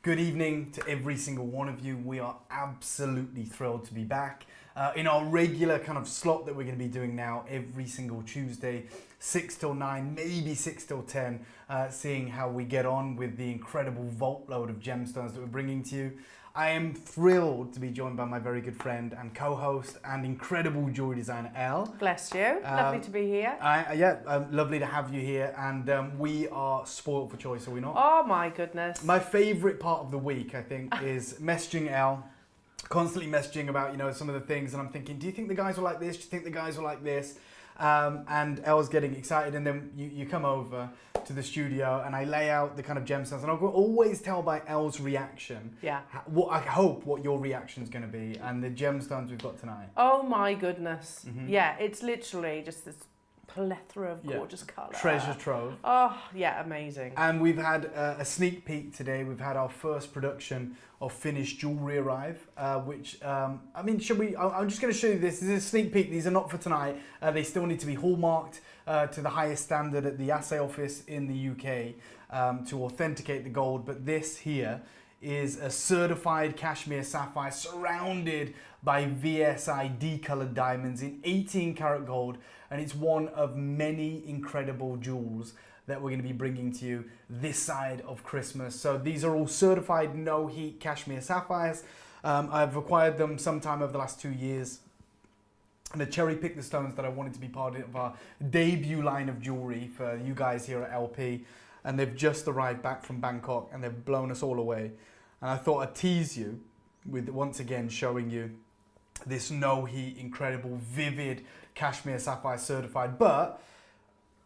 Good evening to every single one of you. We are absolutely thrilled to be back in our regular kind of slot that we're going to be doing now every single Tuesday, 6 till 9, maybe 6 till 10, seeing how we get on with the incredible vault load of gemstones that we're bringing to you. I am thrilled to be joined by my very good friend and co-host and incredible jewelry designer, Elle. Bless you. Lovely to be here. Lovely to have you here. And we are spoiled for choice, are we not? Oh my goodness. My favourite part of the week, I think, is messaging Elle, constantly messaging about, some of the things. And I'm thinking, do you think the guys will like this? Do you think the guys will like this? And Elle's getting excited, and then you come over to the studio and I lay out the kind of gemstones, and I can always tell by Elle's reaction what your reaction is going to be, and the gemstones we've got tonight. Oh my goodness. Yeah, it's literally just this plethora of gorgeous colour. Treasure trove. Oh, yeah, amazing. And we've had a sneak peek today. We've had our first production of finished jewellery arrive, which, I'm just going to show you this. This is a sneak peek. These are not for tonight. They still need to be hallmarked to the highest standard at the assay office in the UK to authenticate the gold. But this here is a certified Kashmir sapphire surrounded by VSI D-coloured diamonds in 18 karat gold, and it's one of many incredible jewels that we're going to be bringing to you this side of Christmas. So these are all certified no heat Kashmir sapphires. I've acquired them sometime over the last 2 years, and I cherry picked the stones that I wanted to be part of our debut line of jewelry for you guys here at LP. And they've just arrived back from Bangkok and they've blown us all away. And I thought I'd tease you with once again showing you this no heat, incredible, vivid Kashmir sapphire certified. But,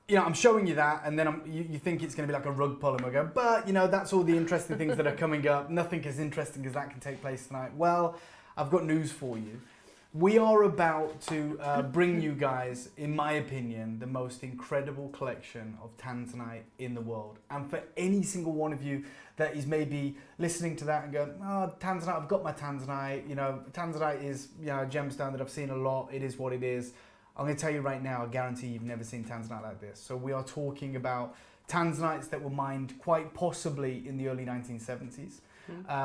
I'm showing you that, and then you think it's going to be like a rug pull, and we'll go, but, that's all the interesting things that are coming up. Nothing as interesting as that can take place tonight. Well, I've got news for you. We are about to bring you guys, in my opinion, the most incredible collection of tanzanite in the world. And for any single one of you that is maybe listening to that and going, oh, tanzanite, I've got my tanzanite. Tanzanite is a gemstone that I've seen a lot. It is what it is. I'm going to tell you right now, I guarantee you've never seen tanzanite like this. So we are talking about tanzanites that were mined quite possibly in the early 1970s.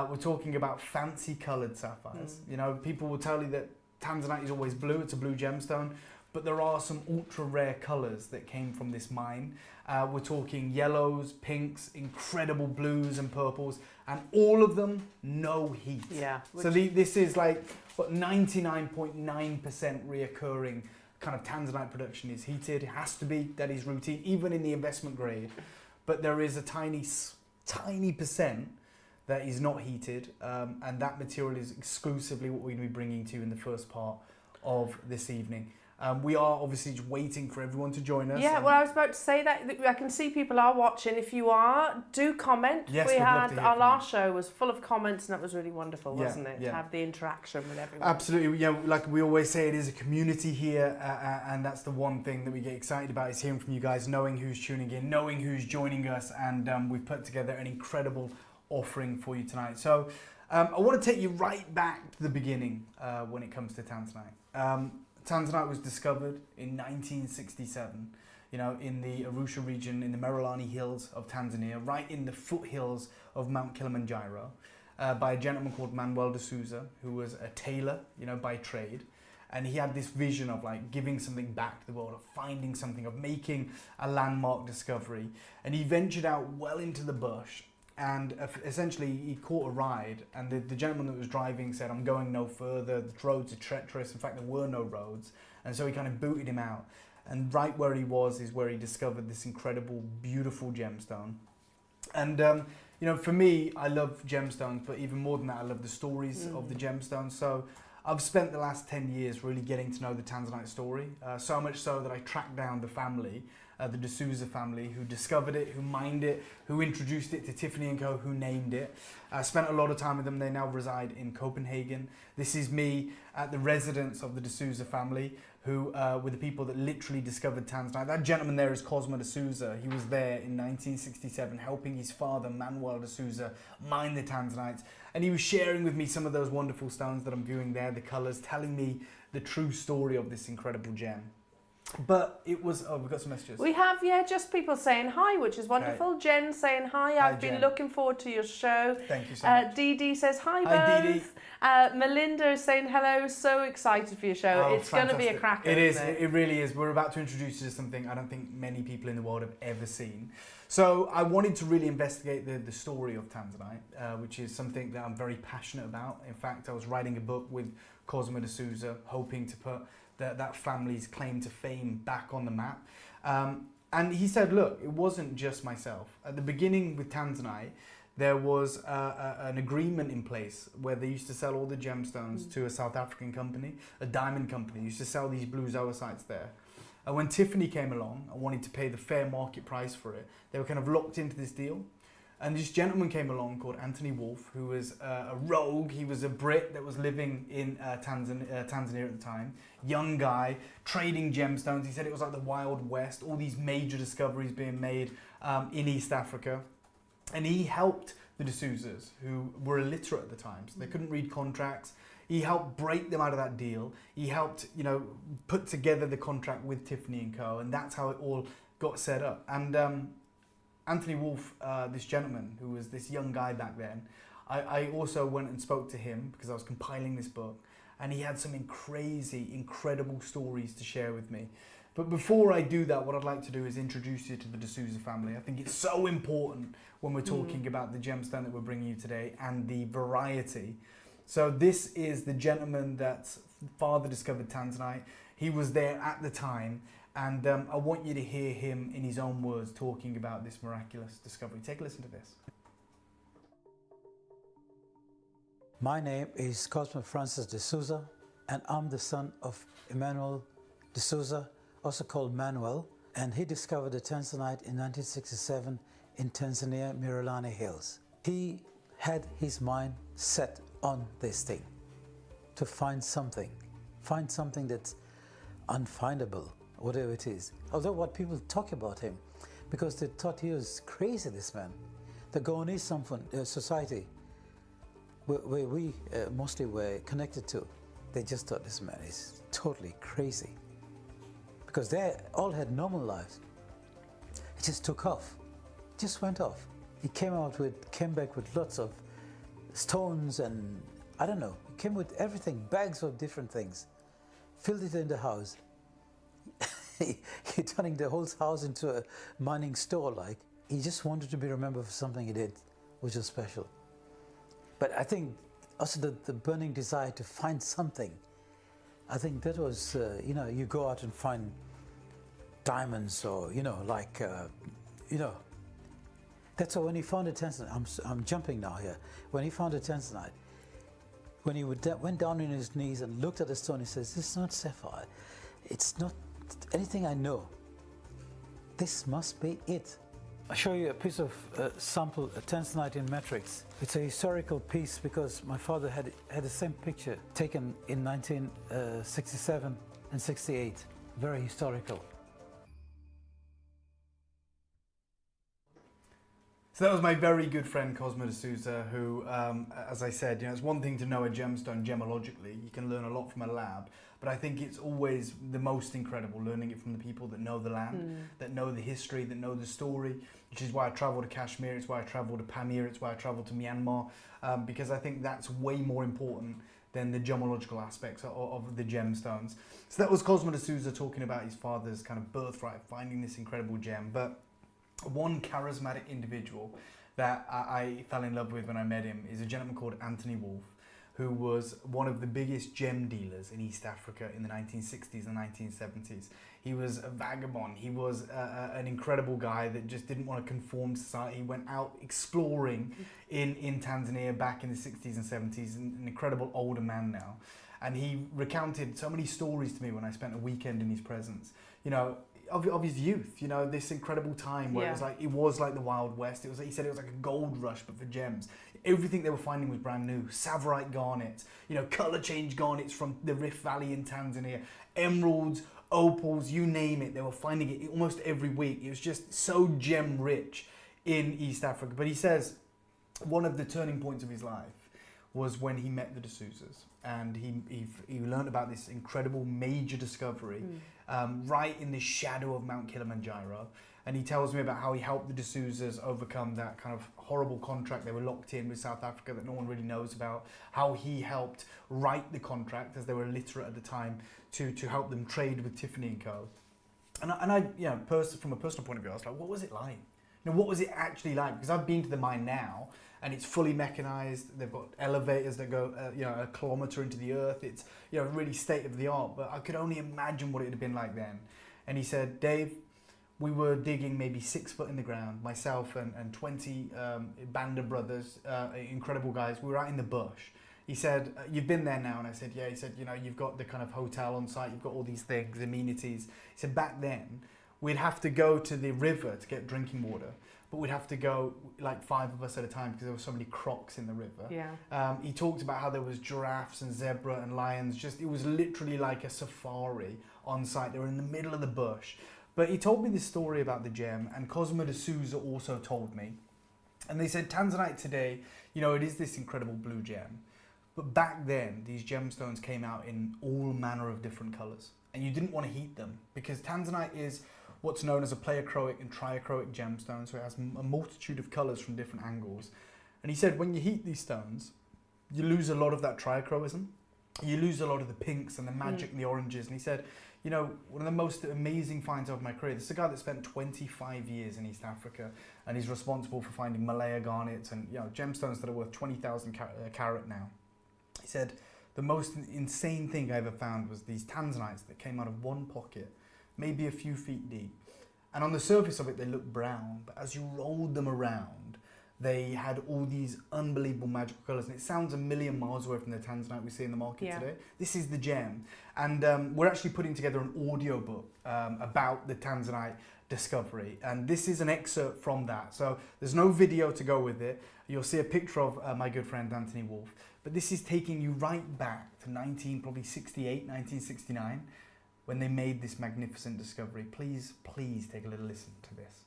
We're talking about fancy coloured sapphires. People will tell you that tanzanite is always blue, it's a blue gemstone, but there are some ultra rare colours that came from this mine. We're talking yellows, pinks, incredible blues and purples, and all of them no heat. Yeah. So this is like what 99.9% reoccurring kind of tanzanite production is heated. It has to be, that is routine, even in the investment grade. But there is a tiny percent that is not heated, and that material is exclusively what we're going to be bringing to you in the first part of this evening. We are obviously just waiting for everyone to join us. Yeah, well, I was about to say that I can see people are watching. If you are, do comment. Yes, we we'd love to had hear our from last show was full of comments, and that was really wonderful, wasn't it? Yeah. To have the interaction with everyone. Absolutely. Like we always say, it is a community here, and that's the one thing that we get excited about, is hearing from you guys, knowing who's tuning in, knowing who's joining us, and we've put together an incredible offering for you tonight. So I want to take you right back to the beginning when it comes to tanzanite. Tanzanite was discovered in 1967, in the Arusha region in the Merelani Hills of Tanzania, right in the foothills of Mount Kilimanjaro, by a gentleman called Manuel de Souza, who was a tailor, by trade. And he had this vision of like giving something back to the world, of finding something, of making a landmark discovery. And he ventured out well into the bush, and essentially he caught a ride, and the gentleman that was driving said, I'm going no further, the roads are treacherous. In fact, there were no roads. And so he kind of booted him out. And right where he was is where he discovered this incredible, beautiful gemstone. And, for me, I love gemstones, but even more than that, I love the stories of the gemstones. So I've spent the last 10 years really getting to know the tanzanite story, so much so that I tracked down the family, the de Souza family, who discovered it, who mined it, who introduced it to Tiffany & Co., who named it. I spent a lot of time with them. They now reside in Copenhagen. This is me at the residence of the de Souza family, who were the people that literally discovered tanzanite. That gentleman there is Cosmo de Souza. He was there in 1967 helping his father, Manuel de Souza, mine the tanzanites. And he was sharing with me some of those wonderful stones that I'm viewing there, the colours, telling me the true story of this incredible gem. But it was, oh, we've got some messages. We have, just people saying hi, which is wonderful. Okay. Jen saying hi. I've been looking forward to your show. Thank you so much. Dee Dee says hi, Hi, Dee Dee. Melinda is saying hello. So excited for your show. It's going to be a cracker. It is. It really is. We're about to introduce you to something I don't think many people in the world have ever seen. So I wanted to really investigate the story of tanzanite, which is something that I'm very passionate about. In fact, I was writing a book with Cosmo de Souza, hoping to put that family's claim to fame back on the map. And he said, look, it wasn't just myself. At the beginning with tanzanite, there was an agreement in place where they used to sell all the gemstones to a South African company, a diamond company, used to sell these blue zoisites there. And when Tiffany came along and wanted to pay the fair market price for it, they were kind of locked into this deal. And this gentleman came along called Anthony Wolfe, who was a rogue. He was a Brit that was living in Tanzania at the time. Young guy, trading gemstones. He said it was like the Wild West, all these major discoveries being made in East Africa. And he helped the de Souzas, who were illiterate at the time, so they couldn't read contracts. He helped break them out of that deal. He helped, put together the contract with Tiffany and Co. And that's how it all got set up. And Anthony Wolfe, this gentleman who was this young guy back then, I also went and spoke to him because I was compiling this book, and he had some crazy, incredible stories to share with me. But before I do that, what I'd like to do is introduce you to the de Souza family. I think it's so important when we're talking about the gemstone that we're bringing you today and the variety. So this is the gentleman that's father discovered tanzanite. He was there at the time. And I want you to hear him in his own words talking about this miraculous discovery. Take a listen to this. My name is Cosmo Francis de Souza, and I'm the son of Emmanuel de Souza, also called Manuel, and he discovered the tanzanite in 1967 in Tanzania, Miralani Hills. He had his mind set on this thing, to find something that's unfindable, whatever it is. Although what people talk about him, because they thought he was crazy, this man. The Goanese society, where we mostly were connected to, they just thought this man is totally crazy. Because they all had normal lives. It just took off, it just went off. He came back with lots of stones and, I don't know, he came with everything, bags of different things, filled it in the house. He turning the whole house into a mining store, like. He just wanted to be remembered for something he did, which was special. But I think also the burning desire to find something, I think that was, you go out and find diamonds or, that's why when he found a tanzanite, I'm jumping now here. When he found a tanzanite, when he went down on his knees and looked at the stone, he says, this is not sapphire. It's not anything I know. This must be it. I'll show you a piece of sample tanzanite in matrix. It's a historical piece because my father had the same picture taken in 1967 and 68. Very historical. So that was my very good friend Cosmo de Souza, who, as I said, it's one thing to know a gemstone gemologically. You can learn a lot from a lab, but I think it's always the most incredible learning it from the people that know the land, that know the history, that know the story, which is why I travel to Kashmir, it's why I travel to Pamir, it's why I travel to Myanmar, because I think that's way more important than the gemological aspects of the gemstones. So that was Cosmo de Souza talking about his father's kind of birthright, finding this incredible gem. But one charismatic individual that I fell in love with when I met him is a gentleman called Anthony Wolfe, who was one of the biggest gem dealers in East Africa in the 1960s and 1970s. He was a vagabond. He was an incredible guy that just didn't want to conform to society. He went out exploring in Tanzania back in the 60s and 70s, an incredible older man now. And he recounted so many stories to me when I spent a weekend in his presence. Of his youth, this incredible time where it was like the Wild West. It was, he said it was like a gold rush, but for gems. Everything they were finding was brand new. Savarite garnets, color change garnets from the Rift Valley in Tanzania, emeralds, opals, you name it. They were finding it almost every week. It was just so gem rich in East Africa. But he says one of the turning points of his life was when he met the D'Souza's, and he learned about this incredible major discovery right in the shadow of Mount Kilimanjaro. And he tells me about how he helped the D'Souza's overcome that kind of horrible contract they were locked in with South Africa that no one really knows about, how he helped write the contract, as they were illiterate at the time, to help them trade with Tiffany & Co. And I you know, from a personal point of view, I was like, what was it like? You know, what was it actually like? Because I've been to the mine now, and it's fully mechanized. They've got elevators that go, you know, a kilometer into the earth. It's, you know, really state of the art. But I could only imagine what it would have been like then. And he said, Dave, we were digging maybe 6 foot in the ground, myself and 20 band of brothers, incredible guys. We were out in the bush. He said, you've been there now? And I said, yeah. He said, you know, you've got the kind of hotel on site, you've got all these things, amenities. He said, back then, we'd have to go to the river to get drinking water, but we'd have to go like 5 of us at a time because there were so many crocs in the river. Yeah. He talked about how there was giraffes and zebra and lions. Just, it was literally like a safari on site. They were in the middle of the bush. But he told me this story about the gem, and Cosmo D'Souza also told me. And they said tanzanite today, you know, it is this incredible blue gem. But back then, these gemstones came out in all manner of different colors. And you didn't want to heat them because tanzanite is what's known as a pleochroic and trichroic gemstone. So it has a multitude of colors from different angles. And he said when you heat these stones, you lose a lot of that trichroism. You lose a lot of the pinks and the magic and the oranges. And he said, you know, one of the most amazing finds of my career, this is a guy that spent 25 years in East Africa, and he's responsible for finding Malaya garnets and, you know, gemstones that are worth 20,000 carat now. He said, the most insane thing I ever found was these tanzanites that came out of one pocket, maybe a few feet deep. And on the surface of it, they looked brown, but as you rolled them around, they had all these unbelievable magical colours. And it sounds a million miles away from the tanzanite we see in the market today. This is the gem. And we're actually putting together an audio book about the tanzanite discovery. And this is an excerpt from that. So there's no video to go with it. You'll see a picture of my good friend Anthony Wolf. But this is taking you right back to 1969, when they made this magnificent discovery. Please, please take a little listen to this.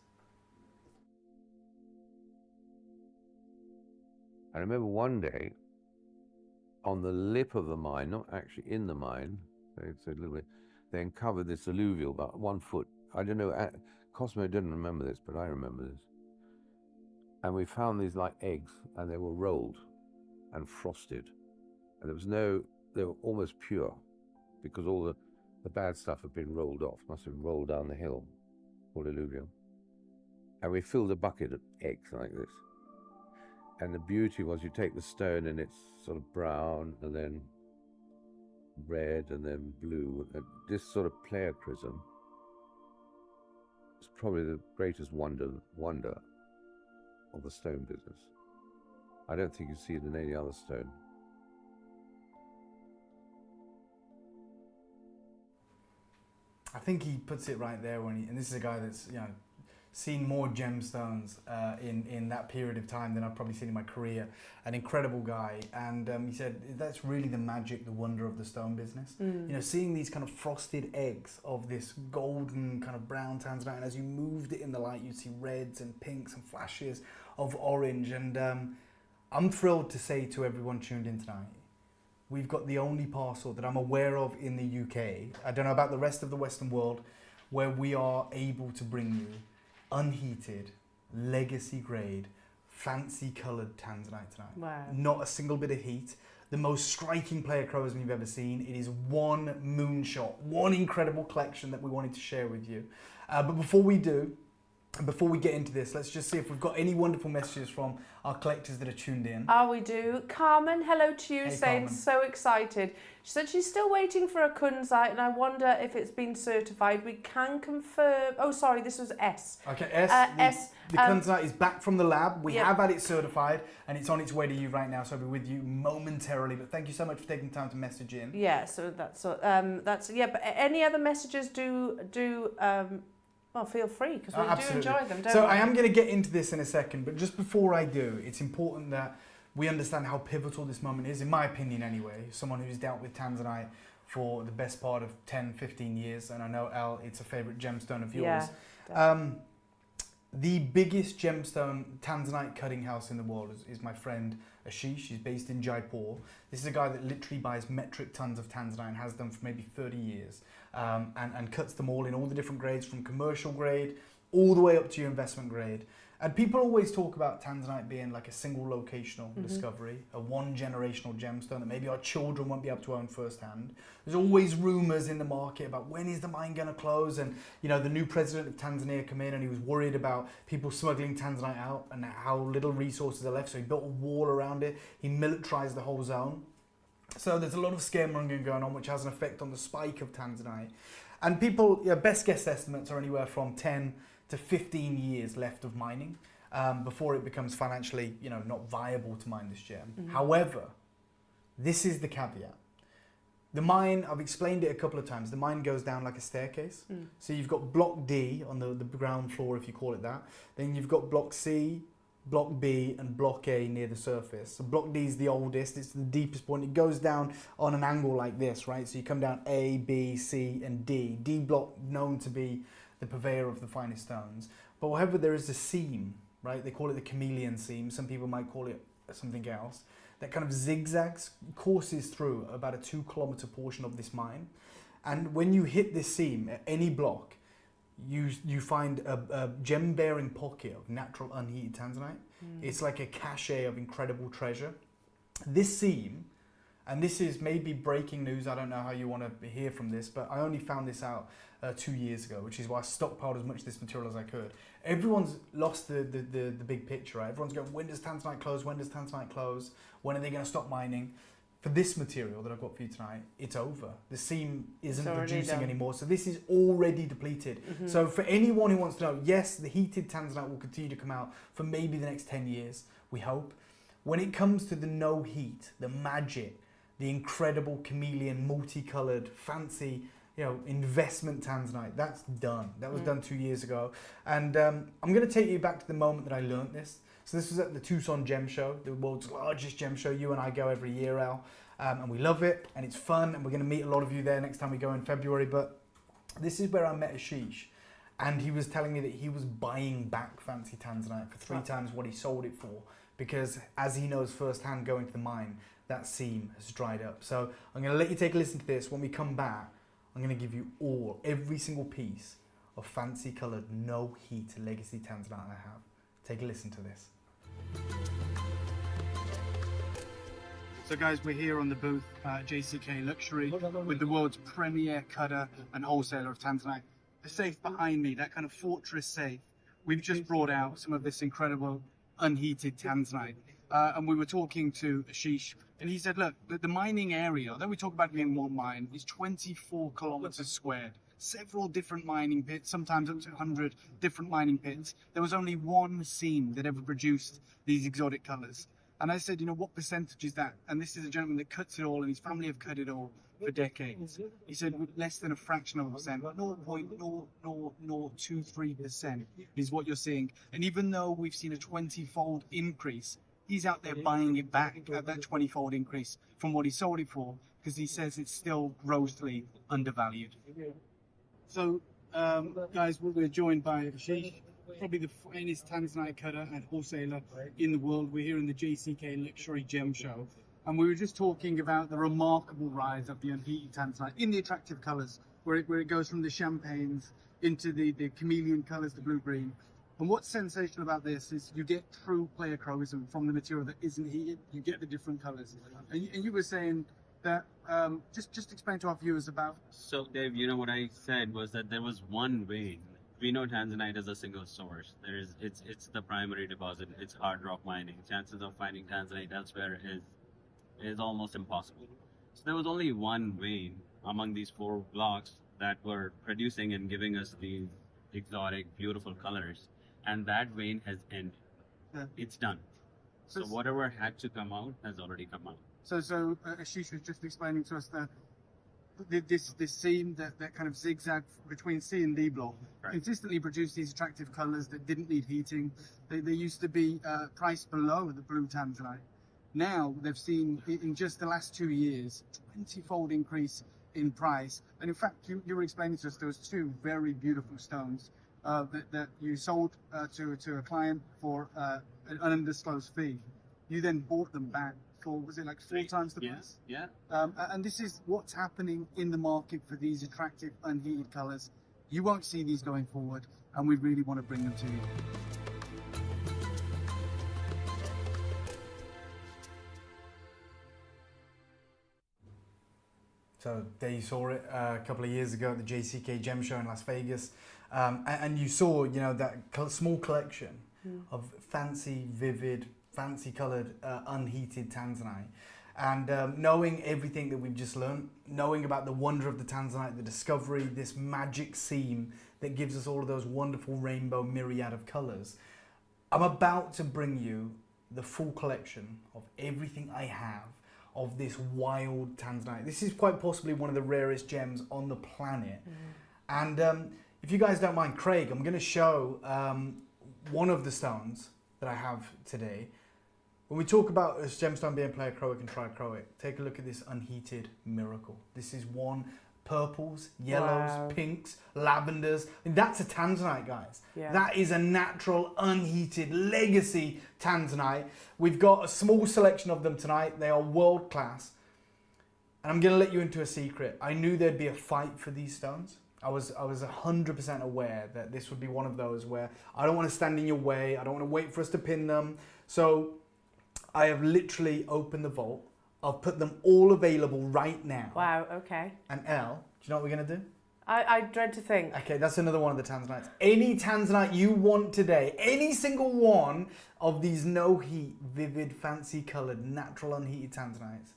I remember one day, on the lip of the mine, not actually in the mine, it's a little bit, they uncovered this alluvial, about 1 foot. I don't know, Cosmo didn't remember this, but I remember this. And we found these like eggs, and they were rolled and frosted. And there was no, they were almost pure, because all the bad stuff had been rolled off, must have been rolled down the hill, called alluvial. And we filled a bucket of eggs like this. And the beauty was you take the stone and it's sort of brown and then red and then blue. And this sort of pleochrism is probably the greatest wonder of the stone business. I don't think you see it in any other stone. I think he puts it right there when and this is a guy that's, you know, seen more gemstones in that period of time than I've probably seen in my career. An incredible guy, and he said that's really the magic, the wonder of the stone business. You know, seeing these kind of frosted eggs of this golden kind of brown tanzanite, and as you moved it in the light, you'd see reds and pinks and flashes of orange. And I'm thrilled to say to everyone tuned in tonight, we've got the only parcel that I'm aware of in the UK, I don't know about the rest of the Western world, where we are able to bring you unheated, legacy grade, fancy coloured tanzanite tonight. Wow. Not a single bit of heat. The most striking pleochroism you've ever seen. It is one moonshot, one incredible collection that we wanted to share with you. But before we do, and before we get into this, let's just see if we've got any wonderful messages from our collectors that are tuned in. Oh, we do. Carmen, hello to you, Hey, saying Carmen. so excited. She said she's still waiting for a kunzite, and I wonder if it's been certified. We can confirm. Oh, sorry, this was S. Okay, the kunzite is back from the lab. We have had it certified, and it's on its way to you right now, so I'll be with you momentarily. But thank you so much for taking the time to message in. Yeah, so that's yeah. But any other messages well, feel free, because we do enjoy them, don't we? So I am going to get into this in a second, but just before I do, it's important that we understand how pivotal this moment is, in my opinion anyway. Someone who's dealt with tanzanite for the best part of 10, 15 years, and I know, Al, it's a favourite gemstone of yours. Yeah, The biggest gemstone tanzanite cutting house in the world is my friend Ashish. He's based in Jaipur. This is a guy that literally buys metric tons of tanzanite and has done for maybe 30 years and cuts them all in all the different grades, from commercial grade all the way up to your investment grade. And people always talk about tanzanite being like a single locational discovery, a one generational gemstone that maybe our children won't be able to own firsthand. There's always rumors in the market about when is the mine going to close, and you know, the new president of Tanzania came in and he was worried about people smuggling tanzanite out and how little resources are left, so he built a wall around it. He militarized the whole zone. So there's a lot of scaremongering going on, which has an effect on the spike of tanzanite. And people, best guess estimates are anywhere from 10 to 15 years left of mining before it becomes financially, not viable to mine this gem. However, this is the caveat. The mine, I've explained it a couple of times, the mine goes down like a staircase. So you've got block D on the ground floor, if you call it that. Then you've got block C, block B, and block A near the surface. So block D is the oldest, it's the deepest point. It goes down on an angle like this, right? So you come down A, B, C, and D. D block known to be the purveyor of the finest stones. But however, there is a seam, right? They call it the chameleon seam. Some people might call it something else. That kind of zigzags, courses through about a 2-kilometer portion of this mine. And when you hit this seam at any block, you find a gem-bearing pocket of natural unheated tanzanite. It's like a cache of incredible treasure. This seam, and this is maybe breaking news, I don't know how you want to hear from this, but I only found this out 2 years ago, which is why I stockpiled as much of this material as I could. Everyone's lost the big picture, right? Everyone's going, when does tanzanite close? When does tanzanite close? When are they going to stop mining? For this material that I've got for you tonight, it's over. The seam isn't producing anymore, so this is already depleted. So for anyone who wants to know, yes, the heated tanzanite will continue to come out for maybe the next 10 years, we hope. When it comes to the no heat, the magic, the incredible chameleon, multicolored, fancy, investment tanzanite, that's done. That was done 2 years ago. And I'm going to take you back to the moment that I learned this. So this was at the Tucson Gem Show, the world's largest gem show. You and I go every year, Al, and we love it, and it's fun, and we're going to meet a lot of you there next time we go in February. But this is where I met Ashish, and he was telling me that he was buying back fancy tanzanite for 3 times what he sold it for, because as he knows firsthand going to the mine, that seam has dried up. So I'm going to let you take a listen to this. When we come back, I'm going to give you every single piece of fancy coloured, no heat legacy tanzanite I have. Take a listen to this. So guys, we're here on the booth at JCK Luxury with the world's premier cutter and wholesaler of tanzanite. The safe behind me, that kind of fortress safe, we've just brought out some of this incredible unheated tanzanite. And we were talking to Ashish, and he said, look, the mining area, although we talk about it being one mine, is 24 kilometers squared. Several different mining pits, sometimes up to 100 different mining pits. There was only one seam that ever produced these exotic colors. And I said, what percentage is that? And this is a gentleman that cuts it all, and his family have cut it all for decades. He said less than a fraction of a percent, 0.0023% is what you're seeing. And even though we've seen a 20-fold increase, he's out there buying it back at that 20-fold increase from what he sold it for, because he says it's still grossly undervalued. So, guys, we're joined by Ashish, probably the finest tanzanite cutter and wholesaler in the world. We're here in the JCK Luxury Gem Show, and we were just talking about the remarkable rise of the unheated tanzanite in the attractive colours, where it goes from the champagnes into the chameleon colours, the blue-green. And what's sensational about this is you get true pleochroism from the material that isn't heated. You get the different colours. And you were saying that, just explain to our viewers about... So Dave, what I said was that there was one vein. We know tanzanite is a single source. It's the primary deposit. It's hard rock mining. Chances of finding tanzanite elsewhere is almost impossible. So there was only one vein among these 4 blocks that were producing and giving us these exotic, beautiful colors. And that vein has ended. Yeah. It's done. So whatever had to come out has already come out. So Ashish was just explaining to us that this seam, that kind of zigzag between C and D block, consistently produced these attractive colours that didn't need heating. They used to be priced below the blue tanzanite. Now they've seen, in just the last 2 years, 20-fold increase in price. And in fact, you were explaining to us there was 2 very beautiful stones that you sold to a client for an undisclosed fee. You then bought them back for, was it like 4 times the price? Yeah. And this is what's happening in the market for these attractive unheated colors. You won't see these going forward, and we really want to bring them to you. So there you saw it a couple of years ago at the JCK Gem Show in Las Vegas, and you saw, you know, that small collection of fancy, vivid, fancy coloured, unheated tanzanite. And knowing everything that we've just learned, knowing about the wonder of the tanzanite, the discovery, this magic seam that gives us all of those wonderful rainbow myriad of colours, I'm about to bring you the full collection of everything I have of this wild tanzanite. This is quite possibly one of the rarest gems on the planet. And if you guys don't mind, Craig, I'm going to show one of the stones that I have today. When we talk about this gemstone being pleiochroic and trichroic, take a look at this unheated miracle. This is one, purples, yellows, pinks, lavenders. And that's a tanzanite, guys. Yeah. That is a natural, unheated legacy tanzanite. We've got a small selection of them tonight. They are world class. And I'm going to let you into a secret. I knew there'd be a fight for these stones. I was 100% aware that this would be one of those where I don't want to stand in your way. I don't want to wait for us to pin them. So I have literally opened the vault. I'll put them all available right now. Wow, okay. And Elle, do you know what we're going to do? I dread to think. Okay, that's another one of the tanzanites. Any tanzanite you want today, any single one of these no heat, vivid, fancy coloured, natural unheated tanzanites,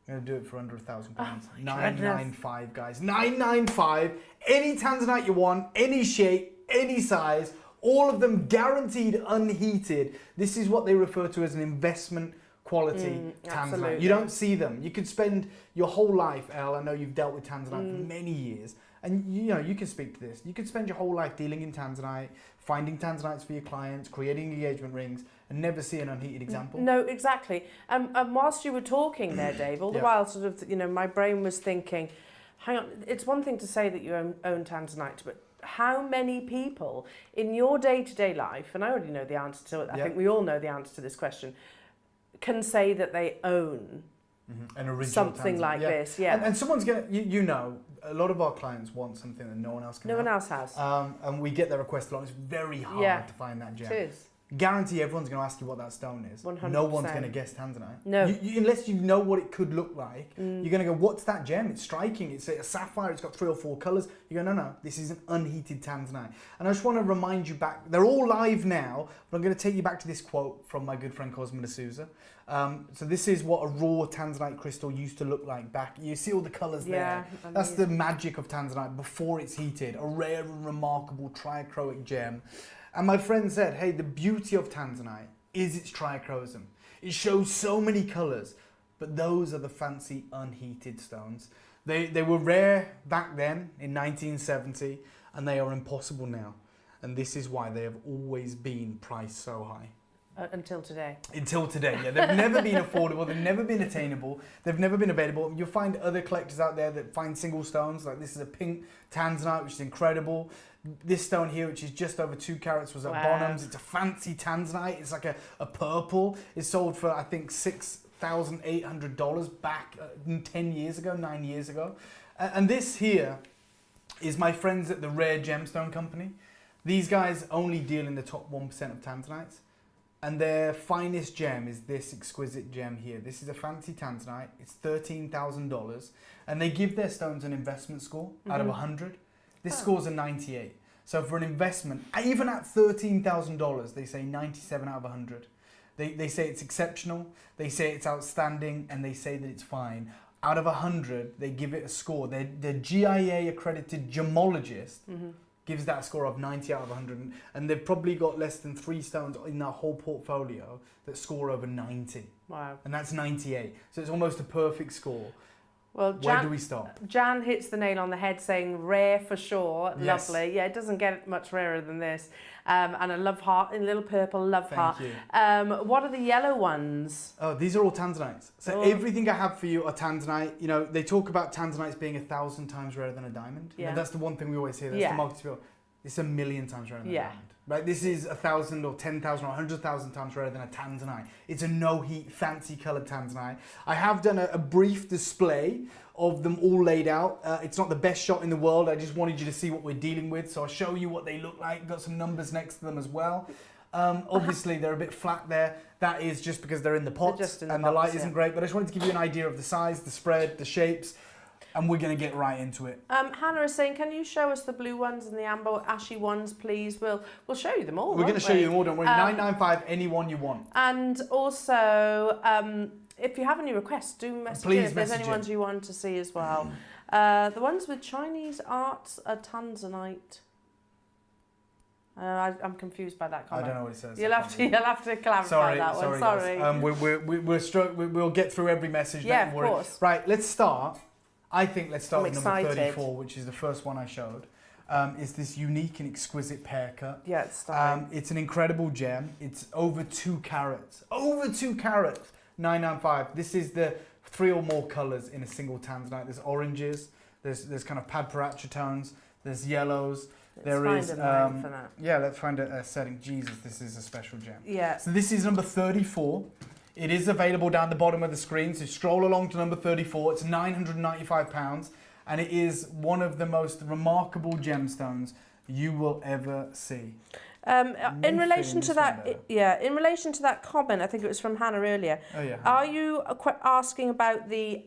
I'm going to do it for under £1,000. Oh, $995, guys. $995. Any tanzanite you want, any shape, any size, all of them guaranteed unheated. This is what they refer to as an investment quality tanzanite. Absolutely. You don't see them. You could spend your whole life, Elle, I know you've dealt with tanzanite for many years, and you know, you can speak to this. You could spend your whole life dealing in tanzanite, finding tanzanites for your clients, creating engagement rings, and never see an unheated example. No, exactly. And whilst you were talking there, Dave, all the while sort of, you know, my brain was thinking, hang on, it's one thing to say that you own tanzanite, but how many people in your day-to-day life, and I already know the answer to it, I think we all know the answer to this question, can say that they own an original something tanzanite. like this? Yeah. And someone's going to, you know, a lot of our clients want something that no one else can No have. one else has. And we get their request a lot. It's very hard to find that gem. It is. Guarantee everyone's going to ask you what that stone is. 100%. No one's going to guess tanzanite. No. Unless you know what it could look like, you're going to go, what's that gem? It's striking. It's a sapphire. It's got 3 or 4 colours. You go, no, this is an unheated tanzanite. And I just want to remind you back, they're all live now, but I'm going to take you back to this quote from my good friend Cosmo D'Souza. So this is what a raw tanzanite crystal used to look like back. You see all the colours there. That's the magic of tanzanite before it's heated. A rare and remarkable trichroic gem. And my friend said, hey, the beauty of tanzanite is its trichroism. It shows so many colours, but those are the fancy unheated stones. They were rare back then in 1970, and they are impossible now. And this is why they have always been priced so high. Until today. Until today, yeah. They've never been affordable, they've never been attainable, they've never been available. You'll find other collectors out there that find single stones, like this is a pink tanzanite, which is incredible. This stone here, which is just over 2 carats, was at Bonham's. It's a fancy tanzanite, it's like a purple. It's sold for, I think, $6,800 back 10 years ago, 9 years ago. And this here is my friends at the Rare Gemstone Company. These guys only deal in the top 1% of tanzanites. And their finest gem is this exquisite gem here. This is a fancy tanzanite. It's $13,000. And they give their stones an investment score out of 100. This score's a 98. So for an investment, even at $13,000, they say 97 out of 100. They say it's exceptional. They say it's outstanding. And they say that it's fine. Out of 100, they give it a score. The GIA accredited gemologist gives that a score of 90 out of 100, and they've probably got less than 3 stones in their whole portfolio that score over 90. Wow. And that's 98. So it's almost a perfect score. Well, where do we stop? Jan hits the nail on the head saying rare for sure. Yes. Lovely. Yeah, it doesn't get much rarer than this. And a love heart in little purple love heart. Thank you. What are the yellow ones? Oh, these are all tanzanites. So everything I have for you are tanzanite. You know, they talk about tanzanites being 1,000 times rarer than a diamond. Yeah. And that's the one thing we always hear. That's the market appeal. It's a million times rarer than a Yeah. diamond. Right? This is 1,000 or 10,000 or 100,000 times rarer than a tanzanite. It's a no-heat, fancy coloured tanzanite. I have done a brief display of them all laid out. It's not the best shot in the world. I just wanted you to see what we're dealing with. So I'll show you what they look like. Got some numbers next to them as well. Obviously, they're a bit flat there. That is just because they're in the pots just in the and the pots, light isn't yeah. great. But I just wanted to give you an idea of the size, the spread, the shapes. And we're going to get right into it. Hannah is saying, can you show us the blue ones and the amber ashy ones, please? We'll show you them all. We're going to show you them all. Don't worry. 995, any one you want. And also, if you have any requests, do message Please in if there's message any in. ones you want to see as well. The ones with Chinese arts are tanzanite. I'm confused by that I comment. don't know what it says. You'll have to clarify Sorry, that one. sorry. Sorry. Guys. We'll get through every message. Yeah, don't of worry. course. Right, let's start. I think let's start I'm with number excited. 34, which is the first one I showed. It's this unique and exquisite pear cut. Yeah, it's stunning. It's an incredible gem. It's over 2 carats. Over 2 carats. 995. This is the 3 or more colours in a single tanzanite. There's oranges. There's kind of padparacha tones. There's yellows. Let's find a name for that. Yeah, let's find a setting. Jesus, this is a special gem. Yeah. So this is number 34. It is available down the bottom of the screen. So scroll along to number 34. It's £995, and it is one of the most remarkable gemstones you will ever see. In relation to this that, one in relation to that comment, I think it was from Hannah earlier. Oh yeah. Are you asking about the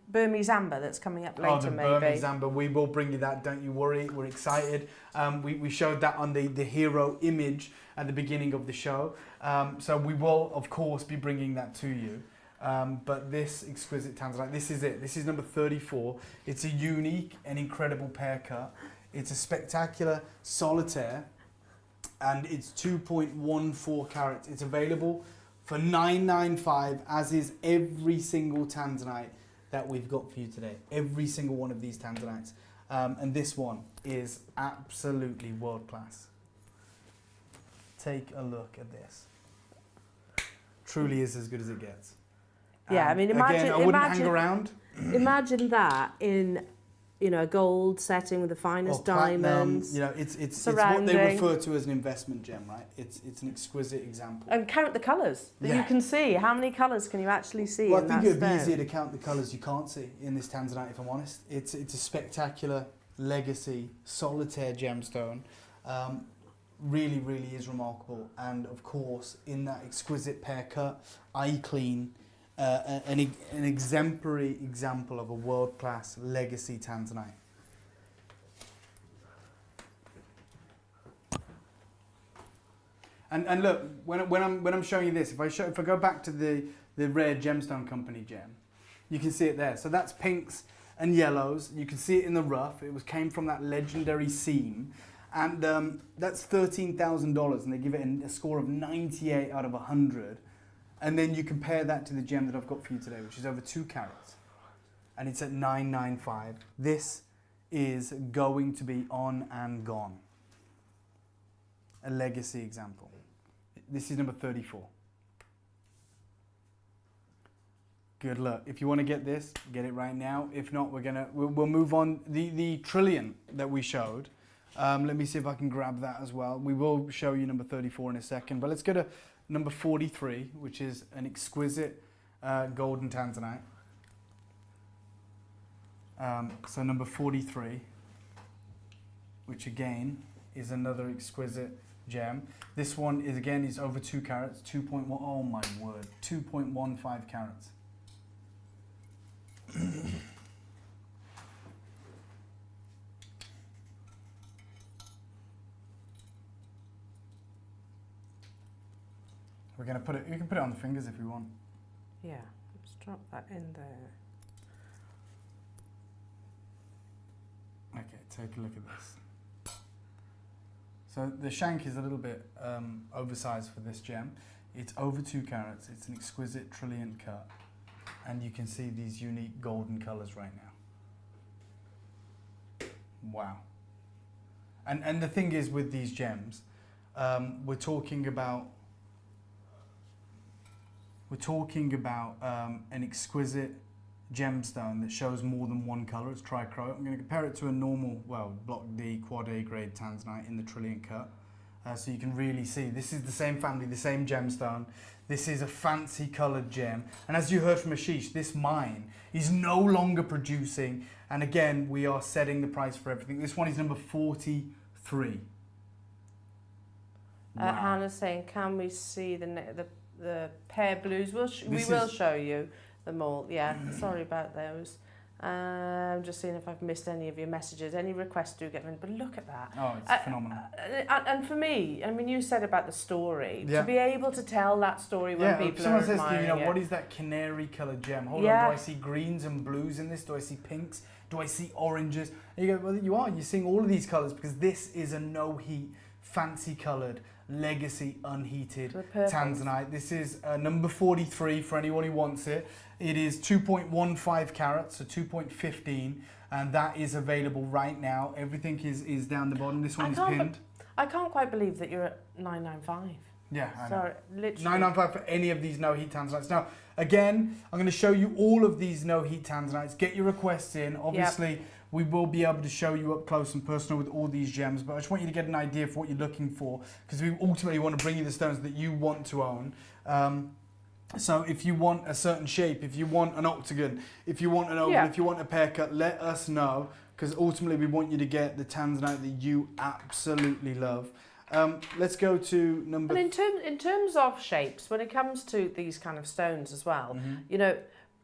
Burmese amber that's coming up later? Oh, the maybe. Burmese amber. We will bring you that. Don't you worry. We're excited. We showed that on the hero image at the beginning of the show. So we will, of course, be bringing that to you. But this exquisite tanzanite, this is it. This is number 34. It's a unique and incredible pear cut. It's a spectacular solitaire, and it's 2.14 carats. It's available for $995, as is every single tanzanite that we've got for you today. Every single one of these tanzanites. And this one is absolutely world class. Take a look at this. Truly is as good as it gets. Yeah, I mean, imagine. Again, I wouldn't hang around. Imagine that in, a gold setting with the finest Or platinum, diamonds. it's what they surrounding. refer to as an investment gem, right? It's an exquisite example. And count the colours that Yeah. you can see. How many colours can you actually see Well, in I think that it would be stone? easier to count the colours you can't see in this tanzanite, if I'm honest. It's a spectacular legacy solitaire gemstone. Really, really is remarkable. And of course, in that exquisite pear cut, eye clean, an exemplary example of a world-class legacy tanzanite. And look, when I'm showing you this, if I go back to the rare gemstone company gem, you can see it there. So that's pinks and yellows. You can see it in the rough. It came from that legendary seam, and that's $13,000, and they give it a score of 98 out of 100. And then you compare that to the gem that I've got for you today, which is over 2 carats, and it's at 995. This is going to be on and gone. A legacy example. This is number 34. Good luck. If you want to get this, get it right now. If not, we'll move on. The trillion that we showed. Let me see if I can grab that as well. We will show you number 34 in a second, but let's go to number 43, which is an exquisite golden tanzanite. So number 43, which again is another exquisite gem. This one is over 2 carats, 2.1. Oh my word, 2.15 carats. We're gonna put it. You can put it on the fingers if you want. Yeah, let's drop that in there. Okay, take a look at this. So the shank is a little bit oversized for this gem. It's over 2 carats. It's an exquisite trillion cut, and you can see these unique golden colors right now. Wow. And the thing is with these gems, we're talking about an exquisite gemstone that shows more than one color. It's trichroic. I'm going to compare it to a normal, well, block D quad A grade tanzanite in the trillion cut. So you can really see this is the same family, the same gemstone. This is a fancy colored gem. And as you heard from Ashish, this mine is no longer producing. And again, we are setting the price for everything. This one is number 43. Wow. Hannah's saying, can we see the pear blues? We will show you them all. Yeah, sorry about those. I'm just seeing if I've missed any of your messages. Any requests do get in, but look at that. Oh, it's phenomenal. And for me, I mean, you said about the story. To be able to tell that story when people are admiring says, you know, it. what is that canary coloured gem? Hold on, do I see greens and blues in this? Do I see pinks? Do I see oranges? And you go, well, you're seeing all of these colours because this is a no heat, fancy coloured, legacy unheated tanzanite. This is number 43 for anyone who wants it. It is 2.15 carats, so 2.15, and that is available right now. Everything is down the bottom. This one is pinned. I can't quite believe that you're at 995. Yeah, I know. Sorry, literally. 995 for any of these no heat tanzanites. Now, again, I'm going to show you all of these no heat tanzanites. Get your requests in. Obviously, we will be able to show you up close and personal with all these gems, but I just want you to get an idea for what you're looking for, because we ultimately want to bring you the stones that you want to own. So if you want a certain shape, if you want an octagon, if you want an oval, if you want a pear cut, let us know, because ultimately we want you to get the tanzanite that you absolutely love. Let's go to number... And in terms of shapes, when it comes to these kind of stones as well, you know,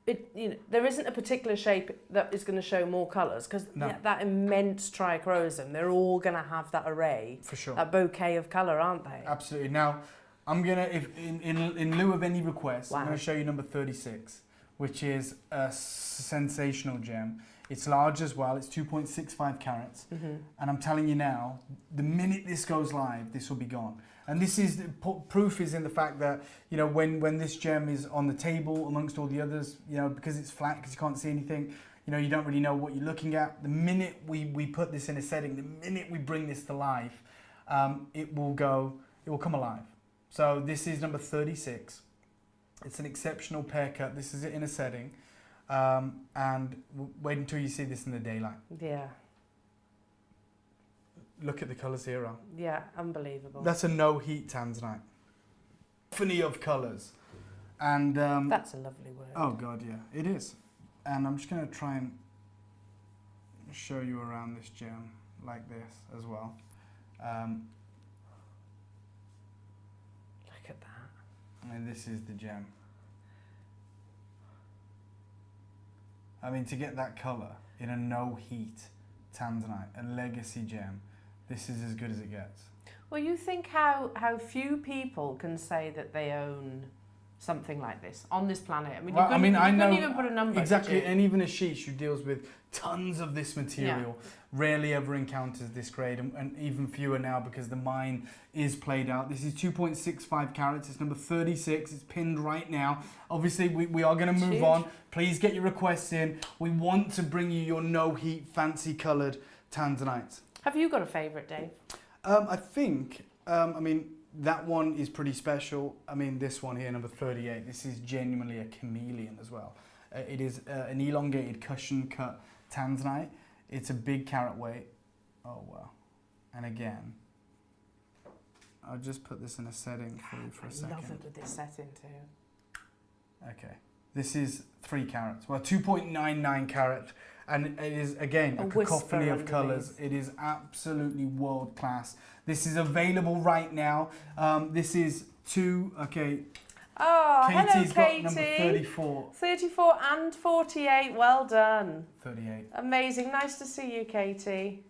there isn't a particular shape that is going to show more colours, because that immense trichroism, they're all going to have that array, for sure, that bouquet of colour, aren't they? Absolutely. Now, I'm gonna, if in lieu of any requests, I'm gonna show you number 36, which is a sensational gem. It's large as well. It's 2.65 carats, and I'm telling you now, the minute this goes live, this will be gone. And this is proof is in the fact that, you know, when this gem is on the table amongst all the others, you know, because it's flat, because you can't see anything, you know, you don't really know what you're looking at. The minute we put this in a setting, the minute we bring this to life, it will come alive. So this is number 36. It's an exceptional pear cut. This is it in a setting. And wait until you see this in the daylight. Yeah. Look at the colours here, Al. Yeah, unbelievable. That's a no heat tanzanite. Symphony of colours. And that's a lovely word. Oh God, yeah, it is. And I'm just going to try and show you around this gem like this as well. Look at that. And this is the gem. I mean, to get that colour in a no heat tanzanite, a legacy gem, this is as good as it gets. Well, you think how few people can say that they own something like this on this planet. I mean, you couldn't even put a number. Exactly, and even Ashish, who deals with tons of this material, rarely ever encounters this grade, and even fewer now because the mine is played out. This is 2.65 carats. It's number 36. It's pinned right now. Obviously, we are going to move on. Please get your requests in. We want to bring you your no heat, fancy coloured tanzanites. Have you got a favourite, Dave? I think, I mean, that one is pretty special. I mean, this one here, number 38, this is genuinely a chameleon as well. It is an elongated cushion cut tanzanite. It's a big carat weight. Oh, wow. And again, I'll just put this in a setting for you for a second. I love it with this setting too. Okay. This is 3 carats. Well, 2.99 carat. And it is, again, a cacophony of colours. It is absolutely world class. This is available right now. This is okay. Oh, Katie's hello, got number 34. 34 and 48. Well done. 38. Amazing. Nice to see you, Katie.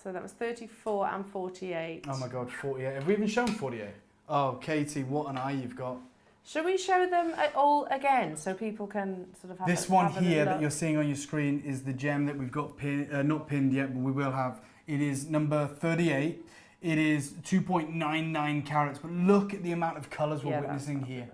So that was 34 and 48. Oh my God, 48. Have we even shown 48? Oh, Katie, what an eye you've got. Shall we show them all again so people can sort of have this one here that you're seeing on your screen is the gem that we've got not pinned yet, but we will have. It is number 38. It is 2.99 carats, but look at the amount of colours we're witnessing here.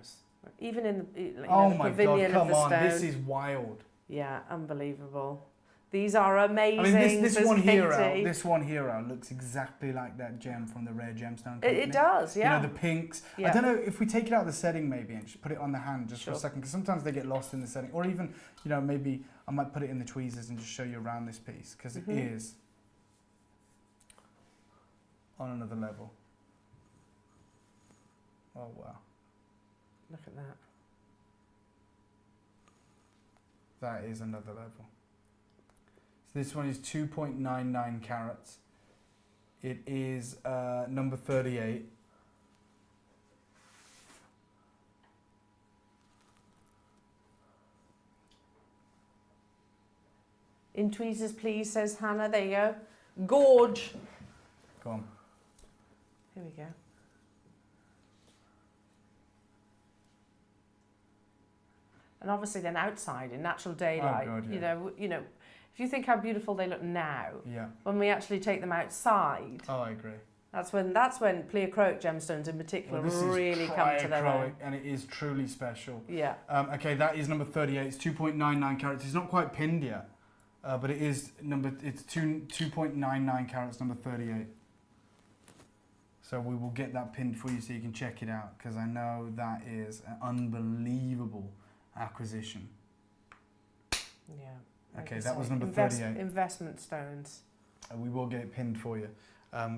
Even in the, oh my pavilion God, come of the on, stone. this is wild. Yeah, unbelievable. These are amazing. I mean, this There's one here, Katie. this one here looks exactly like that gem from the Rare Gemstone Company. It does, yeah. You know, the pinks. Yeah. I don't know if we take it out of the setting maybe and just put it on the hand just for a Sure. second, because sometimes they get lost in the setting. Or even, you know, maybe I might put it in the tweezers and just show you around this piece, because it is on another level. Oh, wow. Look at that. That is another level. So this one is 2.99 carats. It is number 38. In tweezers, please, says Hannah. There you go. Gorge. Go on. Here we go. And obviously then outside in natural daylight, God, yeah. you know, if you think how beautiful they look now, Yeah. when we actually take them outside, Oh, I agree. that's when pleochroic gemstones in particular Well, this really is come to their triachroic, own. and it is truly special. Yeah. Okay, that is number 38. It's 2.99 carats. It's not quite pinned yet, but it is it's 2.99 carats, number 38. So we will get that pinned for you so you can check it out, because I know that is an unbelievable acquisition. Yeah. Okay, Like that I was say, number 38. Investment stones. We will get it pinned for you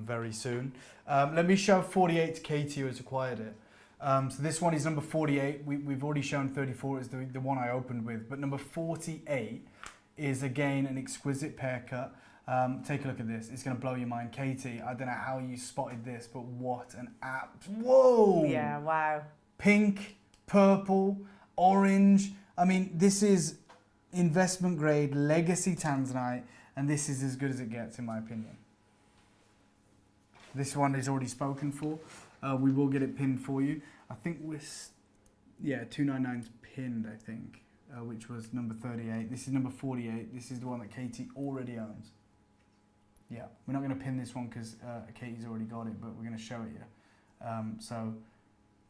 very soon. Let me show 48 to Katie, who has acquired it. So this one is number 48. We've already shown 34 as the one I opened with, but number 48 is again an exquisite pear cut. Take a look at this. It's going to blow your mind. Katie, I don't know how you spotted this, but what an app. Whoa! Yeah, wow. Pink, purple, orange. I mean, this is investment grade legacy tanzanite, and this is as good as it gets, in my opinion. This one is already spoken for. We will get it pinned for you. I think we're, 299's pinned, I think, which was number 38. This is number 48. This is the one that Katie already owns. Yeah, we're not going to pin this one because Katie's already got it, but we're going to show it you. So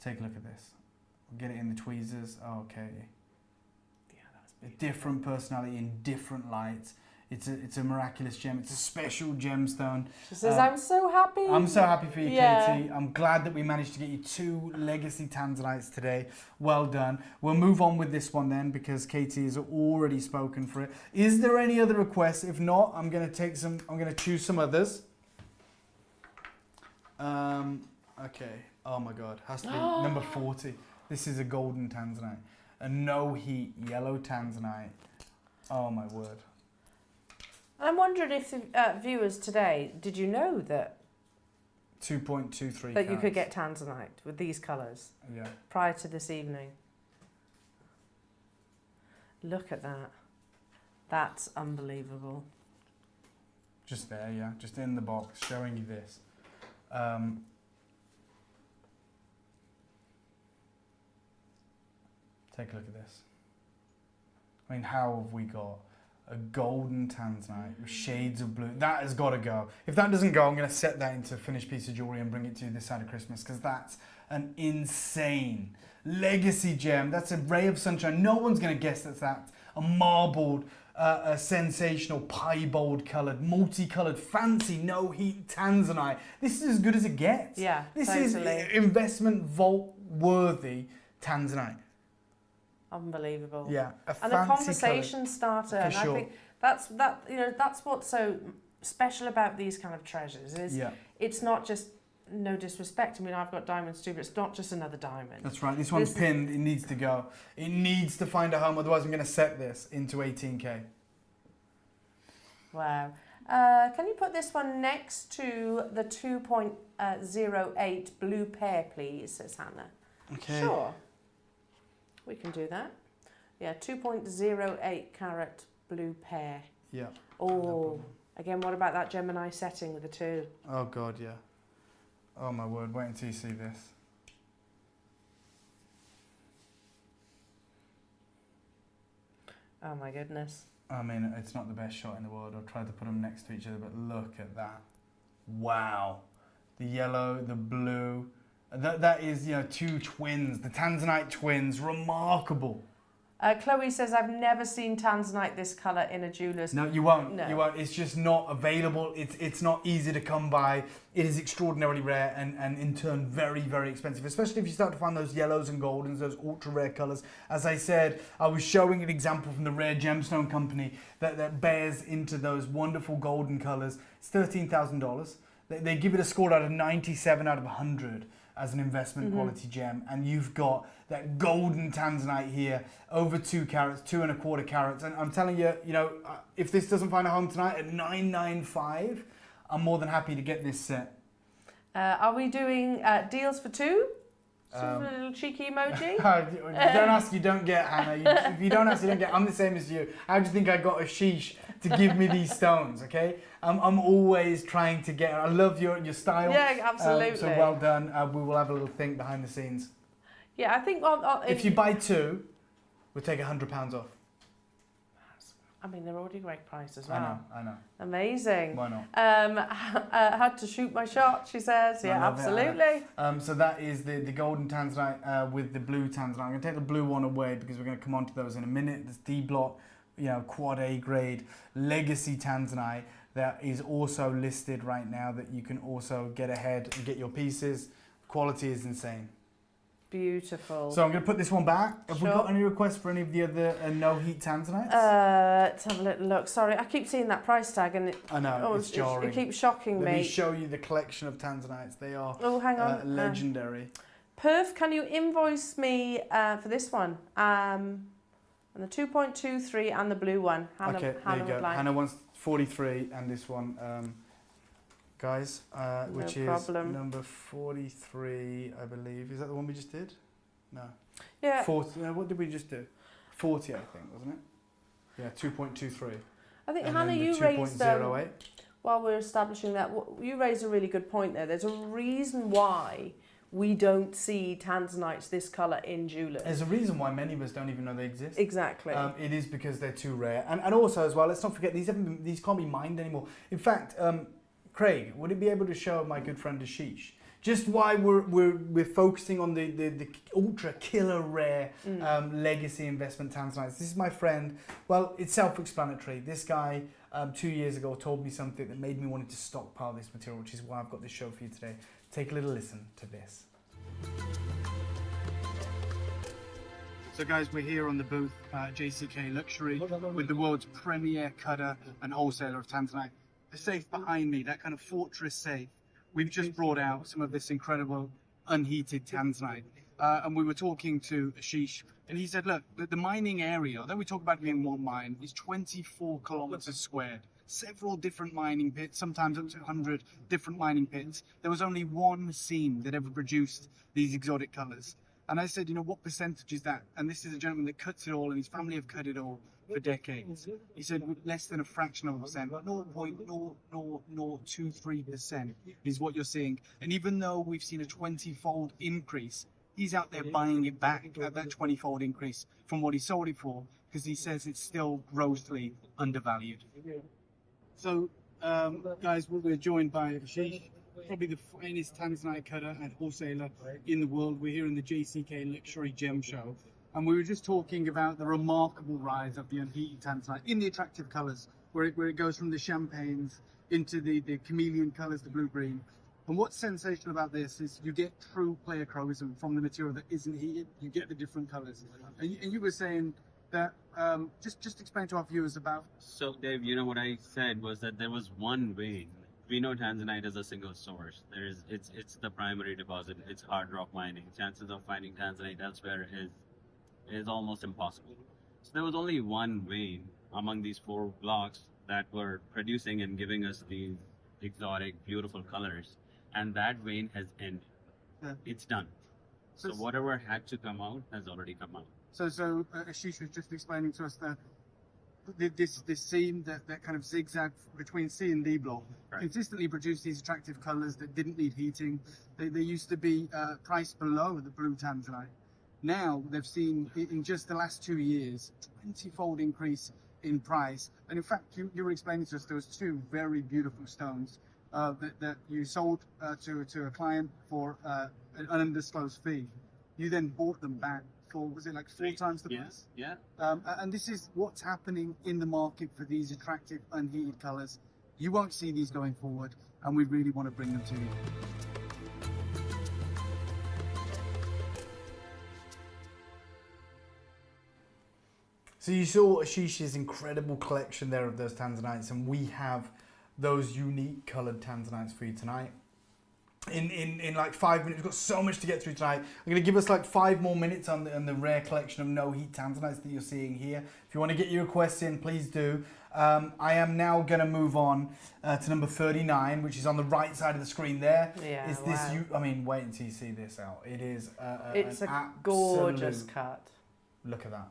take a look at this. We'll get it in the tweezers. Oh, okay. Yeah, that's A different personality in different lights. It's a miraculous gem. It's a special gemstone. She says, I'm so happy. I'm so happy for you, Yeah. Katie. I'm glad that we managed to get you 2 legacy tanzanites today. Well done. We'll move on with this one then, because Katie has already spoken for it. Is there any other requests? If not, I'm going to choose some others. Okay. Oh my God. Has to be number 40. This is a golden tanzanite. A no heat yellow tanzanite. Oh my word. I'm wondering if viewers today, did you know that 2.23 that you could carats. get tanzanite with these colours Yeah. prior to this evening? Look at that. That's unbelievable. Just there, yeah. Just in the box, showing you this. Take a look at this. I mean, how have we got a golden tanzanite with shades of blue? That has got to go. If that doesn't go, I'm going to set that into a finished piece of jewellery and bring it to you this side of Christmas, because that's an insane legacy gem. That's a ray of sunshine. No one's going to guess that's a marbled, a sensational piebald coloured, multicoloured, fancy, no heat tanzanite. This is as good as it gets. Yeah, This totally. is investment vault worthy tanzanite. Unbelievable. Yeah, And a conversation starter. For And sure. I think that's what's so special about these kind of treasures is Yeah, it's not just, no disrespect, I mean, I've got diamonds too, but it's not just another diamond. that's right. This one's This- pinned. It needs to go. It needs to find a home. Otherwise, I'm going to set this into 18K. Wow. Can you put this one next to the 2.08 blue pear, please, says Hannah. Okay. Sure. We can do that. Yeah, 2.08 carat blue pear. Yeah. Oh, again, what about that Gemini setting with the 2? Oh God, yeah. Oh my word. Wait until you see this. Oh my goodness. I mean, it's not the best shot in the world. I've tried to put them next to each other, but look at that. Wow. The yellow, the blue. That is, 2 twins, the Tanzanite twins. Remarkable. Chloe says, I've never seen tanzanite this colour in a jeweller's. No, you won't. No. You won't. It's just not available. It's not easy to come by. It is extraordinarily rare and in turn very, very expensive, especially if you start to find those yellows and goldens, those ultra rare colours. As I said, I was showing an example from the Rare Gemstone Company that bears into those wonderful golden colours. It's $13,000. They give it a score out of 97 out of 100 as an investment quality gem, and you've got that golden tanzanite here, over 2 carats, 2¼ carats, and I'm telling you, you know, if this doesn't find a home tonight at 995, I'm more than happy to get this set. Are we doing deals for 2? A little cheeky emoji. Don't ask, you don't get, Hannah. If you don't ask, you don't get. I'm the same as you. How do you think I got a sheesh to give me these stones? Okay, I'm always trying to get. I love your style. Yeah, absolutely. So well done. We will have a little think behind the scenes. Yeah, I think if you buy 2, we'll take £100 off. I mean, they're already great price as well. I know. Amazing. Why not? Had to shoot my shot, she says. Yeah, absolutely. So that is the golden tanzanite with the blue tanzanite. I'm going to take the blue one away because we're going to come on to those in a minute. This D block, you know, quad A grade legacy tanzanite that is also listed right now that you can also get ahead and get your pieces. Quality is insane. Beautiful. So I'm going to put this one back. Have we Sure. got any requests for any of the other no heat tanzanites? Let's have a little look. Sorry, I keep seeing that price tag and I know, it's jarring. It keeps shocking Let me. me show you the collection of tanzanites. They are hang on. legendary. Perf, can you invoice me for this one? And the 2.23 and the blue one. Hannah, Okay, there Hannah you go. would like. Hannah wants 43 and this one, guys, which is number 43, I believe. Is that the one we just did? No. Yeah. 40, what did we just do? 40, I think, wasn't it? Yeah, 2.23. I think, And Hannah, then the you raised, 2.08. while we're establishing that, you raised a really good point there. There's a reason why we don't see tanzanites this colour in jewellers. There's a reason why many of us don't even know they exist. Exactly. It is because they're too rare. And also as well, let's not forget, these can't be mined anymore. In fact, Craig, would it be able to show my good friend Ashish just why we're focusing on the ultra killer rare legacy investment tanzanites? This is my friend. Well, it's self-explanatory. This guy 2 years ago told me something that made me want to stockpile this material, which is why I've got this show for you today. Take a little listen to this. So guys, we're here on the booth JCK Luxury with the world's premier cutter and wholesaler of tanzanite. The safe behind me, that kind of fortress safe, we've just brought out some of this incredible unheated tanzanite. And we were talking to Ashish, and he said, look, the mining area, although we talk about it in one mine, is 24 kilometers squared. Several different mining pits, sometimes up to 100 different mining pits. There was only one seam that ever produced these exotic colors. And I said, you know, what percentage is that? And this is a gentleman that cuts it all, and his family have cut it all for decades. He said less than a fraction of a percent, 0.00023% is what you're seeing. And even though we've seen a 20-fold increase, he's out there buying it back at that 20-fold increase from what he sold it for, because he says it's still grossly undervalued. So, guys, we're joined by Ashish, probably the finest tanzanite cutter and wholesaler in the world. We're here in the JCK Luxury Gem Show, and we were just talking about the remarkable rise of the unheated tanzanite in the attractive colours, where it goes from the champagnes into the chameleon colours, the blue-green. And what's sensational about this is you get true pleochroism from the material that isn't heated. You get the different colours. And you were saying that, just explain to our viewers about... So Dave, you know what I said was that there was one vein. We know tanzanite is a single source. It's the primary deposit. It's hard rock mining. Chances of finding tanzanite elsewhere is almost impossible. So there was only one vein among these 4 blocks that were producing and giving us these exotic, beautiful colors, and that vein has ended. Yeah. It's done. So whatever had to come out has already come out. So Ashish was just explaining to us that this seam, that kind of zigzag between C and D block, right, consistently produced these attractive colours that didn't need heating. They used to be priced below the blue tanzanite. Now they've seen in just the last 2 years 20-fold increase in price. And in fact, you were explaining to us there was 2 very beautiful stones that you sold to a client for an undisclosed fee. You then bought them back for, was it like 4 times the price? Yeah. And this is what's happening in the market for these attractive unheated colours. You won't see these going forward, and we really want to bring them to you. So you saw Ashish's incredible collection there of those tanzanites, and we have those unique coloured tanzanites for you tonight. In like 5 minutes, we've got so much to get through tonight. I'm going to give us like 5 more minutes on the rare collection of no heat tanzanites that you're seeing here. If you want to get your requests in, please do. I am now going to move on to number 39, which is on the right side of the screen there. Yeah, Is this I mean, wait until you see this out. It is it's an a gorgeous absolute, cut. look at that.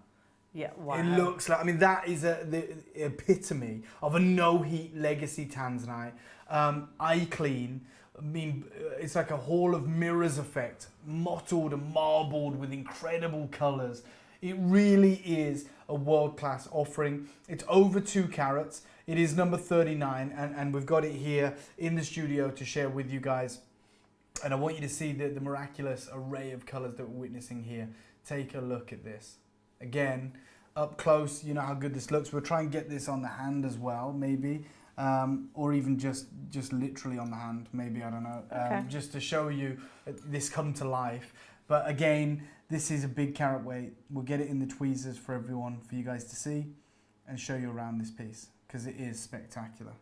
Yeah, wow. It looks like, I mean, that is the epitome of a no-heat legacy tanzanite. Eye clean. I mean, it's like a hall of mirrors effect, mottled and marbled with incredible colours. It really is a world-class offering. It's over 2 carats. It is number 39, and we've got it here in the studio to share with you guys. And I want you to see the miraculous array of colours that we're witnessing here. Take a look at this. Again, up close, you know how good this looks. We'll try and get this on the hand as well, maybe. Or even just literally on the hand, maybe, I don't know. Okay. Just to show you this come to life. But again, this is a big carat weight. We'll get it in the tweezers for everyone, for you guys to see, and show you around this piece, because it is spectacular.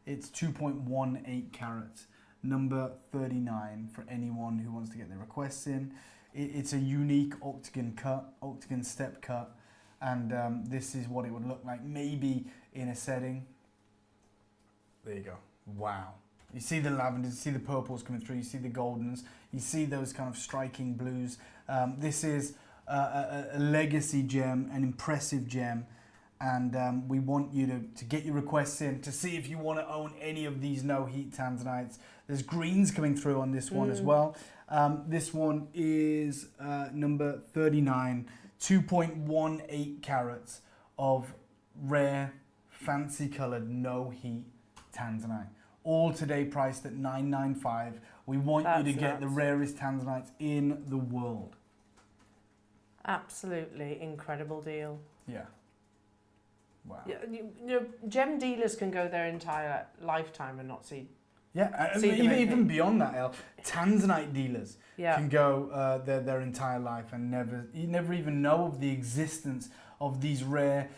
It's 2.18 carats, number 39 for anyone who wants to get their requests in. It's a unique octagon cut, octagon step cut, and this is what it would look like maybe in a setting. There you go. Wow. You see the lavenders, you see the purples coming through, you see the goldens, you see those kind of striking blues. This is a legacy gem, an impressive gem, and we want you to get your requests in to see if you want to own any of these no heat tanzanites. There's greens coming through on this one as well. This one is number 39, 2.18 carats of rare, fancy coloured, no heat tanzanite. All today priced at $9.95. We want you to get the rarest tanzanites in the world. Absolutely incredible deal. Yeah. Wow. Yeah, you know, gem dealers can go their entire lifetime and not see. Yeah, See even beyond that, El, tanzanite dealers Yeah. can go their entire life and never even know of the existence of these rare,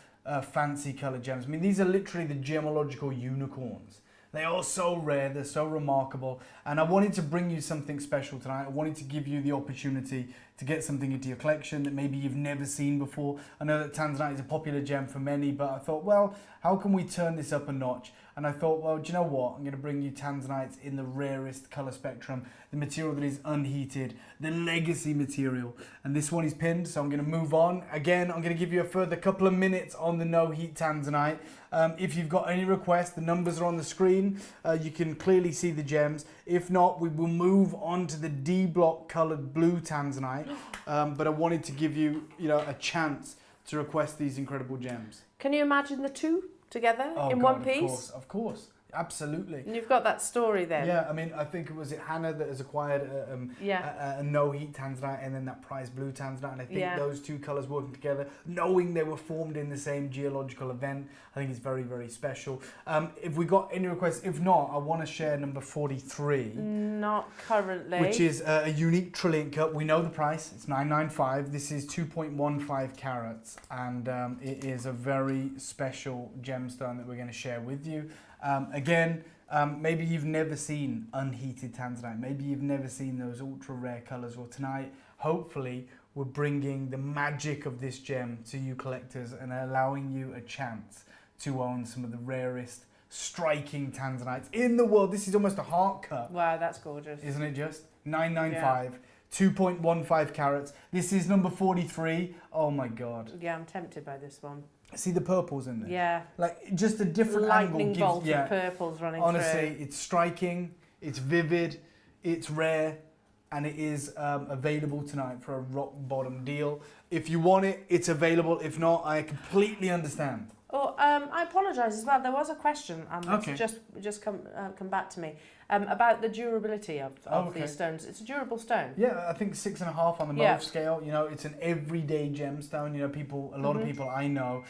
fancy coloured gems. I mean, these are literally the gemological unicorns. They are so rare, they're so remarkable, and I wanted to bring you something special tonight. I wanted to give you the opportunity to get something into your collection that maybe you've never seen before. I know that tanzanite is a popular gem for many, but I thought, well, how can we turn this up a notch? And I thought, well, do you know what? I'm going to bring you tanzanites in the rarest colour spectrum, the material that is unheated, the legacy material. And this one is pinned, so I'm going to move on. Again, I'm going to give you a further couple of minutes on the no heat tanzanite. If you've got any requests, the numbers are on the screen. You can clearly see the gems. If not, we will move on to the D block coloured blue tanzanite. But I wanted to give you, a chance to request these incredible gems. Can you imagine the two together in God, one piece? Of course. Absolutely. And you've got that story then. Yeah, I mean, I think it was Hannah that has acquired a no heat tanzanite and then that prize blue tanzanite, and I think those two colours working together, knowing they were formed in the same geological event, I think it's very, very special. If we got any requests, if not, I want to share number 43. Not currently. Which is a unique trillium cut. We know the price. It's $9.95. This is 2.15 carats, and it is a very special gemstone that we're going to share with you. Again, maybe you've never seen unheated tanzanite. Maybe you've never seen those ultra rare colours. Well, tonight, hopefully, we're bringing the magic of this gem to you collectors and allowing you a chance to own some of the rarest, striking tanzanites in the world. This is almost a heart cut. Wow, that's gorgeous. Isn't it just? $9.95. 2.15 carats. This is number 43. Oh my God. Yeah, I'm tempted by this one. See the purples in there? Yeah. Like just a different lightning angle bolt of purples running honestly, through. it's striking, it's vivid, it's rare, and it is available tonight for a rock bottom deal. If you want it, it's available. If not, I completely understand. Oh, I apologise as well. There was a question that's Okay. just come back to me about the durability of Okay. these stones. It's a durable stone. Yeah, I think 6.5 on the Yeah. Mauve scale. You know, it's an everyday gemstone. You know, a lot of people I know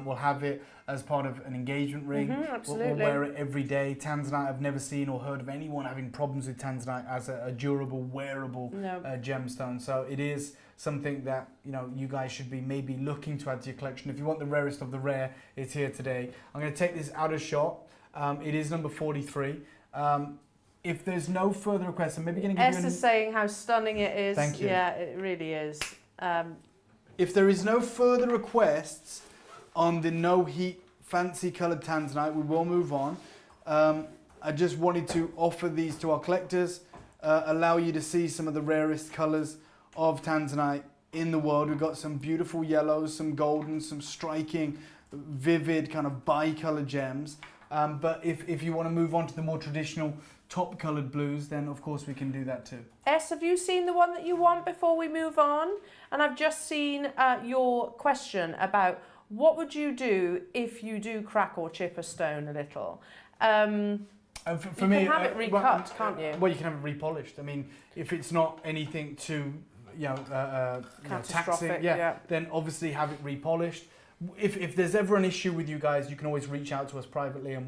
will have it as part of an engagement ring. Absolutely. Will wear it every day. Tanzanite, I've never seen or heard of anyone having problems with tanzanite as a durable, wearable No. gemstone. So it is something that, you know, you guys should be maybe looking to add to your collection. If you want the rarest of the rare, it's here today. I'm going to take this out of shot. It is number 43. If there's no further requests, I'm maybe going to give you Is saying how stunning it is. Thank you. Yeah, it really is. If there is no further requests on the no heat fancy coloured tanzanite, we will move on. I just wanted to offer these to our collectors, allow you to see some of the rarest colours of tanzanite in the world. We've got some beautiful yellows, some golden, some striking, vivid kind of bi-coloured gems. But if you want to move on to the more traditional top coloured blues, then of course we can do that too. Have you seen the one that you want before we move on? And I've just seen your question about what would you do if you do crack or chip a stone a little? For you me, can have it recut, can't you? Well, you can have it repolished. I mean, if it's not anything too, Catastrophic, taxing, yeah. then obviously have it repolished. If there's ever an issue with you guys, you can always reach out to us privately, and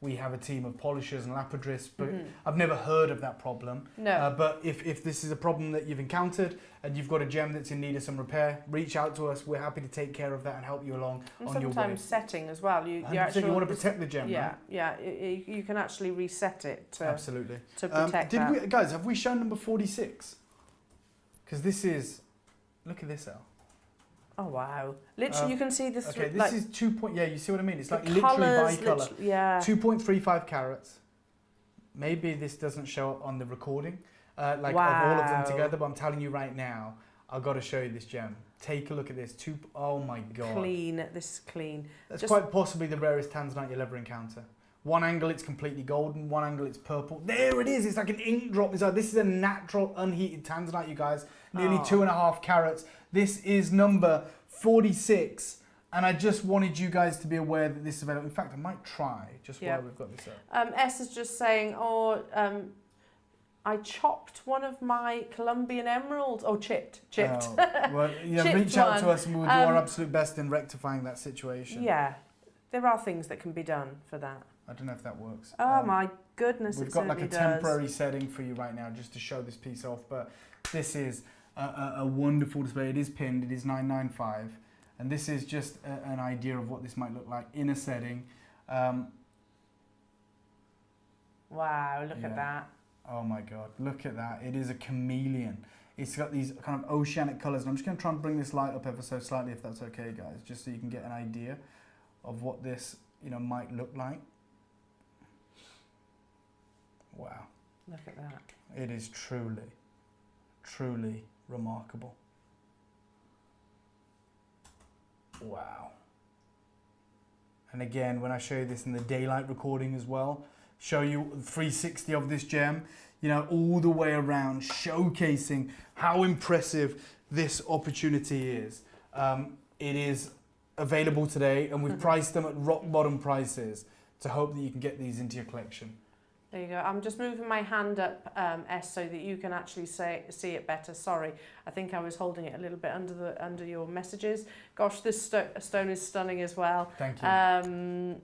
we have a team of polishers and lapidarists. But I've never heard of that problem. No. But if this is a problem that you've encountered and you've got a gem that's in need of some repair, reach out to us. We're happy to take care of that and help you along And on your way. sometimes setting as well. You actually you want to protect the gem, Yeah, right? yeah. You can actually reset it to Absolutely. to protect that. Guys, have we shown number 46? Because this is, look at this, Al. Oh wow! Literally, you can see the Okay, this like, is 2 point. Yeah, you see what I mean? It's the like literally colours, bi-color. yeah. 2.35 carats. Maybe this doesn't show up on the recording, of all of them Wow. together. But I'm telling you right now, I've got to show you this gem. Take a look at this. Oh my god! Clean. This is clean. That's Just- quite possibly the rarest tanzanite you'll ever encounter. One angle it's completely golden, one angle it's purple. There it is. It's like an ink drop. This is a natural unheated tanzanite, you guys. Nearly 2.5 carats. This is number 46, and I just wanted you guys to be aware that this is available. In fact, I might try just while we've got this up. S is just saying, I chopped one of my Colombian emeralds. Oh, chipped. Oh, well, Chipped reach out to one. us and we'll do our absolute best in rectifying that situation. Yeah, there are things that can be done for that. I don't know if that works. Oh my goodness, We've it got like a certainly temporary setting for you right now just to show this piece off, but this is a wonderful display. It is pinned, it is 995, and this is just an idea of what this might look like in a setting. Wow, look at that. Oh my god, look at that. It is a chameleon. It's got these kind of oceanic colours, and I'm just going to try and bring this light up ever so slightly if that's okay, guys, just so you can get an idea of what this might look like. Wow. Look at that. It is truly, truly remarkable. Wow. And again, when I show you this in the daylight recording as well, show you 360 of this gem, all the way around, showcasing how impressive this opportunity is. It is available today, and we've priced them at rock bottom prices to hope that you can get these into your collection. There you go. I'm just moving my hand up, S, so that you can actually see it better. Sorry, I think I was holding it a little bit under your messages. Gosh, this stone is stunning as well. Thank you.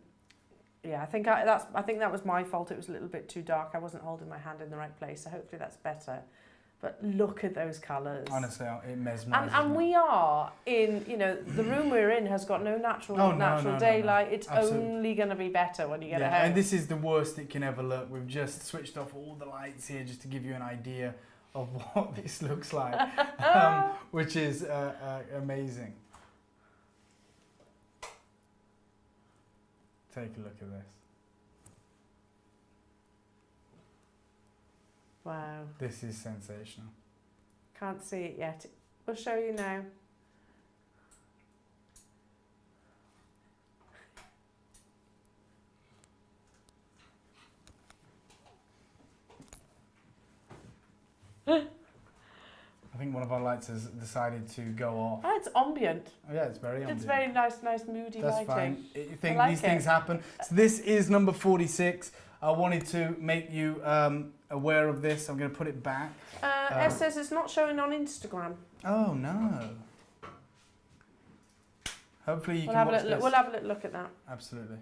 Yeah, I think that was my fault. It was a little bit too dark. I wasn't holding my hand in the right place. So hopefully that's better. But look at those colours. Honestly, it mesmerises And me. we are in, the room we're in has got no natural daylight. It's Absolutely. only going to be better when you get home. And this is the worst it can ever look. We've just switched off all the lights here just to give you an idea of what this looks like, which is amazing. Take a look at this. Wow. This is sensational. Can't see it yet. We'll show you now. I think one of our lights has decided to go off. Oh, it's ambient. Oh, yeah, it's very ambient. It's very nice, moody That's lighting. fine. I like These things happen. So this is number 46. I wanted to make you aware of this. I'm going to put it back. It says it's not showing on Instagram. Oh, no. Hopefully you can watch this. We'll have a little look at that. Absolutely.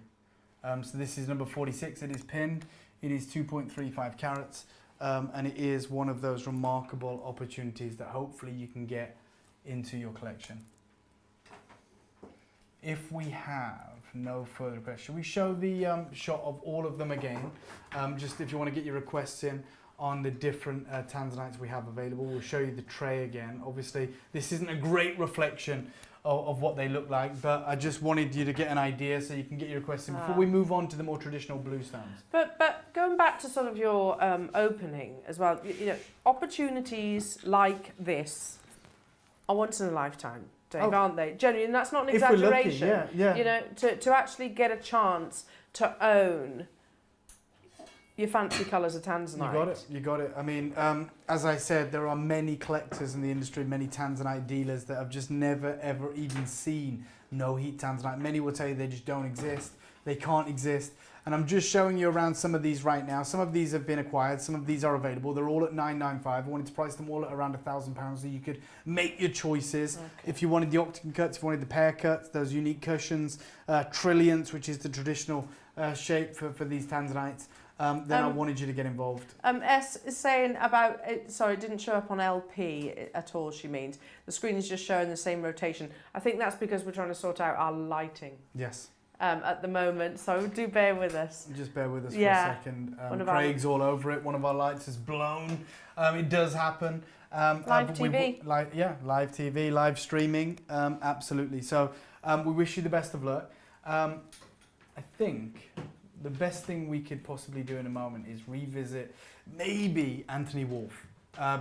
So this is number 46. It is pinned. It is 2.35 carats. And it is one of those remarkable opportunities that hopefully you can get into your collection. If we have no further requests, should we show the shot of all of them again? Just if you want to get your requests in on the different tanzanites we have available. We'll show you the tray again. Obviously, this isn't a great reflection of what they look like, but I just wanted you to get an idea so you can get your requests in before we move on to the more traditional blue stones. But going back to sort of your opening as well, you know, opportunities like this are once in a lifetime, Dave, aren't they? Genuinely, and that's not an exaggeration. If we're lucky, yeah. You know, to actually get a chance to own your fancy colours of tanzanite. You got it. I mean, as I said, there are many collectors in the industry, many tanzanite dealers that have just never, ever even seen no-heat tanzanite. Many will tell you they just don't exist. They can't exist. And I'm just showing you around some of these right now. Some of these have been acquired. Some of these are available. They're all at $995. I wanted to price them all at around £1,000 so you could make your choices. Okay. If you wanted the octagon cuts, if you wanted the pear cuts, those unique cushions, trilliants, which is the traditional shape for these tanzanites. Then I wanted you to get involved. S is saying about, sorry, it didn't show up on LP at all, she means. The screen is just showing the same rotation. I think that's because we're trying to sort out our lighting. Yes. At the moment, so do bear with us. Just bear with us for a second. Craig's all over it. One of our lights is blown. It does happen. Live TV. Live TV, live streaming. Absolutely. So we wish you the best of luck. I think the best thing we could possibly do in a moment is revisit maybe Anthony Wolfe,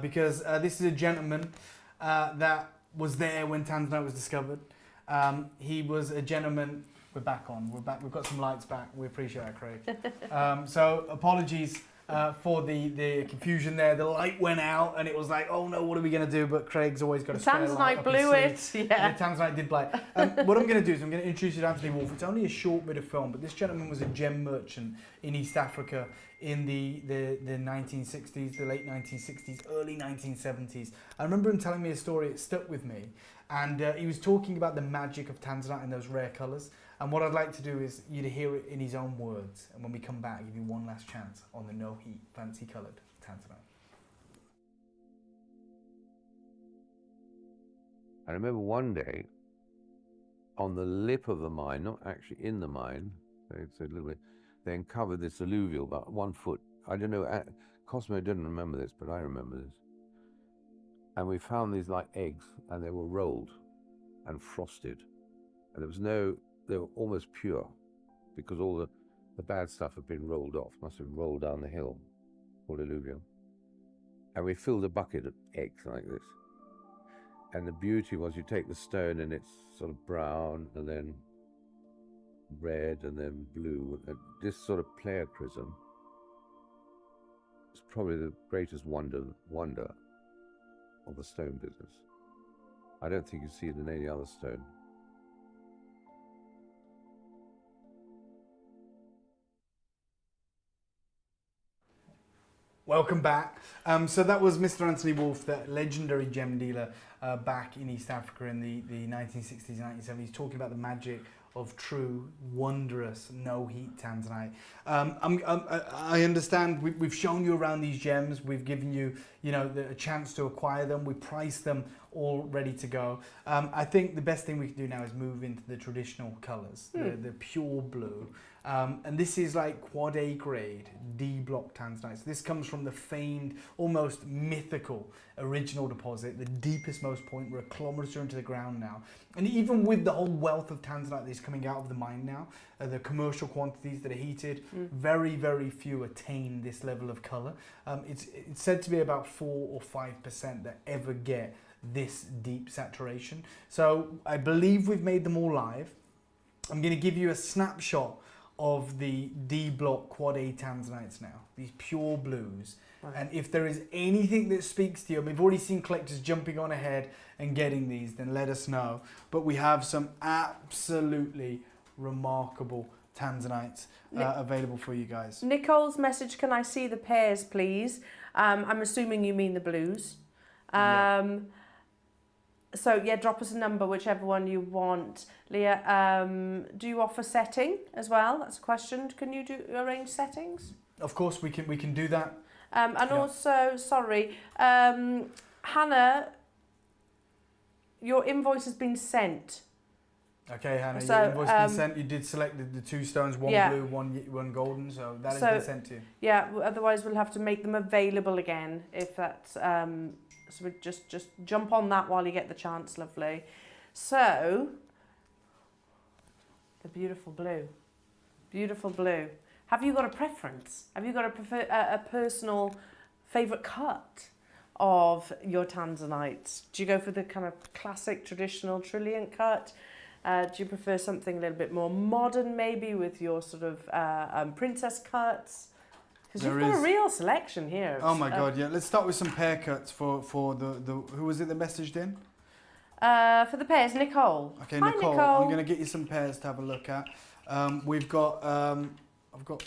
because this is a gentleman that was there when tanzanite was discovered. He was a gentleman. We're back on. We're back. We've got some lights back. We appreciate that, Craig. So apologies for the confusion there. The light went out and it was like, oh no, what are we going to do? But Craig's always got a spare light. Tanzanite blew it. Yeah. The tanzanite did blight. What I'm going to do is I'm going to introduce you to Anthony Wolfe. It's only a short bit of film, but this gentleman was a gem merchant in East Africa in the 1960s, the late 1960s, early 1970s. I remember him telling me a story. It stuck with me. And he was talking about the magic of tanzanite and those rare colours. And what I'd like to do is you to hear it in his own words. And when we come back, I'll give you one last chance on the no-heat, fancy-coloured tanzanite. I remember one day, on the lip of the mine, not actually in the mine, it's a little bit, they uncovered this alluvial, about 1 foot. I don't know, Cosmo didn't remember this, but I remember this. And we found these like eggs, and they were rolled and frosted. And there was no, they were almost pure, because all the bad stuff had been rolled off, must have been rolled down the hill, called alluvial. And we filled a bucket of eggs like this. And the beauty was you take the stone and it's sort of brown and then red and then blue. And this sort of pleochrysm is probably the greatest wonder of the stone business. I don't think you see it in any other stone. Welcome back. So that was Mr. Anthony Wolfe, the legendary gem dealer back in East Africa in the 1960s and 1970s, talking about the magic of true, wondrous, no-heat tanzanite. I understand we've shown you around these gems. We've given you, a chance to acquire them. We priced them all ready to go. I think the best thing we can do now is move into the traditional colours, the pure blue. And this is like quad A grade D block tanzanite. So this comes from the famed, almost mythical original deposit, the deepest most point. We're a kilometre into the ground now. And even with the whole wealth of tanzanite that is coming out of the mine now, the commercial quantities that are heated, very, very few attain this level of colour. It's said to be about 4 or 5% that ever get this deep saturation. So I believe we've made them all live. I'm going to give you a snapshot of the D block quad A tanzanites now, these pure blues. Right. And if there is anything that speaks to you, we've already seen collectors jumping on ahead and getting these, then let us know. But we have some absolutely remarkable tanzanites available for you guys. Nicole's message, can I see the pairs, please? I'm assuming you mean the blues. So yeah, drop us a number, whichever one you want. Leah, do you offer setting as well? That's a question. Can you arrange settings? Of course, we can do that. And also, sorry, Hannah, your invoice has been sent. Okay, Hannah, So, your invoice been sent. You did select the two stones, one blue, one golden, so that has been sent to you. Yeah, otherwise we'll have to make them available again if that's... so we just jump on that while you get the chance, lovely. So, the beautiful blue. Beautiful blue. Have you got a preference? Have you got a personal favourite cut of your tanzanites? Do you go for the kind of classic, traditional trilliant cut? Do you prefer something a little bit more modern, maybe, with your sort of princess cuts? Because you've got a real selection here. Oh my God, yeah. Let's start with some pair cuts for the who was it that messaged in? For the pairs, Nicole. Okay, Hi, Nicole. Nicole. I'm going to get you some pairs to have a look at. We've got I've got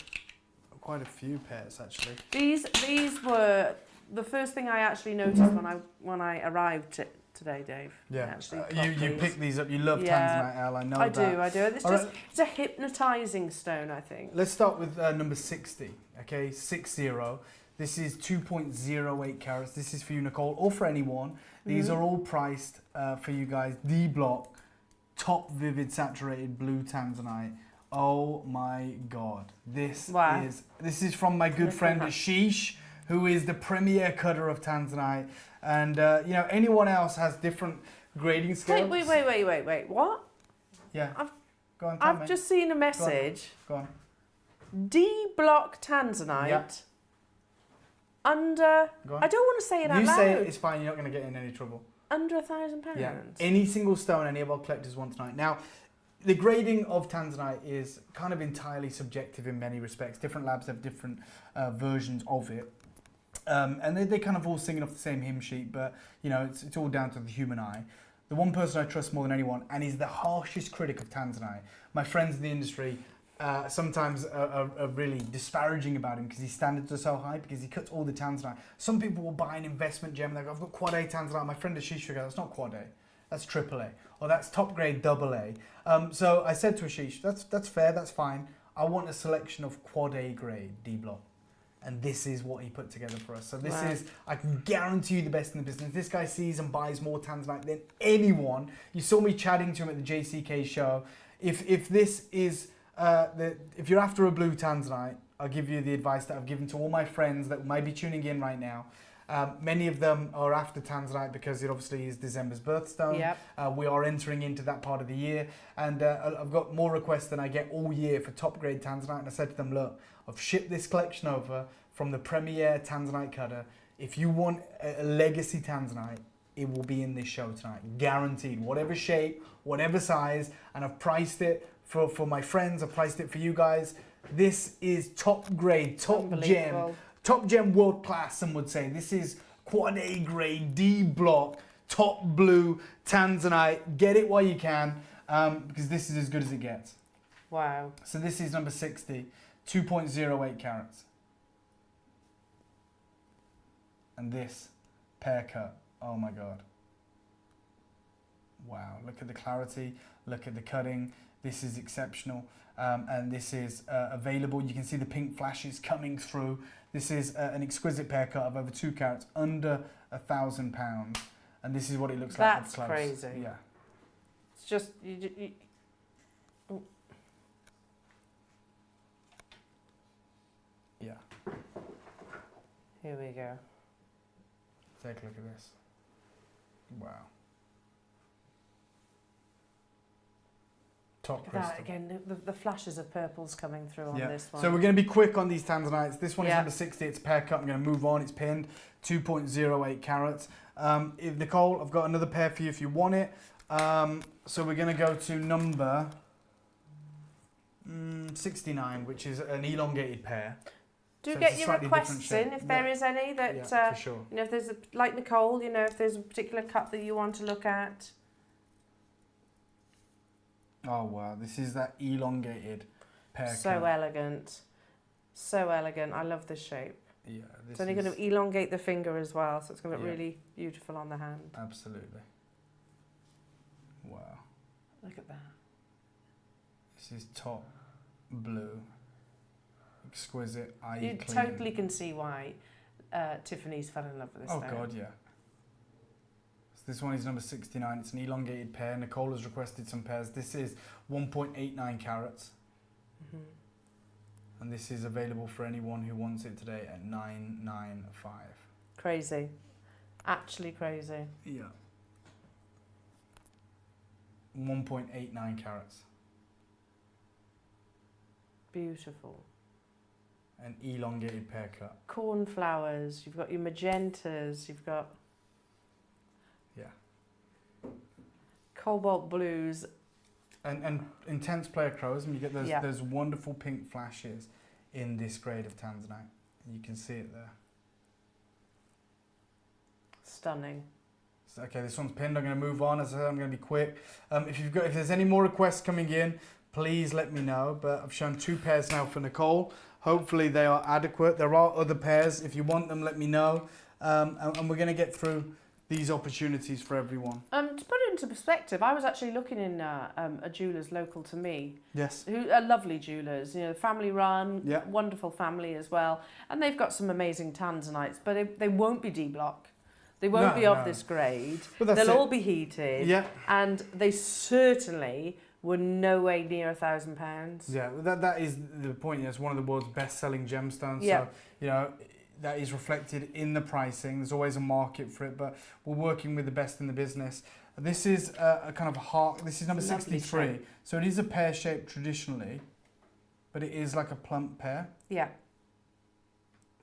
quite a few pairs actually. These were the first thing I actually noticed when I arrived today, Dave. Yeah, Actually, you picked these up. You love Tanzanite, Al. I know that. I do. It's a hypnotising stone, I think. Let's start with number 60. Okay, 60. This is 2.08 carats. This is for you, Nicole, or for anyone. These are all priced for you guys. D block, top vivid saturated blue Tanzanite. Oh my God, this is from my good friend Ashish, who is the premier cutter of Tanzanite, and you know, anyone else has different grading scales. Wait, what? Yeah. Go on, I've just seen a message. Go on. D block Tanzanite. Yeah. Under. Go on. I don't want to say it out You loud. say it, it's fine. You're not going to get in any trouble. Under £1,000. Yeah. Any single stone any of our collectors want tonight. Now, the grading of Tanzanite is kind of entirely subjective in many respects. Different labs have different versions of it. And they kind of all singing off the same hymn sheet, but you know, it's all down to the human eye. The one person I trust more than anyone, and is the harshest critic of Tanzanite, my friends in the industry sometimes are really disparaging about him because his standards are so high, because he cuts all the Tanzanite. Some people will buy an investment gem and they go, I've got quad A Tanzanite. My friend Ashish goes, that's not quad A, that's triple A, or that's top grade double A. So I said to Ashish, that's fair, that's fine. I want a selection of quad A grade D block. And this is what he put together for us. So this is, I can guarantee you, the best in the business. This guy sees and buys more Tanzanite than anyone. You saw me chatting to him at the JCK show. If this is, if you're after a blue Tanzanite, I'll give you the advice that I've given to all my friends that might be tuning in right now. Many of them are after Tanzanite because it obviously is December's birthstone. Yep. We are entering into that part of the year, and I've got more requests than I get all year for top grade Tanzanite. And I said to them, look, I've shipped this collection over from the premier Tanzanite cutter. If you want a legacy Tanzanite, it will be in this show tonight, guaranteed. Whatever shape, whatever size, and I've priced it for my friends. I've priced it for you guys. This is top grade, top gem, world class. Some would say this is quad A grade, D block, top blue Tanzanite. Get it while you can, because this is as good as it gets. Wow. So this is number 60, 2.08 carats. And this pear cut, oh my God. Wow, look at the clarity, look at the cutting. This is exceptional, and this is available. You can see the pink flashes coming through. This is an exquisite pear cut of over 2 carats, under £1,000. And this is what it looks like up close. That's crazy. Yeah. It's just... Yeah. Here we go. Take a look at this. Wow. Top crystal. That again, the flashes of purples coming through on this one. So we're going to be quick on these Tanzanites. This one is Yeah. number 60. It's a pear cut. I'm going to move on. It's pinned. 2.08 carats. If Nicole, I've got another pair for you if you want it. So we're going to go to number 69, which is an elongated pair. Do So get it's a your slightly different requests in shape. if there is any that, Yeah, for sure. you know, if there's like Nicole, you know, if there's a particular cut that you want to look at. Oh wow, this is that elongated pear So cut. elegant. So elegant. I love this shape. Yeah, this It's only is going to elongate the finger as well, so it's going to look Yeah. really beautiful on the hand. absolutely. Wow, Look at that. this is top blue, exquisite, eye You clean. totally can see why Tiffany's fell in love with this Oh stone. god, yeah. So this one is number 69. It's an elongated pear. Nicole has requested some pairs. This is 1.89 carats. Mhm. And this is available for anyone who wants it today at 995. Crazy. Actually crazy. Yeah. 1.89 carats. Beautiful. An elongated pear cut. Cornflowers, you've got your magentas, you've got Yeah. cobalt blues. And intense pleochrome. You get those Yeah. those wonderful pink flashes in this grade of tanzanite. You can see it there. Stunning. So, okay, this one's pinned. I'm going to move on. As I said, I'm going to be quick. If there's any more requests coming in, please let me know. But I've shown 2 pairs now for Nicole. Hopefully they are adequate. There are other pairs. If you want them, let me know. And we're going to get through these opportunities for everyone. To put it into perspective, I was actually looking in a jeweller's local to me, Yes. who are lovely jewellers, you know, family run, Yeah. wonderful family as well, and they've got some amazing tanzanites, but they won't be D-block. They won't No, be of no. this grade. But that's They'll it. all be heated, Yeah. and they certainly were no way near £1,000. Yeah, that is the point. It's one of the world's best-selling gemstones. Yeah. So, you know, that is reflected in the pricing. There's always a market for it, but we're working with the best in the business. This is a kind of heart. This is number Lovely 63. shape. So it is a pear shape traditionally, but it is like a plump pear. Yeah.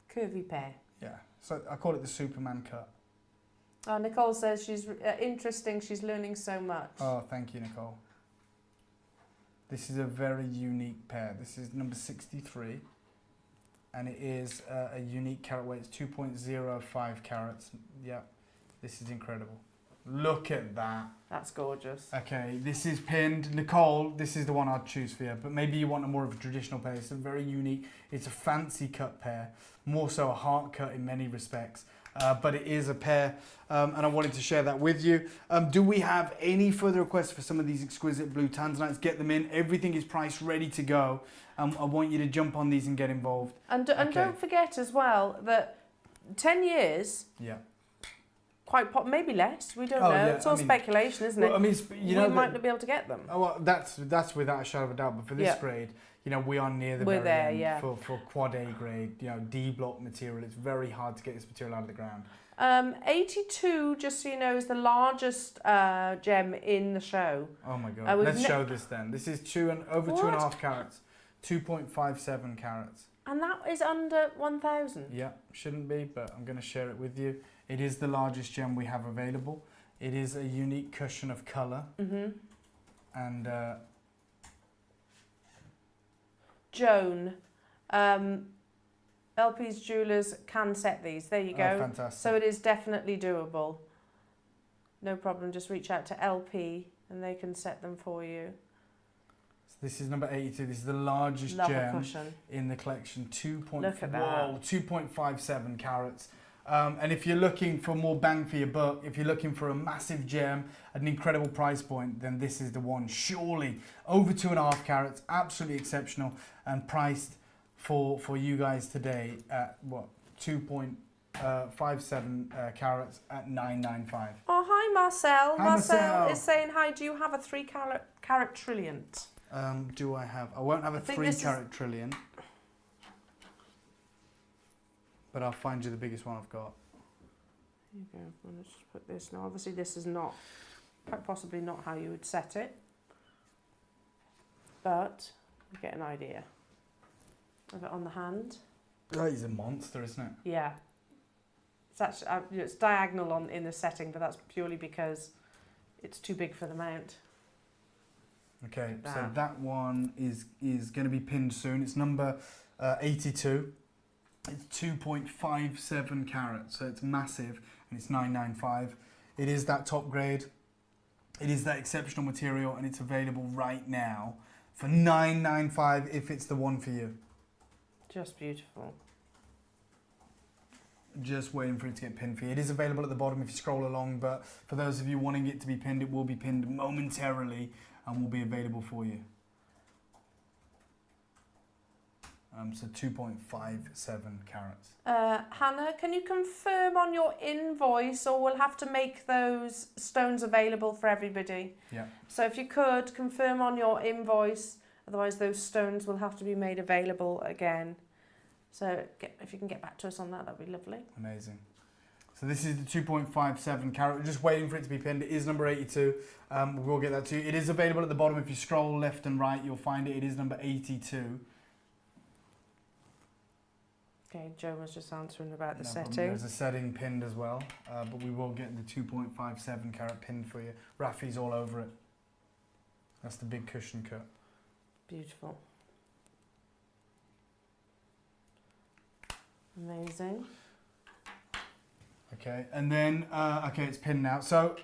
Curvy pear. Yeah. So I call it the Superman cut. Oh, Nicole says she's interesting. She's learning so much. Oh, thank you, Nicole. This is a very unique pear. This is number 63. And it is a unique carat weight. It's 2.05 carats. Yeah, this is incredible. Look at that. That's gorgeous. Okay, this is pinned. Nicole, this is the one I'd choose for you, but maybe you want a more of a traditional pair. It's a very unique, it's a fancy cut pair, more so a heart cut in many respects. But it is a pair, and I wanted to share that with you. Do we have any further requests for some of these exquisite blue tanzanites? Get them in. Everything is priced ready to go. I want you to jump on these and get involved. And Okay. don't forget as well that 10 years, Yeah. maybe less, we don't Oh, know. yeah, It's all I mean- speculation, isn't it? Well, I mean, you know, we might not be able to get them. oh, well, that's without a shadow of a doubt. But for this Yeah. grade, you know, we are near the We're very there, end yeah. for quad A grade, you know, D block material. It's very hard to get this material out of the ground. 82, just so you know, is the largest gem in the show. Oh my God! we've Let's ne- show this then. This is over What? 2.5 carats, 2.57 carats. And that is under 1,000. Yeah, shouldn't be, but I'm going to share it with you. It is the largest gem we have available. It is a unique cushion of colour, and Joan, LP's Jewellers can set these. There you go. oh, fantastic. So it is definitely doable. No problem. Just reach out to LP and they can set them for you. So this is number 82. This is the largest Love a gem cushion. in the collection. Look at that. 2.57 carats. And if you're looking for more bang for your buck, if you're looking for a massive gem at an incredible price point, then this is the one. Surely over 2.5 carats, absolutely exceptional, and priced for you guys today at what, 2.57 carats at 995. Oh, hi Marcel. Hi, Marcel Marcel. is saying, hi, do you have a 3 carat trilliant? Do I have? I won't have a think 3 this is- carat trillion, but I'll find you the biggest one I've got. Here you go. I'm going to just put this. Now, obviously, this is not, quite possibly not how you would set it, but you get an idea of it on the hand. That is a monster, isn't it? Yeah. It's actually it's diagonal in the setting, but that's purely because it's too big for the mount. Okay, so that one is going to be pinned soon. It's number 82. It's 2.57 carats, so it's massive, and it's 995. It is that top grade. It is that exceptional material, and it's available right now for 995 if it's the one for you. Just beautiful. Just waiting for it to get pinned for you. It is available at the bottom if you scroll along, but for those of you wanting it to be pinned, it will be pinned momentarily and will be available for you. So 2.57 carats. Hannah, can you confirm on your invoice, or we'll have to make those stones available for everybody? Yeah. So if you could confirm on your invoice, otherwise those stones will have to be made available again. So if you can get back to us on that, that'd be lovely. Amazing. So this is the 2.57 carat. We're just waiting for it to be pinned. It is number 82. We will get that to you. It is available at the bottom. If you scroll left and right, you'll find it. It is number 82. Okay, Joe was just answering about the No setting. problem. There's a setting pinned as well, but we will get the 2.57 carat pinned for you. Rafi's all over it. That's the big cushion cut. Beautiful. Amazing. Okay, and then, okay, it's pinned now. So,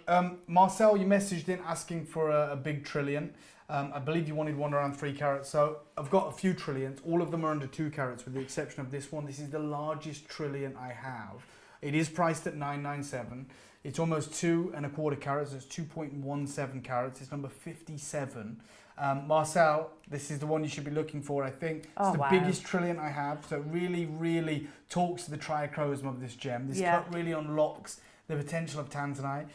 Marcel, you messaged in asking for a big trillion. I believe you wanted one around 3 carats. So, I've got a few trillions. All of them are under 2 carats with the exception of this one. This is the largest trillion I have. It is priced at 997. It's almost 2¼ carats. So it's 2.17 carats. It's number 57. Marcel, this is the one you should be looking for, I think. It's the biggest trillion I have, so it really, really talks to the triachrosm of this gem. This cut really unlocks the potential of tanzanite.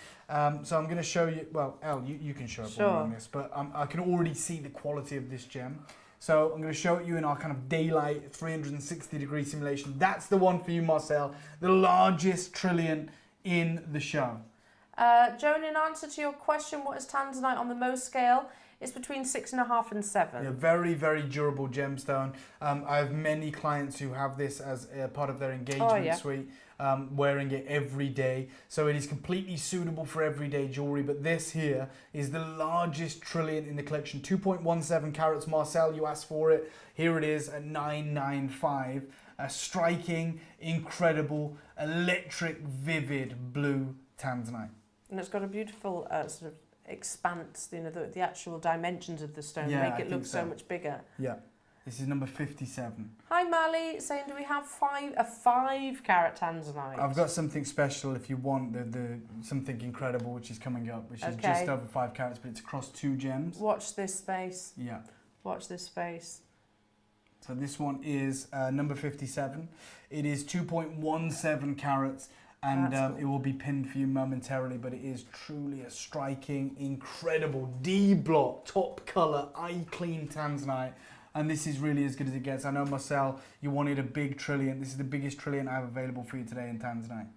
So I'm going to show you, well, Elle, you can show up on this, but I can already see the quality of this gem. So I'm going to show it you in our kind of daylight 360-degree simulation. That's the one for you, Marcel, the largest trillion in the show. Joan, in answer to your question, what is tanzanite on the Mohs scale? It's between 6.5 and 7. Yeah, very, very durable gemstone. I have many clients who have this as a part of their engagement suite, wearing it every day. So it is completely suitable for everyday jewelry. But this here is the largest trillion in the collection. 2.17 carats. Marcel, you asked for it. Here it is at 995. A striking, incredible, electric, vivid blue tanzanite. And it's got a beautiful sort of expanse, you know, the actual dimensions of the stone make it look so much bigger. Yeah, this is number 57. Hi Mally, saying do we have a 5 carat tanzanite? I've got something special if you want the something incredible which is coming up, which is just over 5 carats, but it's across 2 gems. Watch this space. Yeah. Watch this space. So this one is number 57. It is 2.17 carats. And it will be pinned for you momentarily, but it is truly a striking, incredible D-block, top colour, eye-clean tanzanite. And this is really as good as it gets. I know, Marcel, you wanted a big trillion. This is the biggest trillion I have available for you today in tanzanite.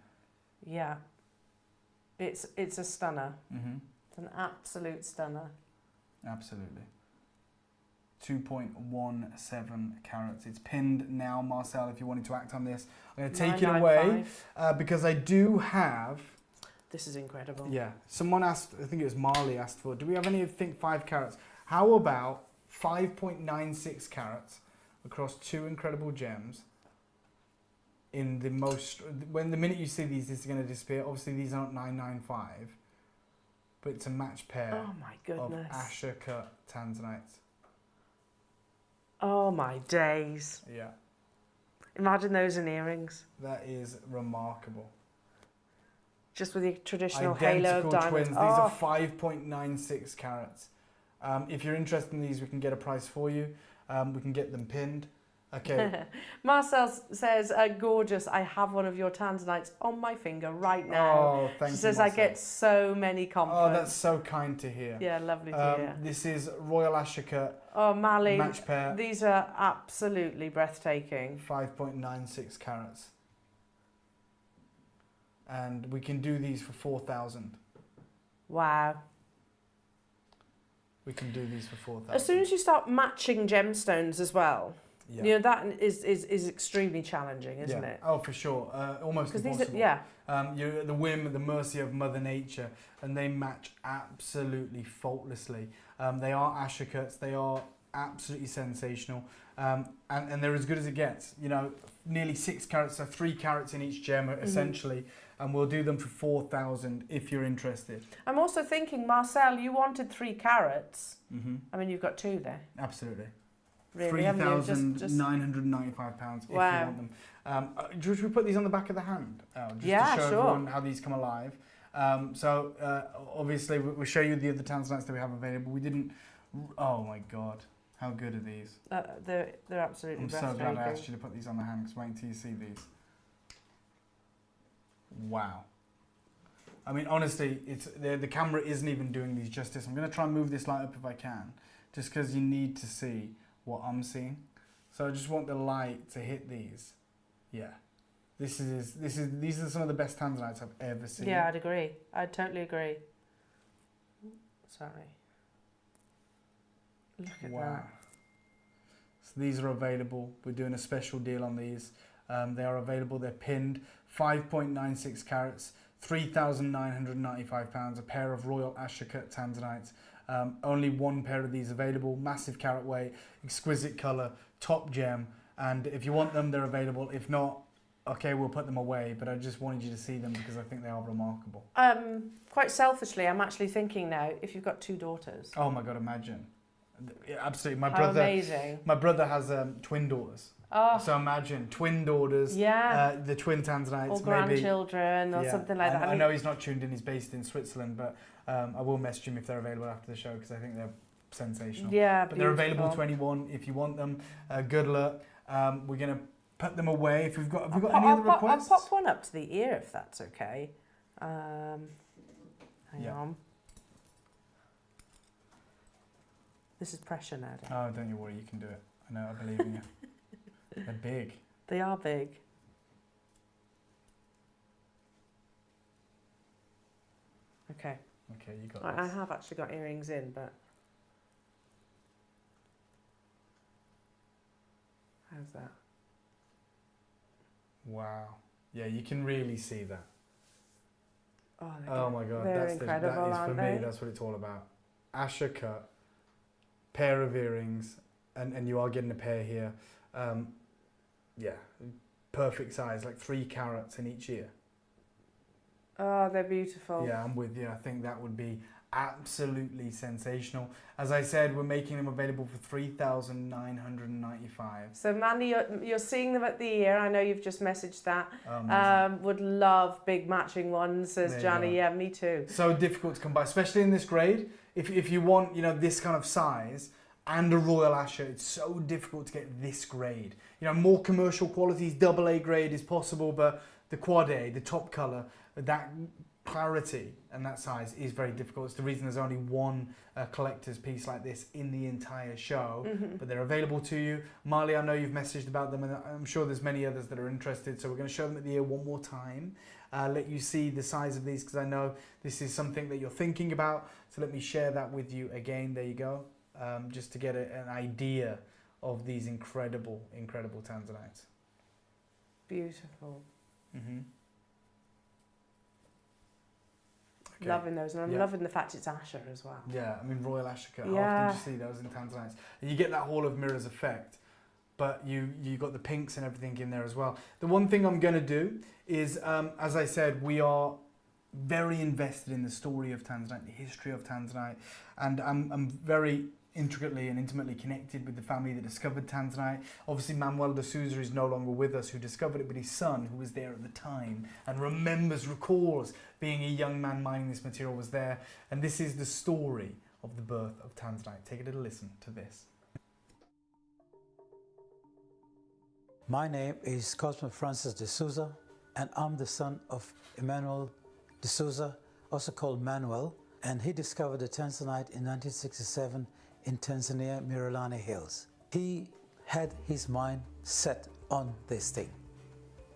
Yeah. It's a stunner. Mm-hmm. It's an absolute stunner. Absolutely. 2.17 carats. It's pinned now, Marcel, if you wanted to act on this. I'm going to take it away because I do have... This is incredible. Yeah. Someone asked, I think it was Marley asked for, do we have anything 5 carats? How about 5.96 carats across 2 incredible gems in the most... When the minute you see these, this is going to disappear. Obviously, these aren't 995, but it's a match pair of Asher cut tanzanites. Oh my days. Yeah. Imagine those in earrings. That is remarkable. Just with the traditional Identical halo of diamonds. twins. These are 5.96 carats. If you're interested in these, we can get a price for you. We can get them pinned. Okay. Marcel says, gorgeous, I have one of your tanzanites on my finger right now. Oh, thank you, She says, Marcel. I get so many compliments. Oh, that's so kind to hear. Yeah, lovely to hear. This is Royal Ashoka. Oh, Mally, match pair. These are absolutely breathtaking. 5.96 carats. And we can do these for 4,000. Wow. We can do these for 4,000. As soon as you start matching gemstones as well, you know, that is extremely challenging, isn't it? Oh, for sure. Almost impossible. You're at the whim, at the mercy of Mother Nature, and they match absolutely faultlessly. They are ashokuts. They are absolutely sensational, and they're as good as it gets. You know, nearly 6 carats, so 3 carats in each gem essentially, and we'll do them for 4,000 if you're interested. I'm also thinking, Marcel, you wanted 3 carats. I mean, you've got 2 there. Absolutely. Really, haven't you? £3,995 if you Wow. want them. Should we put these on the back of the hand? Just Yeah, to show sure. everyone how these come alive. Obviously, we'll show you the other tanzanites that we have available. We didn't... Oh my God. How good are these? They're absolutely I'm so breathtaking. glad I asked you to put these on the hand, because wait until you see these. Wow. I mean, honestly, the camera isn't even doing these justice. I'm going to try and move this light up if I can, just because you need to see what I'm seeing. So I just want the light to hit these. Yeah. These are some of the best tanzanites I've ever seen. Yeah, I'd agree. I'd totally agree. Sorry. Look at that. So these are available. We're doing a special deal on these. They are available. They're pinned. 5.96 carats, £3,995. A pair of Royal Ashokut tanzanites. Only 1 pair of these available. Massive carat weight, exquisite colour, top gem. And if you want them, they're available. If not, okay, we'll put them away. But I just wanted you to see them because I think they are remarkable. Quite selfishly, I'm actually thinking now, if you've got 2 daughters. Oh my God, imagine. Yeah, absolutely. How amazing. My brother has twin daughters. Oh. So imagine twin daughters, Yeah. the twin tanzanites, Or grandchildren or something like that. I know he's not tuned in, he's based in Switzerland, but I will message him if they're available after the show because I think they're sensational. Yeah, but they're available to anyone if you want them. Good luck. We're going to put them away. If we've got, have we got any other requests? I'll pop one up to the ear if that's okay. Hang on. This is pressure now, Dan. Oh, don't you worry, you can do it. I know, I believe in you. They're big. They are big. Okay. Okay, you got I this. have actually got earrings in, but... How's that? Wow. Yeah, you can really see that. Oh My God, they're that incredible, is for aren't me. they? That's what it's all about. Ashokut, pair of earrings, and you are getting a pair here. Yeah, perfect size, like 3 carats in each ear. Oh, they're beautiful. Yeah, I'm with you. I think that would be absolutely sensational. As I said, we're making them available for $3,995. So Mandy, you're seeing them at the ear. I know you've just messaged that. Amazing. Would love big matching ones, says There you Johnny. go. Yeah, me too. So difficult to come by, especially in this grade. If you want, you know, this kind of size and a Royal Asher, it's so difficult to get this grade. You know, more commercial qualities, AA grade is possible, but the Quad A, the top colour, that clarity and that size is very difficult. It's the reason there's only one collector's piece like this in the entire show, but they're available to you. Marley, I know you've messaged about them, and I'm sure there's many others that are interested, so we're going to show them at the ear one more time, let you see the size of these, because I know this is something that you're thinking about, so let me share that with you again. There you go, just to get an idea of these incredible tanzanites. Beautiful. Okay. Loving those, and I'm loving the fact it's Asher as well. Yeah, I mean, Royal Ashokut, Yeah. how often do you see those in tanzanites? And you get that Hall of Mirrors effect, but you got the pinks and everything in there as well. The one thing I'm going to do is, as I said, we are very invested in the story of Tanzanite, the history of Tanzanite, and I'm very intricately and intimately connected with the family that discovered Tanzanite. Obviously, Manuel de Souza is no longer with us, who discovered it, but his son, who was there at the time and recalls being a young man mining this material, was there. And this is the story of the birth of Tanzanite. Take a little listen to this. My name is Cosmo Francis de Souza, and I'm the son of Emmanuel de Souza, also called Manuel, and he discovered the Tanzanite in 1967 in Tanzania, Miralani Hills. He had his mind set on this thing,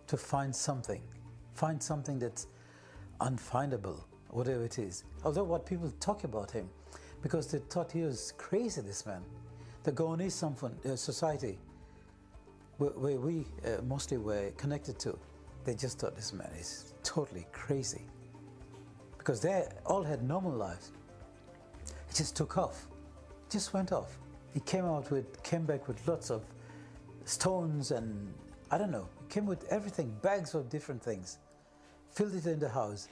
to find something that's unfindable, whatever it is. Although what people talk about him, because they thought he was crazy, this man. The Goanese society, where we mostly were connected to, they just thought this man is totally crazy. Because they all had normal lives. It just took off. just went off. He came back with lots of stones and I don't know. He came with everything, bags of different things. Filled it in the house.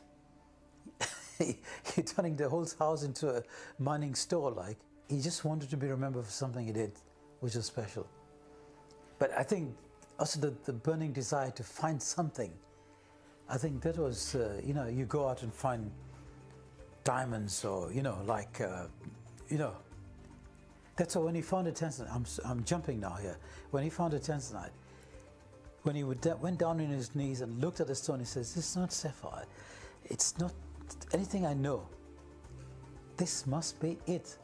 He turning the whole house into a mining store like. He just wanted to be remembered for something he did, which was special. But I think also the burning desire to find something. I think that was, you know, you go out and find diamonds or, you know, like, you know. That's why when he found a tanzanite, I'm jumping now here. When he found a tanzanite, when he went down on his knees and looked at the stone, he says, this is not sapphire. It's not anything I know. This must be it.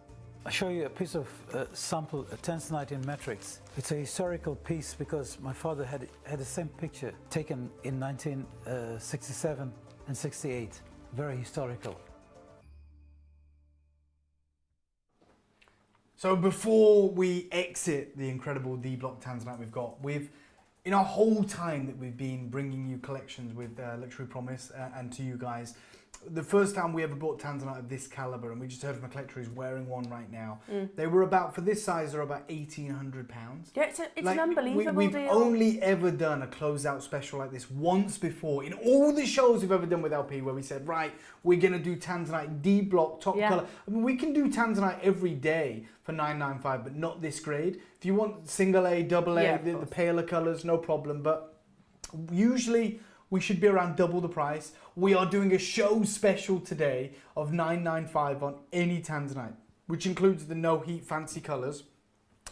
I'll show you a piece of sample, a tanzanite in matrix. It's a historical piece because my father had the same picture taken in 1967 and 68. Very historical. So before we exit the incredible D-block tanzanite in our whole time that we've been bringing you collections with Luxury Promise and to you guys, the first time we ever bought tanzanite of this caliber, and we just heard from a collector who's wearing one right now, they were about, for this size, they're about £1,800. Yeah, it's like, an unbelievable we've deal. only ever done a closeout special like this once before in all the shows we've ever done with LP, where we said, right, we're going to do tanzanite D-block top color. I mean, we can do tanzanite every day for $9.95, but not this grade. If you want single A, double A, the paler colors, no problem. But usually we should be around double the price. We are doing a show special today of $9.95 on any tanzanite, which includes the no heat fancy colors.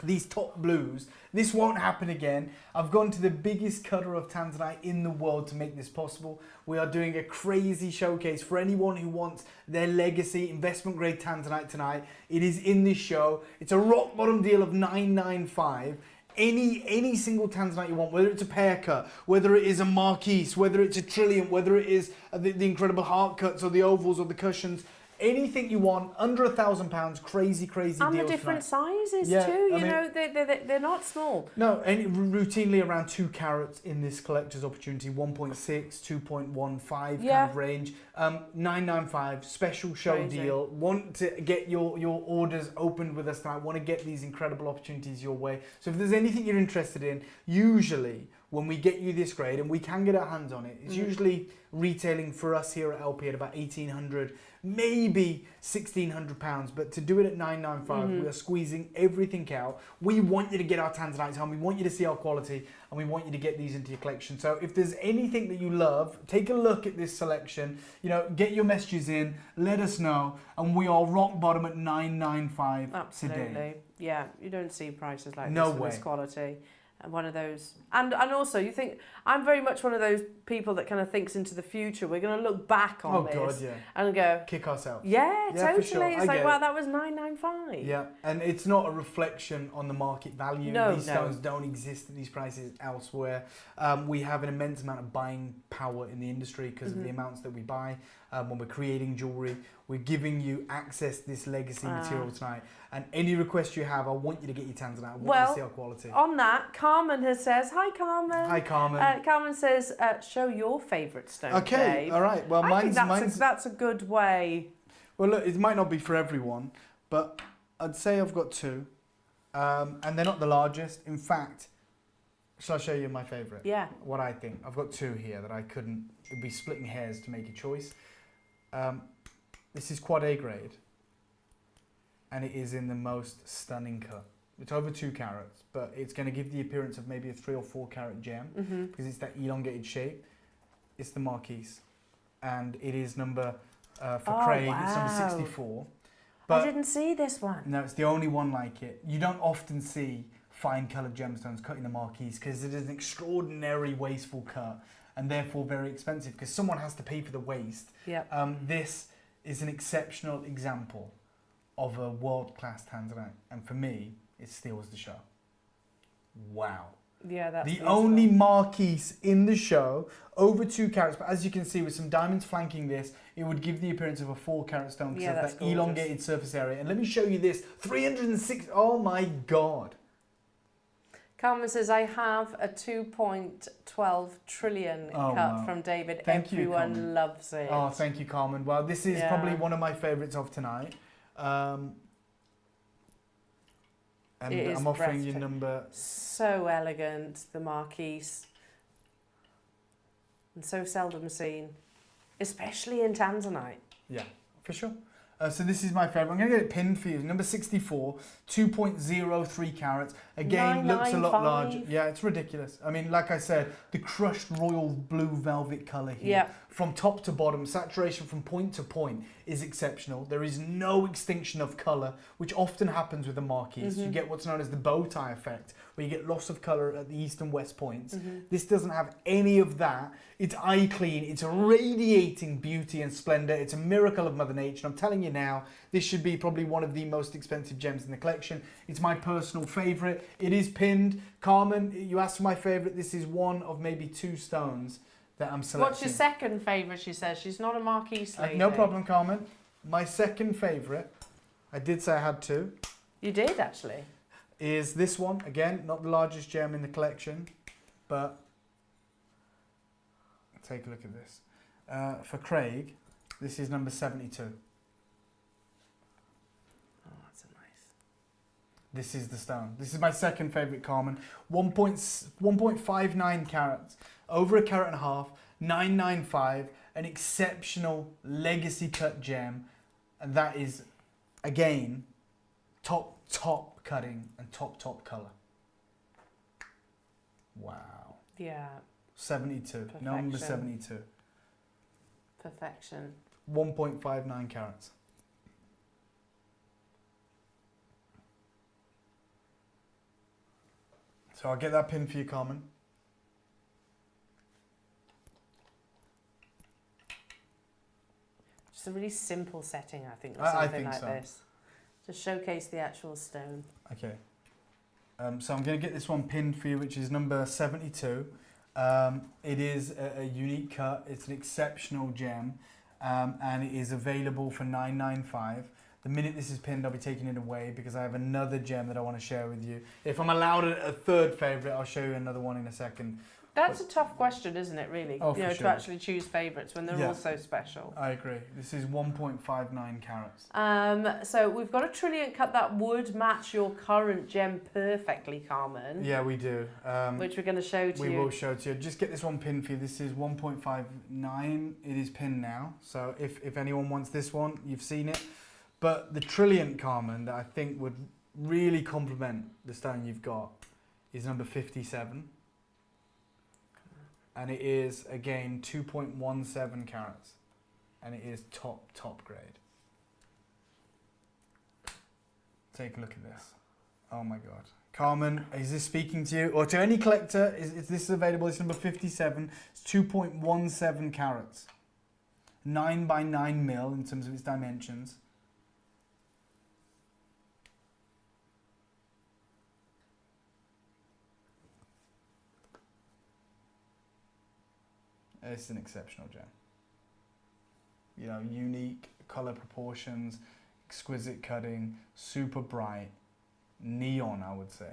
These top blues. This won't happen again. I've gone to the biggest cutter of tanzanite in the world to make this possible. We are doing a crazy showcase for anyone who wants their legacy investment grade tanzanite tonight. It is in this show. It's a rock bottom deal of $9.95. Any single tanzanite you want, whether it's a pear cut, whether it is a marquise, whether it's a trillium, whether it is the incredible heart cuts or the ovals or the cushions, anything you want under £1,000, crazy and deals the different tonight. sizes too. You know, they're not small. No, and routinely around 2 carats in this collector's opportunity, 1.6, 2.15 kind of range. $9.95 special show deal. Want to get your orders opened with us tonight? Want to get these incredible opportunities your way? So if there's anything you're interested in, usually when we get you this grade, and we can get our hands on it, it's usually retailing for us here at LP at about £1,800, maybe £1,600. But to do it at $9.95, we are squeezing everything out. We want you to get our tanzanites home. We want you to see our quality, and we want you to get these into your collection. So if there's anything that you love, take a look at this selection. You know, get your messages in, let us know, and we are rock bottom at $9.95 Absolutely. today. Yeah, you don't see prices like No this for way. this quality. And one of those, and also you think, I'm very much one of those people that kind of thinks into the future. We're going to look back on this and go, kick ourselves. Yeah, totally. For sure. It's like, wow, that was $9.95. Yeah, and it's not a reflection on the market value. No, these stones don't exist at these prices elsewhere. We have an immense amount of buying power in the industry because of the amounts that we buy. When we're creating jewellery, we're giving you access to this legacy material tonight. And any request you have, I want you to get your tanzanite. I want you to see our quality. On that, Carmen says, hi Carmen. Hi Carmen. Carmen says, show your favourite stone. Okay, Dave. all right. Well, that's a good way. Well, look, it might not be for everyone, but I'd say I've got 2. And they're not the largest. In fact, shall I show you my favourite? Yeah. What I think. I've got 2 here that I couldn't, it'd be splitting hairs to make a choice. This is quad A grade, and it is in the most stunning cut. It's over 2 carats, but it's going to give the appearance of maybe a 3 or 4 carat gem because it's that elongated shape. It's the marquise, and it is number for Craig. Wow. It's number 64. But I didn't see this one. No, it's the only one like it. You don't often see fine coloured gemstones cut in the marquise because it is an extraordinary wasteful cut and therefore very expensive because someone has to pay for the waste. This is an exceptional example of a world-class tanzanite, and for me, it steals the show. Wow. Yeah, that's the only marquise in the show, over 2 carats, but as you can see with some diamonds flanking this, it would give the appearance of a 4 carat stone because of that gorgeous. elongated surface area. And let me show you this, 306, oh my God. Carmen says, I have a 2.12 trillion cut from David. Thank you, Everyone Carmen. loves it. Oh, thank you, Carmen. Well, this is probably one of my favourites of tonight. And It is I'm offering you breathtaking. number... So elegant, the marquise. And so seldom seen, especially in tanzanite. Yeah, for sure. So this is my favourite. I'm going to get it pinned for you. Number 64, 2.03 carats. Again, looks a lot larger. 995. Yeah, it's ridiculous. I mean, like I said, the crushed royal blue velvet colour here. Yeah. From top to bottom, saturation from point to point is exceptional. There is no extinction of colour, which often happens with the marquise. You get what's known as the bow tie effect, where you get loss of colour at the east and west points. This doesn't have any of that. It's eye clean. It's radiating beauty and splendour. It's a miracle of Mother Nature. I'm telling you now, this should be probably one of the most expensive gems in the collection. It's my personal favourite. It is pinned. Carmen, you asked for my favourite. This is one of maybe 2 stones that I'm selecting. What's your second favourite, she says? She's not a marquise lady. No problem, Carmen. My second favourite, I did say I had 2. You did, actually. Is this one. Again, not the largest gem in the collection, but take a look at this. For Craig, this is number 72. Oh, that's a nice. This is the stone. This is my second favourite, Carmen. 1.59 carats, over 1.5 carats, 995, an exceptional legacy cut gem, and that is, again, top cutting and top colour. Wow. Yeah, 72. Number 72. perfection. 1.59 carats. So I'll get that pin for you, Carmen. Just a really simple setting, I think, or I something think like so. this. To showcase the actual stone. Okay. So I'm going to get this one pinned for you, which is number 72. It is a unique cut. It's an exceptional gem, and it is available for $995. The minute this is pinned, I'll be taking it away because I have another gem that I want to share with you. If I'm allowed a third favourite, I'll show you another one in a second. That's a tough question, isn't it, really? Oh, for to sure. actually choose favourites when they're all so special. I agree. This is 1.59 carats. So we've got a trillion cut that would match your current gem perfectly, Carmen. Yeah, we do. Which we're going to show to you. We will show to you. Just get this one pinned for you. This is 1.59. It is pinned now. So if anyone wants this one, you've seen it. But the trillion, Carmen, that I think would really complement the stone you've got is number 57. And it is, again, 2.17 carats. And it is top grade. Take a look at this. Oh my God. Carmen, is this speaking to you? Or to any collector, is this available? It's number 57. It's 2.17 carats. 9 by 9 mil in terms of its dimensions. It's an exceptional gem. You know, unique colour proportions, exquisite cutting, super bright, neon, I would say.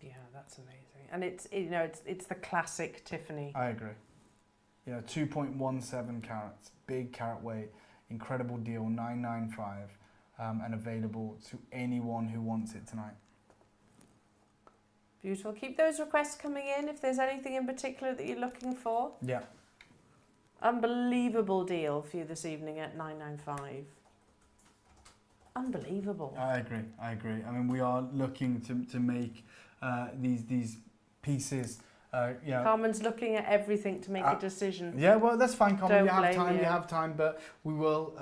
Yeah, that's amazing. And it's it's the classic Tiffany. I agree. You know, 2.17 carats, big carat weight, incredible deal, $995, and available to anyone who wants it tonight. Beautiful. Keep those requests coming in if there's anything in particular that you're looking for. Yeah. Unbelievable deal for you this evening at $995. Unbelievable. I agree. I mean, we are looking to make these pieces. Carmen's looking at everything to make a decision. Yeah, well, that's fine, Carmen. Don't blame You have time, but we will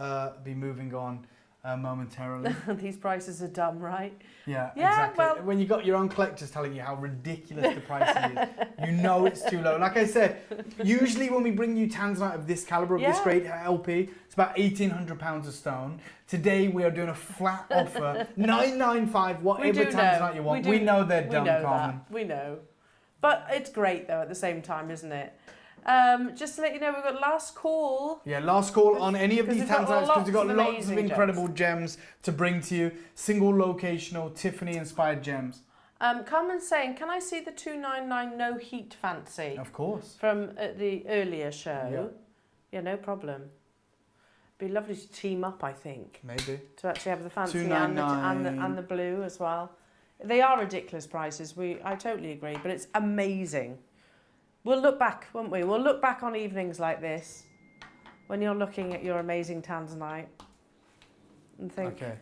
be moving on momentarily. These prices are dumb, right? Yeah, Yeah, exactly. well- When you got your own collectors telling you how ridiculous the pricing is, you know it's too low. Like I said, usually when we bring you tanzanite of this caliber, of this grade LP, it's about £1,800 a stone. Today we are doing a flat offer, $995, whatever tanzanite you want. We know they're dumb, Carmen. We know. But it's great though at the same time, isn't it? Just to let you know, we've got last call. Yeah, last call on any of these Because we've got tanzanites because we've got lots of lots of amazing incredible gems to bring to you. Single locational, Tiffany inspired gems. Carmen's saying, can I see the 299 no heat fancy Of course. from the earlier show? Yeah, no problem. Be lovely to team up, I think, Maybe. to actually have the fancy $299. and the blue as well. They are ridiculous prices. I totally agree, but it's amazing. We'll look back, won't we? We'll look back on evenings like this when you're looking at your amazing tanzanite and think, Okay.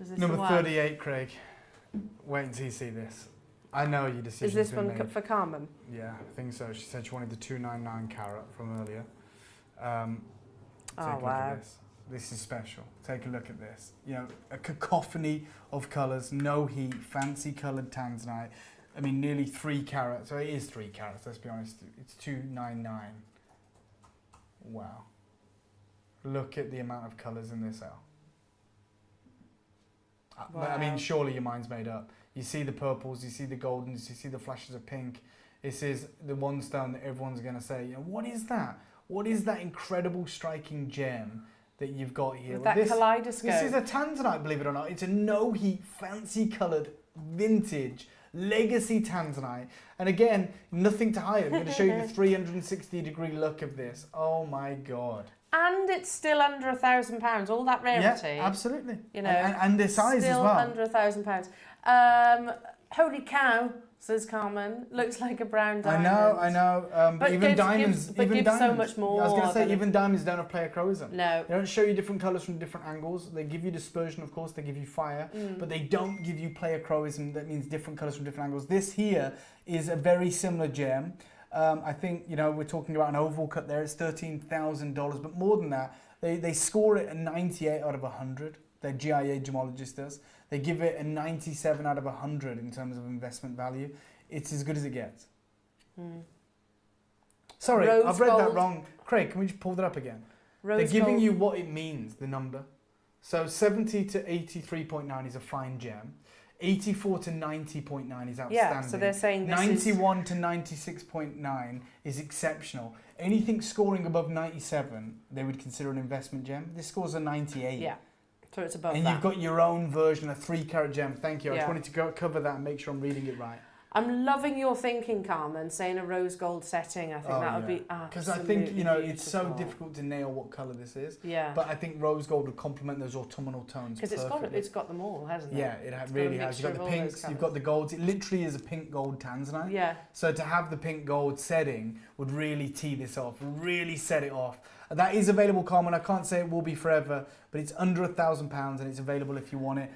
is this Number the one? 38, Craig. Wait until you see this. I know your decision's Is this been one made. for Carmen? Yeah, I think so. She said she wanted the 299 carat from earlier. Take a look wow. at this. This is special. Take a look at this. You know, a cacophony of colours, no heat, fancy coloured tanzanite. I mean, nearly 3 carats. So it is 3 carats, let's be honest. It's 299. Wow. Look at the amount of colours in this L. I mean, Wow. surely your mind's made up. You see the purples, you see the goldens, you see the flashes of pink. This is the one stone that everyone's going to say, you know, what is that? What is that incredible striking gem that you've got here? With that kaleidoscope. This is a tanzanite, believe it or not. It's a no-heat, fancy-coloured, vintage, legacy tanzanite. And again, nothing to hide. I'm going to show you the 360-degree look of this. Oh, my God. And it's still under £1,000. All that rarity. Yeah, absolutely. You know, and the size still as well. under £1,000. Holy cow, says Carmen. Looks like a brown diamond. I know. But even diamonds, but even gives diamonds. so much more. I was going to say, than even diamonds don't have pleochroism. No. They don't show you different colours from different angles. They give you dispersion, of course. They give you fire, but they don't give you pleochroism. That means different colours from different angles. This here is a very similar gem. I think, you know, we're talking about an oval cut there. It's $13,000, but more than that, they score it a 98 out of 100. Their GIA gemologist does. They give it a 97 out of 100 in terms of investment value. It's as good as it gets. Sorry, Rose I've read that gold. wrong. Craig, can we just pull that up again? Rose They're giving gold. you what it means, the number. So 70 to 83.9 is a fine gem. 84 to 90.9 is outstanding. Yeah, so they're saying this 91 to 96.9 is exceptional. Anything scoring above 97, they would consider an investment gem. This scores a 98. Yeah, so it's above And that. you've got your own version, a 3-carat gem. Thank you. I just Yeah. wanted to cover that and make sure I'm reading it right. I'm loving your thinking, Carmen, saying a rose gold setting. I think that would be absolutely Because I think, you know, it's so beautiful. difficult to nail what colour this is. Yeah. But I think rose gold would complement those autumnal tones Because perfectly. it's got them all, hasn't it? Yeah, It's got really a has. You've got mixture the of all those pinks, you've got colours. the golds. It literally is a pink gold tanzanite. Yeah. So to have the pink gold setting would really tee this off, really set it off. That is available, Carmen. I can't say it will be forever, but it's under £1,000 and it's available if you want it.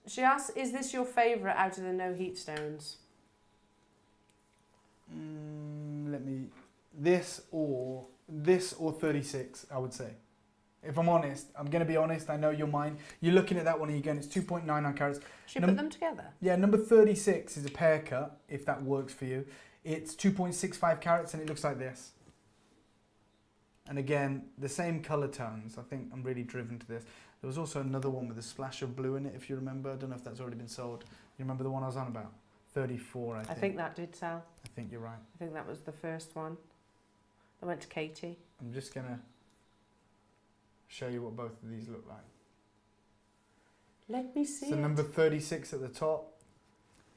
She asks, is this your favourite out of the no heat stones? This or 36, I would say. If I'm honest, I'm going to be honest. I know your mind. You're looking at that one again. It's 2.99 carats. Should we put them together? Yeah, number 36 is a pear cut, if that works for you. It's 2.65 carats and it looks like this. And again, the same colour tones. I think I'm really driven to this. There was also another one with a splash of blue in it, if you remember. I don't know if that's already been sold. You remember the one I was on about? 34, I think. I think that did sell. I think you're right. I think that was the first one. I went to Katie. I'm just going to show you what both of these look like. Let me see So it. number 36 at the top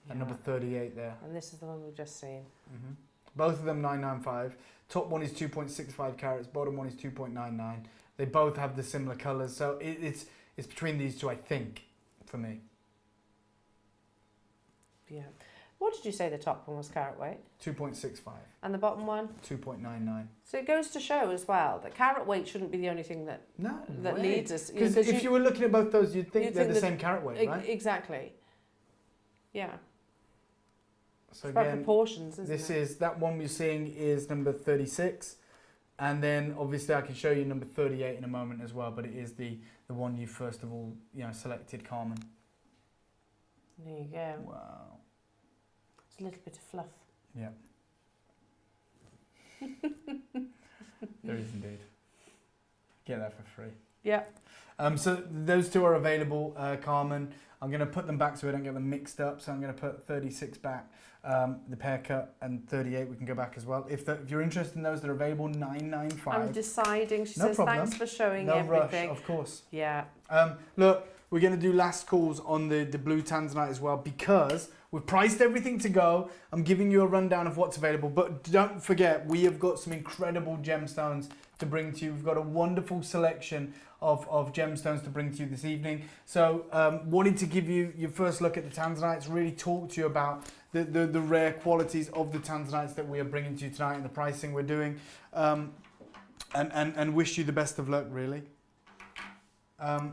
and Yeah. number 38 there. And this is the one we've just seen. Both of them 995. Top one is 2.65 carats. Bottom one is 2.99. They both have the similar colours. So it's between these two, I think, for me. Yeah. What did you say the top one was carat weight? 2.65. And the bottom one? 2.99. So it goes to show as well that carat weight shouldn't be the only thing that No that way. leads us. Because if you were looking at both those, you'd think you'd they're think the that- same carat weight, right? Exactly. Yeah. So It's about again, proportions, isn't this it? is, that one you're seeing is number 36. And then obviously I can show you number 38 in a moment as well, but it is the one you first of all, selected, Carmen. There you go. Wow. It's a little bit of fluff. Yeah. There is indeed. Get that for free. Yeah. So those two are available, Carmen. I'm going to put them back so we don't get them mixed up. So I'm going to put 36 back, the pear cut, and 38 we can go back as well. If you're interested in those, they're available, $995. I'm deciding. She No says, problem. thanks for showing No everything. rush, of course. Yeah. Look, we're going to do last calls on the blue tanzanite as well because we've priced everything to go. I'm giving you a rundown of what's available, but don't forget, we have got some incredible gemstones to bring to you. We've got a wonderful selection of gemstones to bring to you this evening. So wanted to give you your first look at the tanzanites, really talk to you about the rare qualities of the tanzanites that we are bringing to you tonight and the pricing we're doing, and wish you the best of luck, really.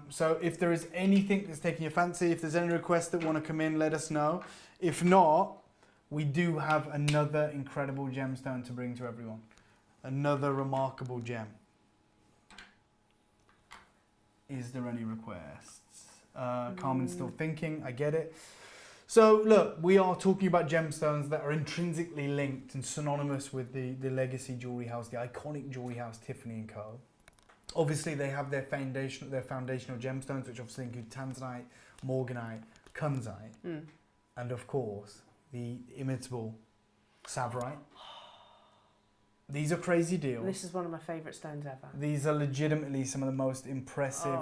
So if there is anything that's taking your fancy, if there's any requests that want to come in, let us know. If not, we do have another incredible gemstone to bring to everyone. Another remarkable gem. Is there any requests? Carmen's still thinking, I get it. So look, we are talking about gemstones that are intrinsically linked and synonymous with the legacy jewelry house, the iconic jewelry house Tiffany & Co. Obviously they have their foundational gemstones, which obviously include tanzanite, morganite, kunzite, and of course the imitable tsavorite. These are crazy deals. This is one of my favourite stones ever. These are legitimately some of the most impressive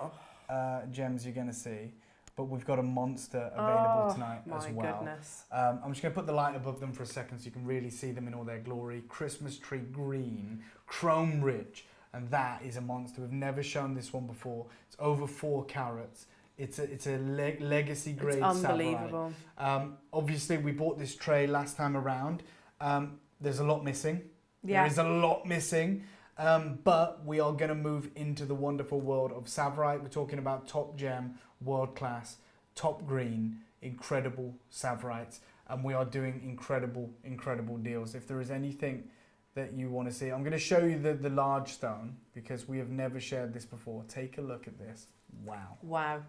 gems you're going to see. But we've got a monster available tonight as well. My goodness. I'm just going to put the light above them for a second so you can really see them in all their glory. Christmas tree green, chrome rich, and that is a monster. We've never shown this one before. It's over 4 carats. It's a legacy grade It's unbelievable. Obviously, we bought this tray last time around. There's a lot missing. Yeah. There is a lot missing, but we are going to move into the wonderful world of tsavorite. We're talking about top gem, world class, top green, incredible tsavorites, and we are doing incredible deals. If there is anything that you want to see, I'm going to show you the large stone because we have never shared this before. Take a look at this. Wow. Wow.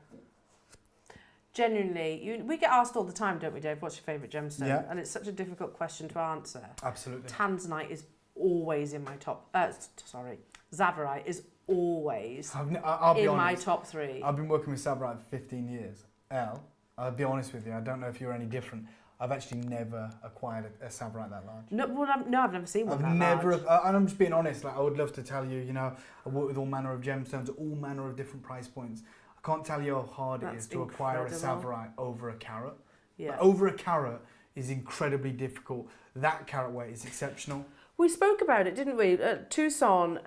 Genuinely, we get asked all the time, don't we, Dave? What's your favourite gemstone? Yeah. And it's such a difficult question to answer. Absolutely. Tanzanite is always in my top. Tsavorite is always I'll be in honest, my top 3. I've been working with tsavorite for 15 years. I'll be honest with you. I don't know if you're any different. I've actually never acquired a tsavorite that large. No, well, I've never seen one I've never, large. and I'm just being honest. Like I would love to tell you, you know, I work with all manner of gemstones, all manner of different price points. I can't tell you how hard it is to acquire a tsavorite over a carat. Yeah. Like, over a carat is incredibly difficult. That carat weight is exceptional. We spoke about it, didn't we? At Tucson.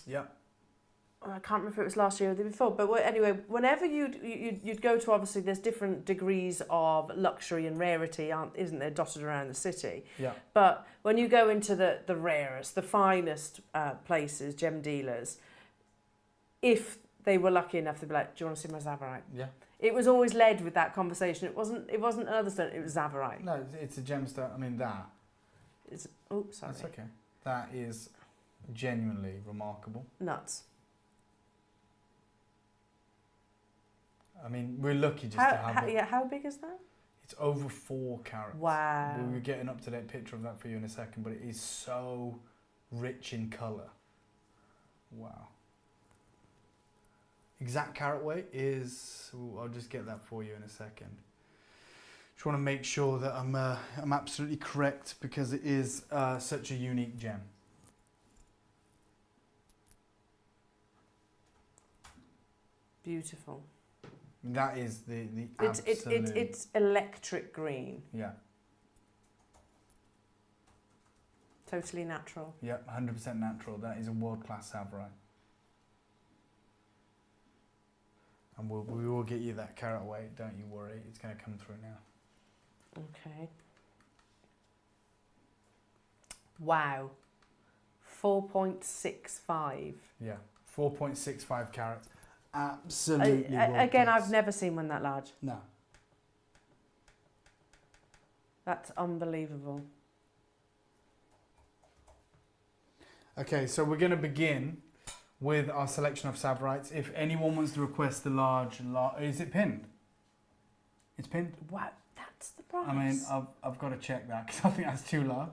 Yeah. I can't remember if it was last year or the year before, but anyway, whenever you'd go to, obviously there's different degrees of luxury and rarity, isn't there, dotted around the city? Yeah. But when you go into the rarest, the finest places, gem dealers, if they were lucky enough to be like, do you want to see my tsavorite? Yeah. It was always led with that conversation. It wasn't another stone, it was tsavorite. No, it's a gemstone. I mean that. Oh, sorry. That's okay. That is genuinely remarkable. Nuts. I mean, we're lucky just to have it. Yeah, how big is that? It's over 4 carats. Wow. We'll get an up-to-date picture of that for you in a second, but it is so rich in colour. Wow. Exact carat weight is... Ooh, I'll just get that for you in a second. Just want to make sure that I'm absolutely correct because it is such a unique gem. Beautiful. That is the absolute... It's electric green. Yeah. Totally natural. Yeah, 100% natural. That is a world-class tsavorite. And we will get you that carat weight, don't you worry. It's going to come through now. Okay. Wow. 4.65. Yeah, 4.65 carats. Absolutely. Again, I've never seen one that large. No. That's unbelievable. Okay, so we're going to begin with our selection of tsavorites. If anyone wants to request the large, is it pinned? It's pinned? Wow, that's the price. I mean, I've got to check that because I think that's too low.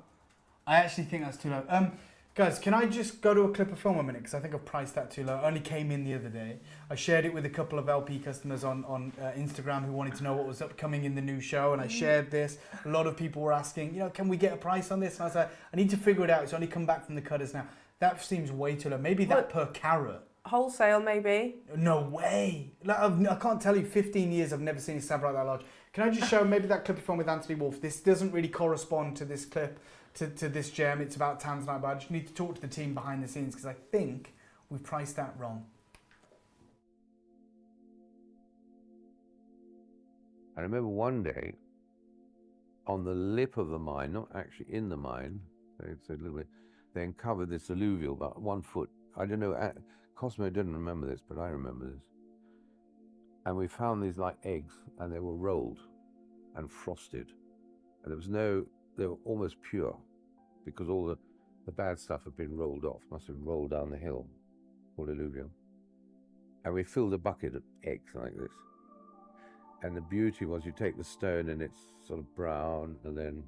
I actually think that's too low. Guys, can I just go to a clip of film a minute because I think I've priced that too low. It only came in the other day. I shared it with a couple of LP customers on Instagram who wanted to know what was upcoming in the new show, and I shared this. A lot of people were asking, you know, can we get a price on this? And I was like, I need to figure it out. It's only come back from the cutters now. That seems way too low. Maybe that per carat. Wholesale, maybe? No way. Like, I can't tell you, 15 years I've never seen a tsavorite that large. Can I just show maybe that clip from with Anthony Wolf? This doesn't really correspond to this clip, to this gem. It's about tanzanite, but I just need to talk to the team behind the scenes because I think we've priced that wrong. I remember one day on the lip of the mine, not actually in the mine, it's a little bit, they uncovered this alluvial about 1 foot. I don't know, Cosmo didn't remember this, but I remember this. And we found these like eggs, and they were rolled and frosted. And there was no, they were almost pure because all the bad stuff had been rolled off, must have been rolled down the hill, called alluvial. And we filled a bucket of eggs like this. And the beauty was you take the stone and it's sort of brown and then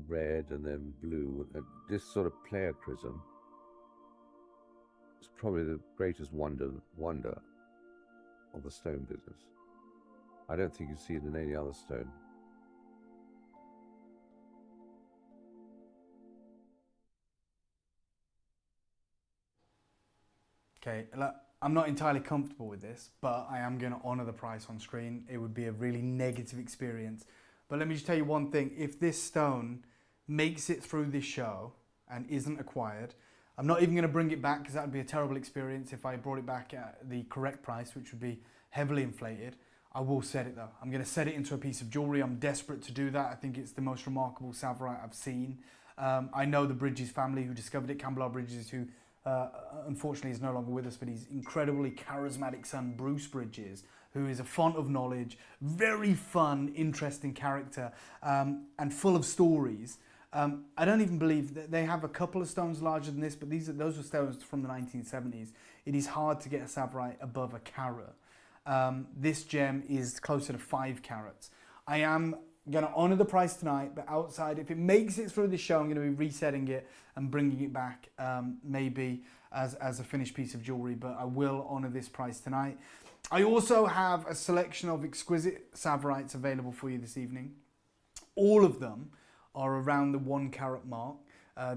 red and then blue. And this sort of pleochrysm is probably the greatest wonder of the stone business. I don't think you see it in any other stone. Okay, look, I'm not entirely comfortable with this, but I am going to honour the price on screen. It would be a really negative experience. But let me just tell you one thing. If this stone makes it through this show and isn't acquired, I'm not even going to bring it back because that would be a terrible experience if I brought it back at the correct price, which would be heavily inflated. I will set it though. I'm going to set it into a piece of jewellery. I'm desperate to do that. I think it's the most remarkable sapphire I've seen. I know the Bridges family who discovered it, Campbell Bridges, who unfortunately is no longer with us, but his incredibly charismatic son Bruce Bridges, who is a font of knowledge, very fun, interesting character, and full of stories. I don't even believe that they have a couple of stones larger than this, but those were stones from the 1970s. It is hard to get a sapphire above a carat. This gem is closer to 5 carats. I am going to honour the price tonight, but outside, if it makes it through the show, I'm going to be resetting it and bringing it back maybe as a finished piece of jewellery, but I will honour this price tonight. I also have a selection of exquisite sapphirites available for you this evening. All of them are around the 1 carat mark.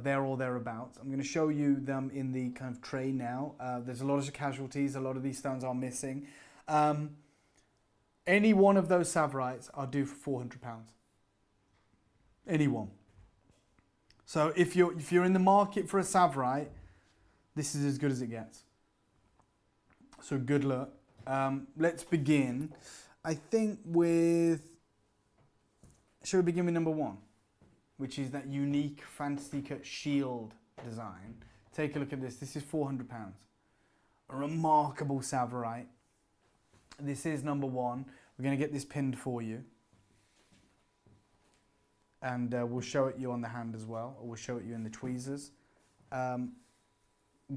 There or thereabouts. I'm going to show you them in the kind of tray now. There's a lot of casualties. A lot of these stones are missing. Any one of those sapphirites are due for £400. Any one. So if you're in the market for a sapphirite, this is as good as it gets. So good luck. Let's begin. I think with, shall we begin with number 1, which is that unique fantasy cut shield design. Take a look at this. This is £400. A remarkable sapphirite. This is number 1. We're going to get this pinned for you. And we'll show it you on the hand as well. Or we'll show it you in the tweezers.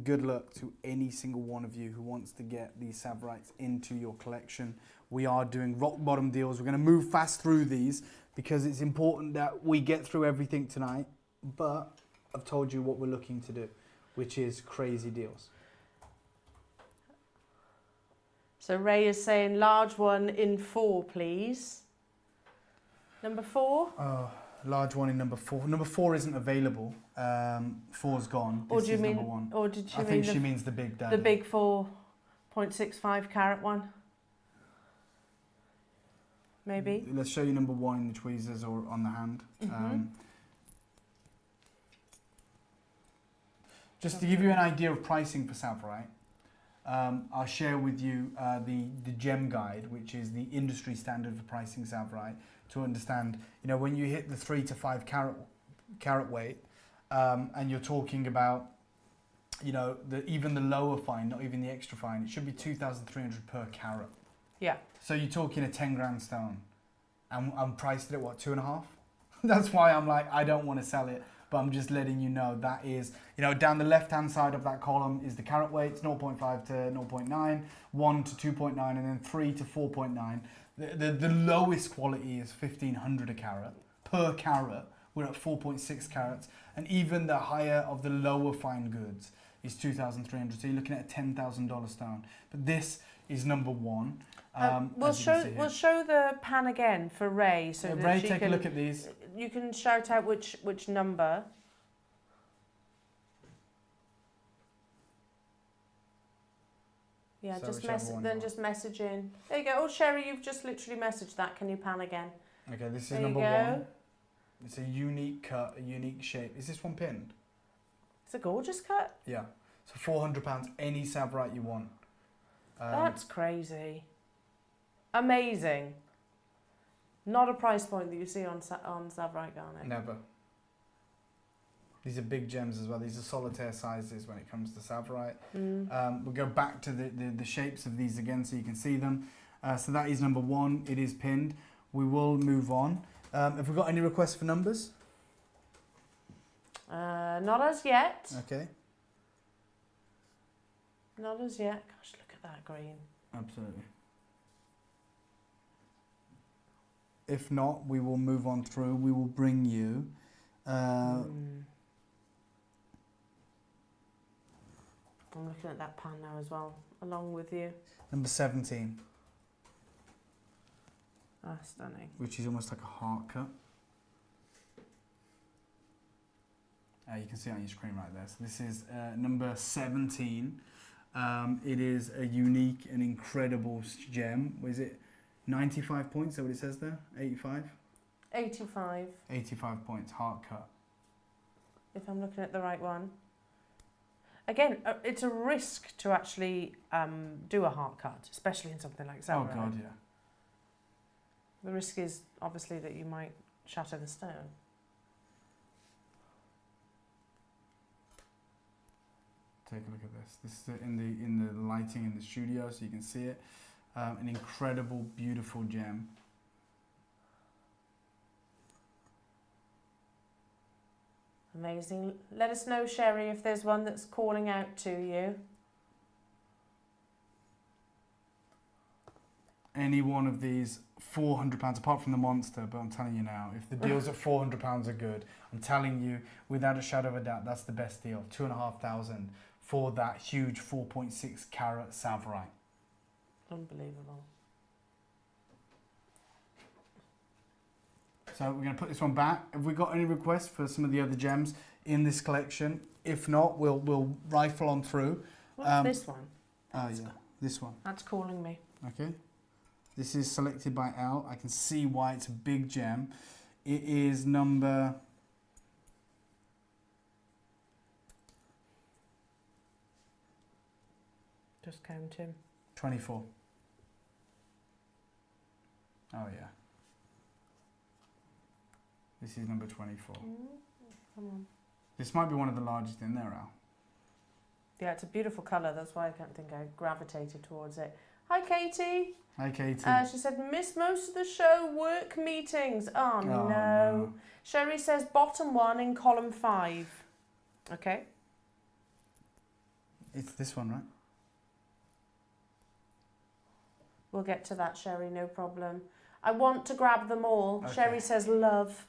Good luck to any single one of you who wants to get these sapphirites into your collection. We are doing rock bottom deals. We're going to move fast through these because it's important that we get through everything tonight. But I've told you what we're looking to do, which is crazy deals. So Ray is saying large one in 4, please. Number 4? Oh, large one in number 4. Number 4 isn't available. 4's gone. Or this do you is mean? number 1. Or did she I mean? think she means the big daddy. The big 4.65 carat one. Maybe. Let's show you number 1 in the tweezers or on the hand. Just to give you an idea of pricing for sapphirite, I'll share with you the gem guide, which is the industry standard for pricing sapphirite, to understand, you know, when you hit the 3 to 5 carat weight, and you're talking about, you know, even the lower fine, not even the extra fine, it should be 2,300 per carat. Yeah. So you're talking a 10 grand stone, and I'm priced at what, 2.5? That's why I'm like, I don't want to sell it. But I'm just letting you know that is, you know, down the left-hand side of that column is the carat weights, 0.5 to 0.9, 1 to 2.9, and then 3 to 4.9. The lowest quality is 1,500 a carat. Per carat, we're at 4.6 carats. And even the higher of the lower fine goods is 2,300. So you're looking at a $10,000 stone. But this is number 1. We'll show the pan again for Ray, so that Ray, she take can, a look at these. You can shout out which number. Yeah, So just whichever one you want. just message in. There you go. Oh, Sherry, you've just literally messaged that. Can you pan again? Okay, this is There you number go. one. It's a unique cut, a unique shape. Is this one pinned? It's a gorgeous cut. Yeah. So £400, any Savrite you want. That's crazy. Amazing. Not a price point that you see on Savrite garnet. Never. These are big gems as well. These are solitaire sizes when it comes to Savrite. We'll go back to the shapes of these again so you can see them. So that is number one. It is pinned. We will move on. Have we got any requests for numbers? Not as yet. Okay. Not as yet. Gosh, look at that green. Absolutely. If not, we will move on through. We will bring you. I'm looking at that pan now as well, along with you. Number 17, Ah, stunning. which is almost like a heart cut. You can see it on your screen right there. So this is number 17. It is a unique and incredible gem. Was it 95 points? Is that what it says there? 85? 85, 85 points, heart cut. if I'm looking at the right one. Again, it's a risk to actually do a heart cut, especially in something like Savrite. Oh God, yeah. The risk is obviously that you might shatter the stone. Take a look at this. This is in the lighting in the studio, so you can see it. An incredible, beautiful gem. Amazing. Let us know, Sherry, if there's one that's calling out to you. Any one of these, £400, apart from the monster, but I'm telling you now, if the deals at £400 are good, I'm telling you, without a shadow of a doubt, that's the best deal. 2,500 for that huge 4.6 carat Savrite. Unbelievable. So we're going to put this one back. Have we got any requests for some of the other gems in this collection? If not, we'll rifle on through. What's this one? Yeah, this one. That's calling me. Okay. This is selected by Al. I can see why it's a big gem. It is number... Just counting. 24. Oh, yeah. This is number 24. Come on. This might be one of the largest in there, Al. Yeah, it's a beautiful colour. That's why I can't think I gravitated towards it. Hi, Katie. Hi, Katie. She said, missed most of the show, work meetings. Oh, no. No. Sherry says, bottom one in column 5. Okay. It's this one, right? We'll get to that, Sherry, no problem. I want to grab them all. Okay. Sherry says, love.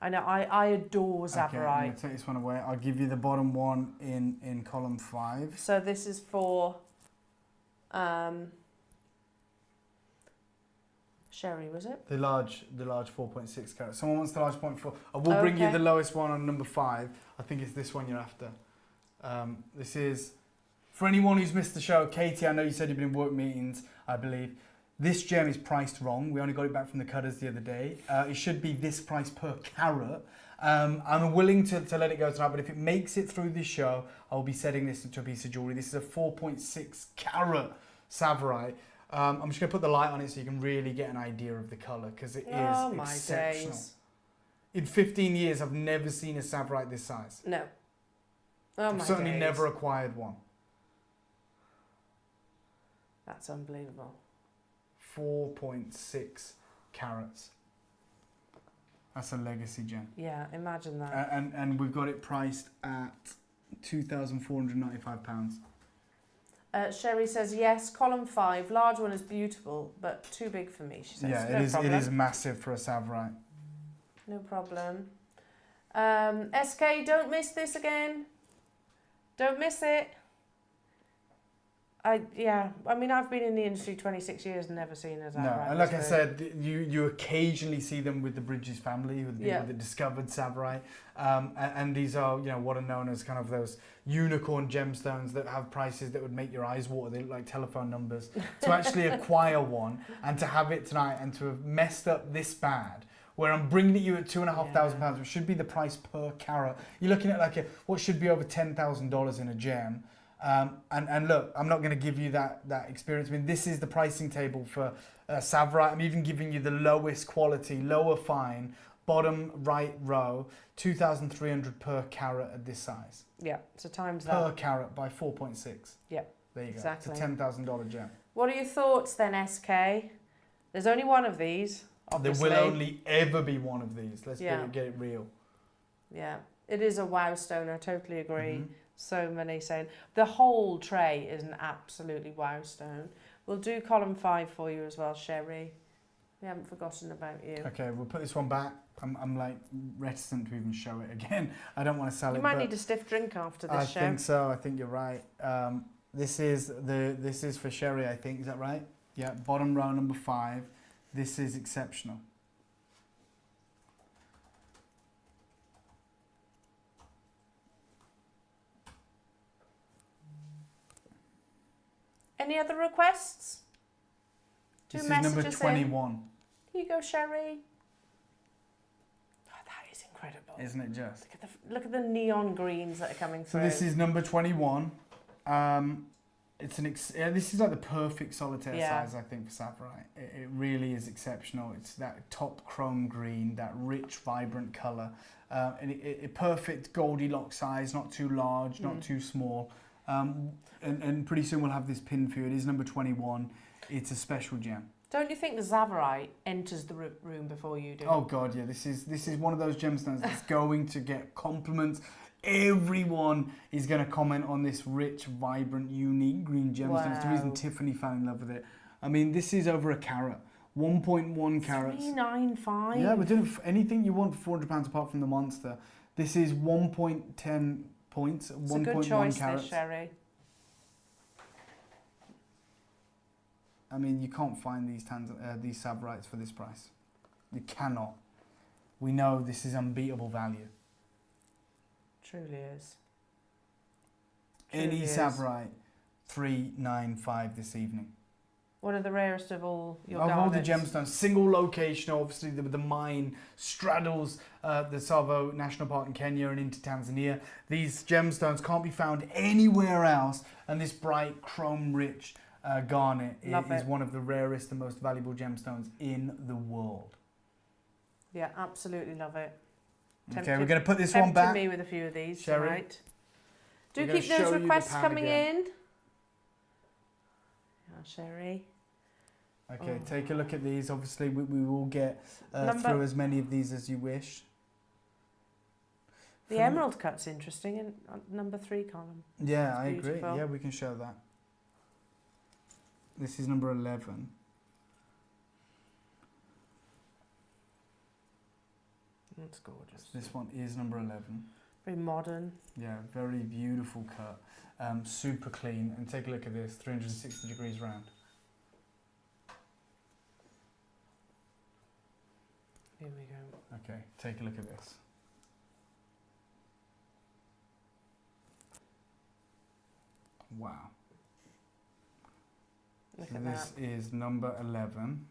I know, I adore Okay, I'm Savrite. going to take this one away. I'll give you the bottom one in column 5. So this is for Sherry, was it? The large 4.6 carat. Someone wants the large 0.4. I will bring you the lowest one on number 5. I think it's this one you're after. This is, for anyone who's missed the show, Katie, I know you said you've been in work meetings, I believe. This gem is priced wrong. We only got it back from the cutters the other day. It should be this price per carat. I'm willing to let it go tonight, but if it makes it through this show, I'll be setting this into a piece of jewellery. This is a 4.6 carat Savrite. I'm just going to put the light on it so you can really get an idea of the colour, because it is exceptional. Days. In 15 years, I've never seen a Savrite this size. No. Oh I've my certainly days. never acquired one. That's unbelievable. 4.6 carats. That's a legacy gem. Yeah, imagine that. And we've got it priced at £2,495. Sherry says, yes, column 5. Large one is beautiful, but too big for me, she says. Yeah, No it problem. is massive for a Savrite. No problem. SK, don't miss this again. Don't miss it. Yeah, I mean, I've been in the industry 26 years and never seen a No, Savrite. and like I said, you occasionally see them with the Bridges family, with the people Yeah. that discovered Savrite, and these are, you know, what are known as kind of those unicorn gemstones that have prices that would make your eyes water. They look like telephone numbers. To actually acquire one and to have it tonight and to have messed up this bad, where I'm bringing it you at £2,500, which should be the price per carat. You're looking at like what should be over $10,000 in a gem. And look, I'm not going to give you that experience. I mean, this is the pricing table for Savrite. I'm even giving you the lowest quality, lower fine, bottom right row, 2,300 per carat at this size. Yeah, so times Per that. carat by 4.6. Yeah, there you go. exactly. It's a $10,000 gem. What are your thoughts then, SK? There's only one of these, obviously. There will only ever be one of these. Let's get it real. Yeah, it is a wow stone. I totally agree. So many saying the whole tray is an absolutely wow stone. We'll do column 5 for you as well, Sherry. We haven't forgotten about you. Okay, we'll put this one back. I'm like reticent to even show it again. I don't want to sell it. You might need a stiff drink after this show. I think so. I think you're right. This is for Sherry, I think. Is that right? Yeah. Bottom row number 5. This is exceptional. Any other requests? This is number 21. Here you go, Sherry. Oh, that is incredible. Isn't it just? Look at the neon greens that are coming through. So this is number 21. This is like the perfect solitaire size, I think, for Savrite. It really is exceptional. It's that top chrome green, that rich, vibrant colour. And a perfect Goldilocks size, not too large, not too small. And pretty soon we'll have this pin for you. It is number 21. It's a special gem. Don't you think the Savrite enters the room before you do? Oh God, yeah. This is one of those gemstones that's going to get compliments. Everyone is going to comment on this rich, vibrant, unique green gemstone. Wow. It's the reason Tiffany fell in love with it. I mean, this is over a carat. 1.1 carats. 395. Yeah, we're doing anything you want for £400 apart from the monster. This is 1.10 points, 1.1 carats. It's a good choice, this, Sherry. I mean, you can't find these Savrites for this price. You cannot. We know this is unbeatable value. Truly is. Any Savrite, 395 this evening. One of the rarest of all your Of all the garnets. gemstones, single location, obviously the mine straddles the Tsavo National Park in Kenya and into Tanzania. These gemstones can't be found anywhere else, and this bright chrome-rich garnet is one of the rarest and most valuable gemstones in the world. Yeah, absolutely love it. Okay, we're going to put this one back. Me with a few of these, Sherry. right? Do keep those requests coming in. Yeah, Sherry. Okay, take a look at these. Obviously, we will get through as many of these as you wish. The emerald cut's interesting in number 3 column. Yeah, I agree. Yeah, we can show that. This is number 11. That's gorgeous. This one is number 11. Very modern. Yeah, very beautiful cut. Super clean. And take a look at this, 360 degrees round. Here we go. Okay, take a look at this. Wow. Look So at this that. is number 11.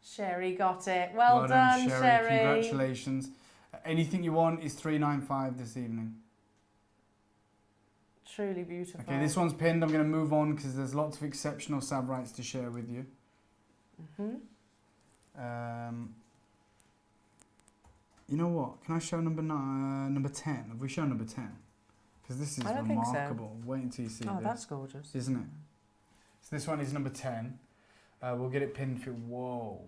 Sherry got it. Well done, Sherry. Congratulations. Anything you want is 395 this evening. Truly beautiful. Okay, this one's pinned. I'm going to move on because there's lots of exceptional Savrites to share with you. You know what? Can I show number 10? Have we shown number 10? Because this is remarkable. Wait until you see this. Oh, that's gorgeous. Isn't it? So this one is number 10. We'll get it pinned for... Whoa.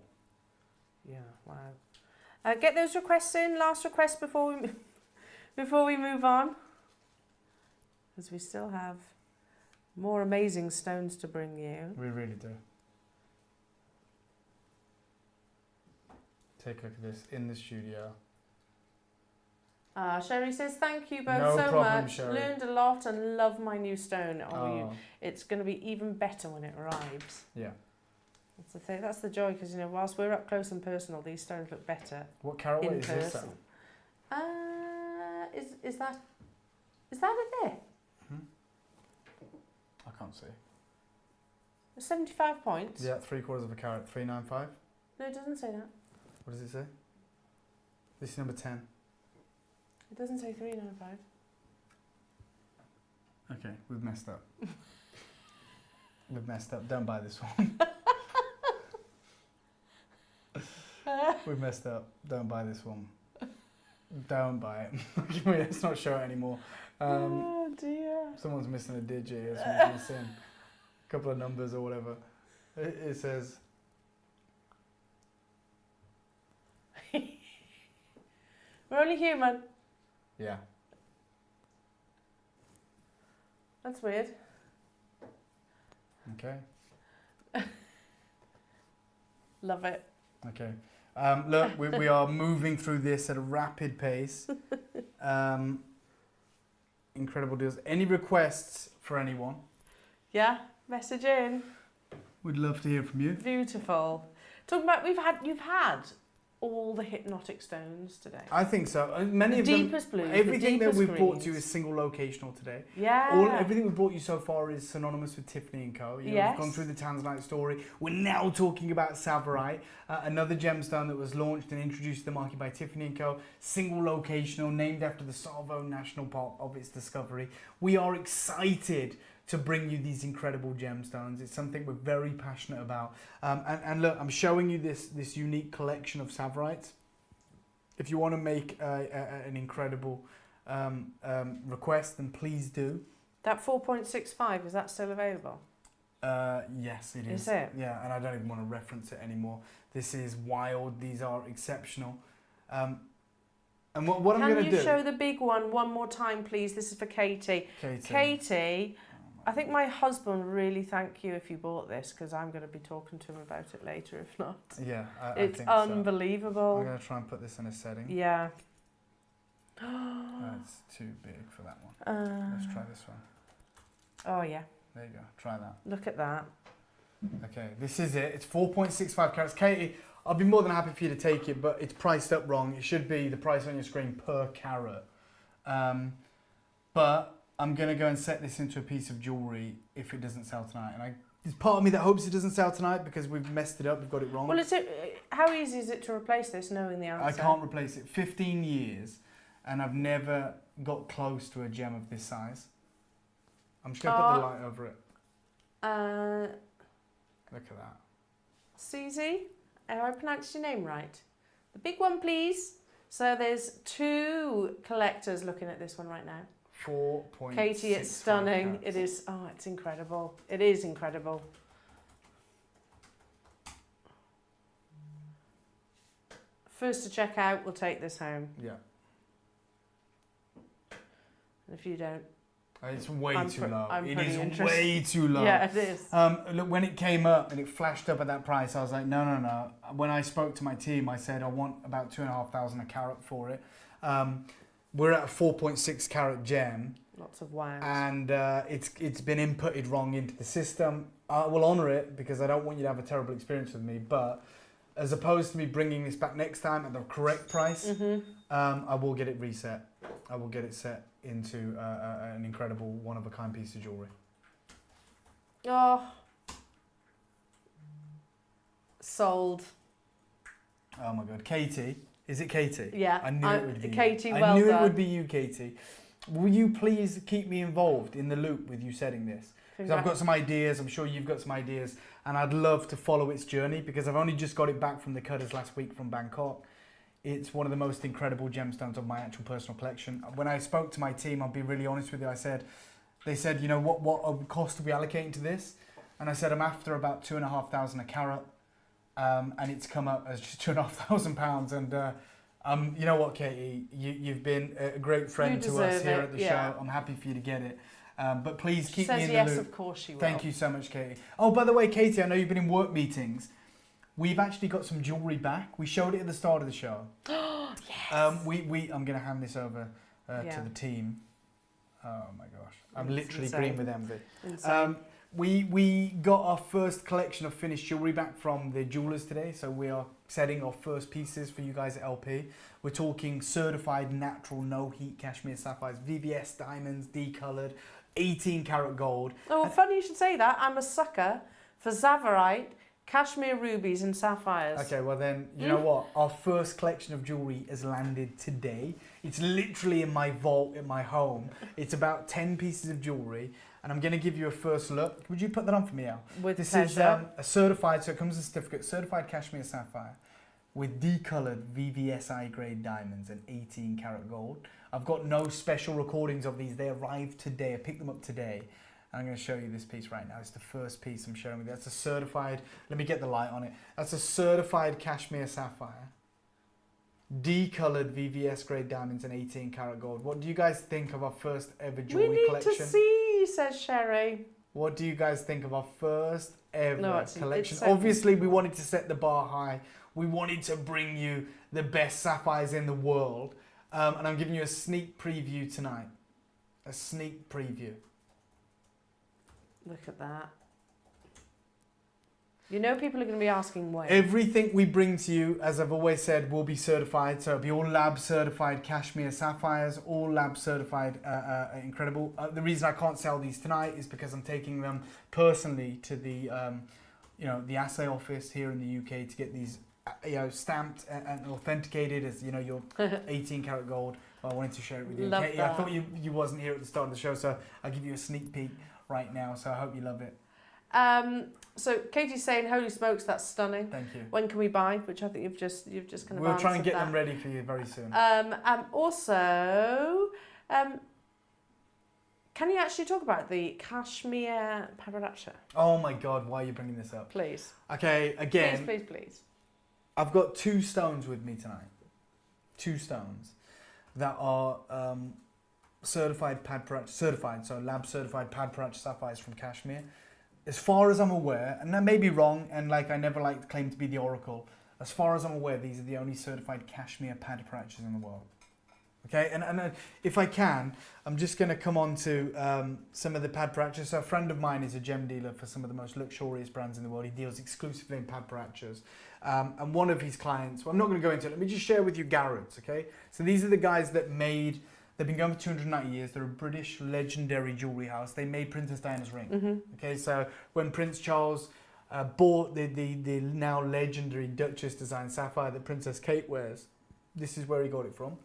Yeah, wow. Get those requests in. Last request before we move on. Because we still have more amazing stones to bring you. We really do. Take a look at this in the studio. Sherry says, thank you both No so problem, much. Sherry. Learned a lot and love my new stone. Oh. It's going to be even better when it arrives. Yeah. That's the thing. That's the joy, because you know, whilst we're up close and personal, these stones look better What carat in weight is this? person. Is that it there? I can't see. 75 points. Yeah, 3/4 of a carat, 395. No, it doesn't say that. What does it say? This is number 10. It doesn't say 395. Okay, we've messed up. We've messed up. Don't buy this one. We've messed up. Don't buy this one. Don't buy it. Let's not show it anymore. Oh dear. Someone's missing a digit or someone's missing a couple of numbers or whatever. It says... We're only human. Yeah. That's weird. Okay. Love it. Okay. Look, we are moving through this at a rapid pace. Incredible deals. Any requests for anyone? Yeah, message in. We'd love to hear from you. Beautiful. Talking about, you've had all the hypnotic stones today. I think so. Many of them, Deepest blues, the everything that deepest we've brought to you greens. is single locational today. Yeah. Everything we've brought you so far is synonymous with Tiffany & Co. We've gone through the tanzanite story. We're now talking about sapphire, another gemstone that was launched and introduced to the market by Tiffany & Co. Single locational, named after the Tsavo National Park of its discovery. We are excited to bring you these incredible gemstones. It's something we're very passionate about. And look, I'm showing you this unique collection of savrites. If you want to make an incredible request, then please do. That 4.65, is that still available? Yes, it is. Is it? Yeah, and I don't even want to reference it anymore. This is wild. These are exceptional. And what I'm going to do... Can you show the big one more time, please? This is for Katie. Katie, I think my husband would really thank you if you bought this, because I'm going to be talking to him about it later, if not. Yeah, it's I think unbelievable. So. I'm going to try and put this in a setting. Yeah. That's too big for that one. Let's try this one. Oh, yeah. There you go. Try that. Look at that. Okay, this is it. It's 4.65 carats. Katie, I'll be more than happy for you to take it, but it's priced up wrong. It should be the price on your screen per carat. But I'm going to go and set this into a piece of jewellery if it doesn't sell tonight. And there's part of me that hopes it doesn't sell tonight because we've messed it up, we've got it wrong. Well, how easy is it to replace this, knowing the answer? I can't replace it. 15 years, and I've never got close to a gem of this size. I'm just going to put the light over it. Look at that. Susie, have I pronounced your name right? The big one, please. So there's 2 collectors looking at this one right now. 4.65 Katie, it's stunning. carats. It is. Oh, it's incredible. It is incredible. First to check out, we'll take this home. Yeah. And if you don't, It's way too low. I'm It pretty is interested. way too low. Yeah, it is. Look, when it came up and it flashed up at that price, I was like, no, no, no. When I spoke to my team, I said I want about 2,500 a carat for it. We're at a 4.6 carat gem. Lots of wows. And it's been inputted wrong into the system. I will honour it because I don't want you to have a terrible experience with me. But as opposed to me bringing this back next time at the correct price, I will get it reset. I will get it set into an incredible one-of-a-kind piece of jewellery. Oh. Sold. Oh my God. Katie. Is it Katie? Yeah. I knew it would be Katie, you. well I knew done. it would be you, Katie. Will you please keep me involved in the loop with you setting this? Because I've got some ideas, I'm sure you've got some ideas, and I'd love to follow its journey because I've only just got it back from the cutters last week from Bangkok. It's one of the most incredible gemstones of my actual personal collection. When I spoke to my team, I'll be really honest with you, they said, you know, what cost are we allocating to this? And I said, I'm after about 2,500 a carat, and it's come up as just £2,500. And you know what, Katie, you've been a great friend to us here at the show. I'm happy for you to get it. But please keep me in the loop. Yes, of course she will. Thank you so much, Katie. Oh, by the way, Katie, I know you've been in work meetings. We've actually got some jewellery back. We showed it at the start of the show. Yes. I'm going to hand this over to the team. Oh my gosh, I'm literally green with envy. We got our first collection of finished jewellery back from the jewellers today, so we are setting our first pieces for you guys at LP. We're talking certified natural no heat cashmere sapphires, VVS diamonds, decoloured, 18 karat gold. Oh, funny you should say that. I'm a sucker for Zavarite, cashmere rubies and sapphires. Okay, well then, you know what? Our first collection of jewellery has landed today. It's literally in my vault at my home. It's about 10 pieces of jewellery, and I'm going to give you a first look. Would you put that on for me, Al? With this pleasure. is a certified, so it comes with a certificate, certified cashmere sapphire with decoloured VVSI grade diamonds and 18 karat gold. I've got no special recordings of these. They arrived today. I picked them up today. And I'm going to show you this piece right now. It's the first piece I'm showing you. That's a certified, let me get the light on it. That's a certified cashmere sapphire. Decoloured VVS grade diamonds and 18 karat gold. What do you guys think of our first ever jewellery collection? We need to see, says Sherry. What do you guys think of our first ever collection? So Obviously, we wanted to set the bar high. We wanted to bring you the best sapphires in the world. And I'm giving you a sneak preview tonight. A sneak preview. Look at that. You know people are going to be asking when. Everything we bring to you, as I've always said, will be certified. So it'll be all lab certified cashmere sapphires, all lab certified incredible. The reason I can't sell these tonight is because I'm taking them personally to the, the assay office here in the UK to get these, stamped and authenticated as, your 18 karat gold. Well, I wanted to share it with you. Love Katie, that. I thought you wasn't here at the start of the show, so I'll give you a sneak peek right now. So I hope you love it. So Katie's saying, "Holy smokes, that's stunning." Thank you. When can we buy? Which I think you've just kind of. We'll try and answered get that. them ready for you very soon. Also, can you actually talk about the cashmere paparazzi? Oh my God, why are you bringing this up? Please. Okay, again, Please. I've got 2 stones with me tonight. 2 stones that are certified, so lab certified paparazzi sapphires from Kashmir. As far as I'm aware, and that may be wrong, and I never like to claim to be the oracle, as far as I'm aware, these are the only certified Kashmir paparazzi in the world. Okay, and if I can, I'm just going to come on to some of the paparazzi. So a friend of mine is a gem dealer for some of the most luxurious brands in the world. He deals exclusively in paparazzi. And one of his clients, well, I'm not going to go into it, let me just share with you Garrett's, okay? So these are the guys that they've been going for 290 years. They're a British legendary jewellery house. They made Princess Diana's ring. Okay, so when Prince Charles bought the now legendary Duchess design sapphire that Princess Kate wears, this is where he got it from.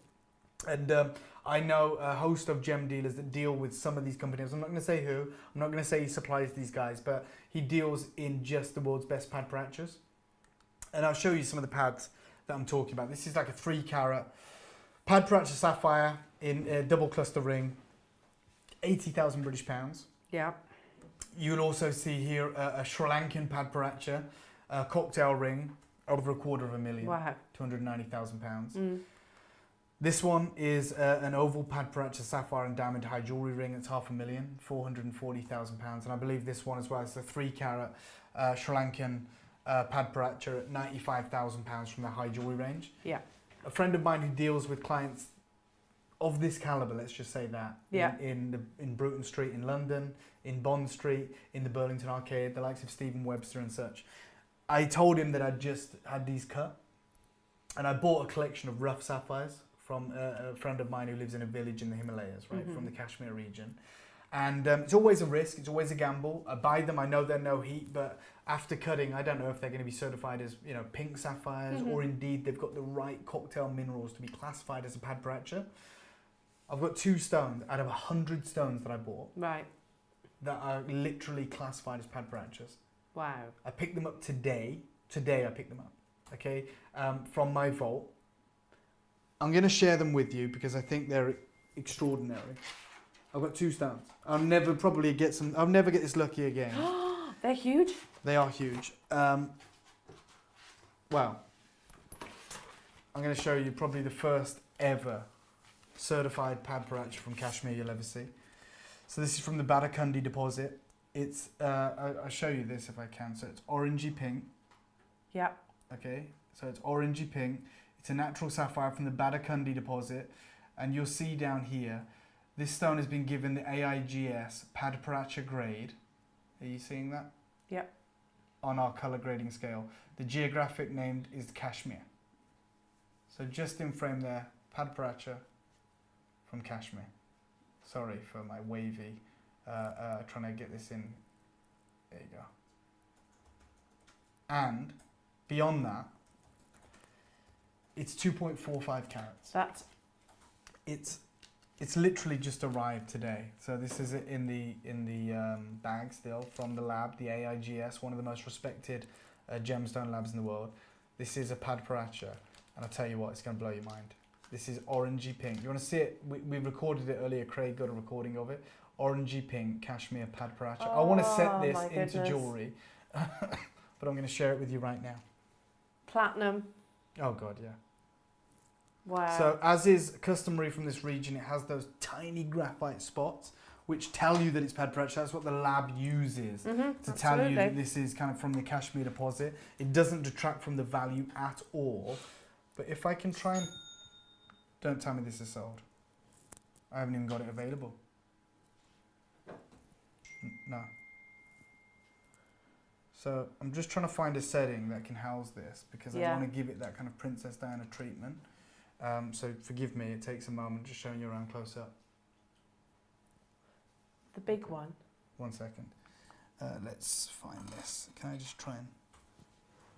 And I know a host of gem dealers that deal with some of these companies. I'm not going to say who. I'm not going to say he supplies these guys, but he deals in just the world's best paparazzi. And I'll show you some of the pads that I'm talking about. This is like a 3 carat paparazzi sapphire in a double cluster ring, 80,000 British pounds. Yeah. You'll also see here a Sri Lankan paparazzi cocktail ring, over $250,000. Wow. 290,000 pounds. This one is an oval paparazzi sapphire and diamond high jewellery ring. It's $500,000, 440,000 pounds. And I believe this one as well is a 3 carat Sri Lankan paparazzi at 95,000 pounds from the high jewellery range. Yeah. A friend of mine who deals with clients of this caliber, let's just say that, in Bruton Street in London, in Bond Street, in the Burlington Arcade, the likes of Stephen Webster and such. I told him that I'd just had these cut, and I bought a collection of rough sapphires from a friend of mine who lives in a village in the Himalayas, right, from the Kashmir region. And it's always a risk, it's always a gamble. I buy them, I know they're no heat, but after cutting, I don't know if they're going to be certified as, pink sapphires, or indeed they've got the right cocktail minerals to be classified as a paparazzi. I've got 2 stones out of 100 stones that I bought. Right. That are literally classified as paparazzi. Wow. I picked them up today. Today I picked them up, okay, from my vault. I'm going to share them with you because I think they're extraordinary. I've got 2 stones. I'll never get this lucky again. They're huge. They are huge. Wow. I'm going to show you probably the first ever certified paparazzi from Kashmir you'll ever see. So this is from the Badakundi deposit. It's, I'll show you this if I can. So it's orangey pink. Yeah. Okay. So it's orangey pink. It's a natural sapphire from the Badakundi deposit. And you'll see down here, this stone has been given the AIGS Padparacha grade. Are you seeing that? Yep. On our color grading scale. The geographic name is Kashmir. So just in frame there, Padparacha from Kashmir. Sorry for my wavy, trying to get this in. There you go. And beyond that, it's 2.45 carats. That's... It's literally just arrived today. So this is it in the bag still from the lab, the AIGS, one of the most respected gemstone labs in the world. This is a Padparacha, and I'll tell you what, it's going to blow your mind. This is orangey pink. You want to see it? We recorded it earlier. Craig got a recording of it. Orangey pink Kashmir Padparacha. I want to set this into jewelry, but I'm going to share it with you right now. Platinum. Oh God, yeah. Wow. So as is customary from this region, it has those tiny graphite spots which tell you that it's Padparacha. That's what the lab uses to tell you that this is kind of from the Kashmir deposit. It doesn't detract from the value at all. But if I can try and... Don't tell me this is sold. I haven't even got it available. No. So I'm just trying to find a setting that can house this because I want to give it that kind of Princess Diana treatment. So forgive me, it takes a moment, just showing you around close up. The big one. 1 second. Let's find this. Can I just try and...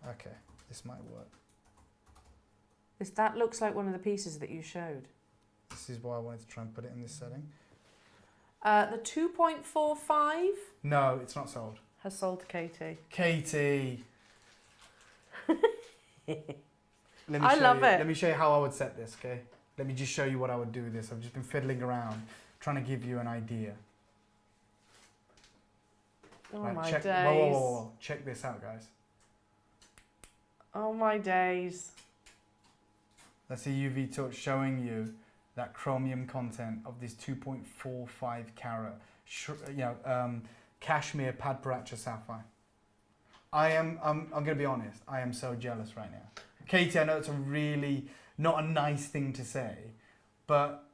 Okay, this might work. That looks like one of the pieces that you showed. This is why I wanted to try and put it in this setting. The 2.45? No, it's not sold. Has sold to Katie. Katie! I love it. Let me show you how I would set this, okay? Let me just show you what I would do with this. I've just been fiddling around, trying to give you an idea. Oh right, my check, days. whoa. Check this out, guys. Oh my days. That's a UV touch showing you that chromium content of this 2.45 carat, Kashmir Padparacha sapphire. I'm going to be honest, I am so jealous right now. Katie, I know it's a really not a nice thing to say, but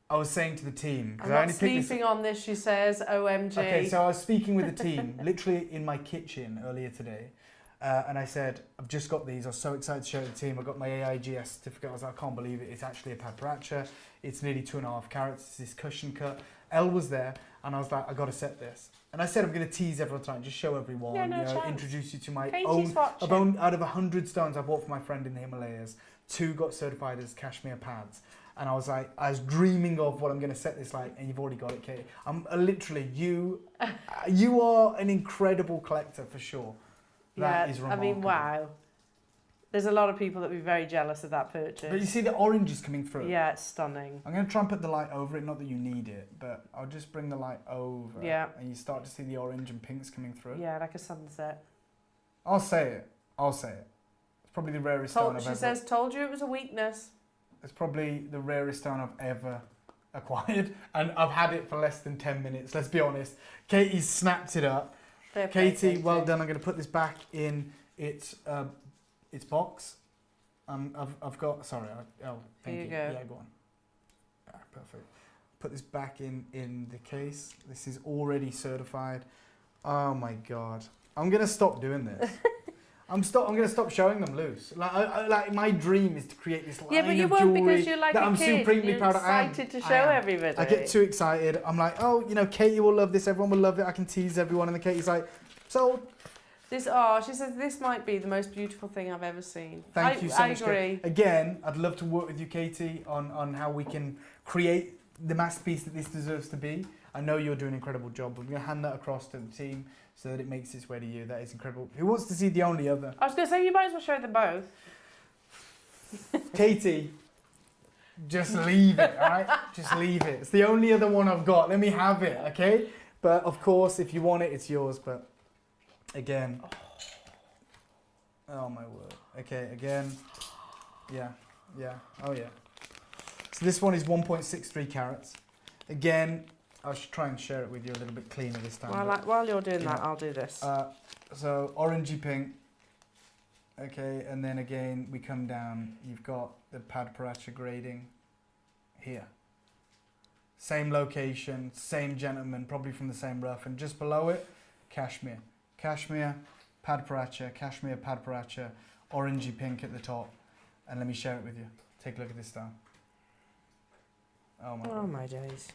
I was saying to the team... I'm not sleeping on this, she says, OMG. Okay, so I was speaking with the team, literally in my kitchen earlier today, and I said, I've just got these, I was so excited to show the team, I got my AIGS certificate, I was like, I can't believe it, it's actually a Padparacha, it's nearly 2.5 carats, it's this cushion cut. Elle was there, and I was like, I got to set this. And I said I'm going to tease everyone tonight, just show everyone, introduce you to my own, out of 100 stones I bought for my friend in the Himalayas, 2 got certified as Kashmir pads. And I was like, I was dreaming of what I'm going to set this like, and you've already got it, Katie. I'm literally, you are an incredible collector for sure. That is remarkable. I mean, wow. There's a lot of people that would be very jealous of that purchase. But you see the orange is coming through. Yeah, it's stunning. I'm going to try and put the light over it, not that you need it, but I'll just bring the light over. Yeah. And you start to see the orange and pinks coming through. Yeah, like a sunset. I'll say it. It's probably the rarest stone I've ever... She says, told you it was a weakness. It's probably the rarest stone I've ever acquired, and I've had it for less than 10 minutes, let's be honest. Katie's snapped it up. Katie, well done. I'm going to put this back in its box. I've got, sorry, thank you. Go. Yeah, go on. Yeah, perfect. Put this back in the case. This is already certified. Oh my God. I'm going to stop doing this. I'm going to stop showing them loose. Like my dream is to create this line but you of won't jewelry because you're like that a I'm kid. supremely You're proud of. excited to show everybody. I get too excited. I'm like, oh, Katie will love this. Everyone will love it. I can tease everyone. And then Katie's like, so... she says, this might be the most beautiful thing I've ever seen. Thank you so much. I agree. Again, I'd love to work with you, Katie, on how we can create the masterpiece that this deserves to be. I know you're doing an incredible job. I'm going to hand that across to the team so that it makes its way to you. That is incredible. Who wants to see the only other? I was going to say, you might as well show them both. Katie, just leave it, all right? Just leave it. It's the only other one I've got. Let me have it, okay? But, of course, if you want it, it's yours. But, again... Oh, my word. Okay, again. Yeah. Oh, yeah. So this one is 1.63 carats. Again... I should try and share it with you a little bit cleaner this time. While you're doing that, I'll do this. So orangey pink, Okay, and then again, we come down. You've got the Padparacha grading here. Same location, same gentleman, probably from the same rough. And just below it, Kashmir. Kashmir, Padparacha, Kashmir, Padparacha, orangey pink at the top. And let me share it with you. Take a look at this stone. Oh my God. my days.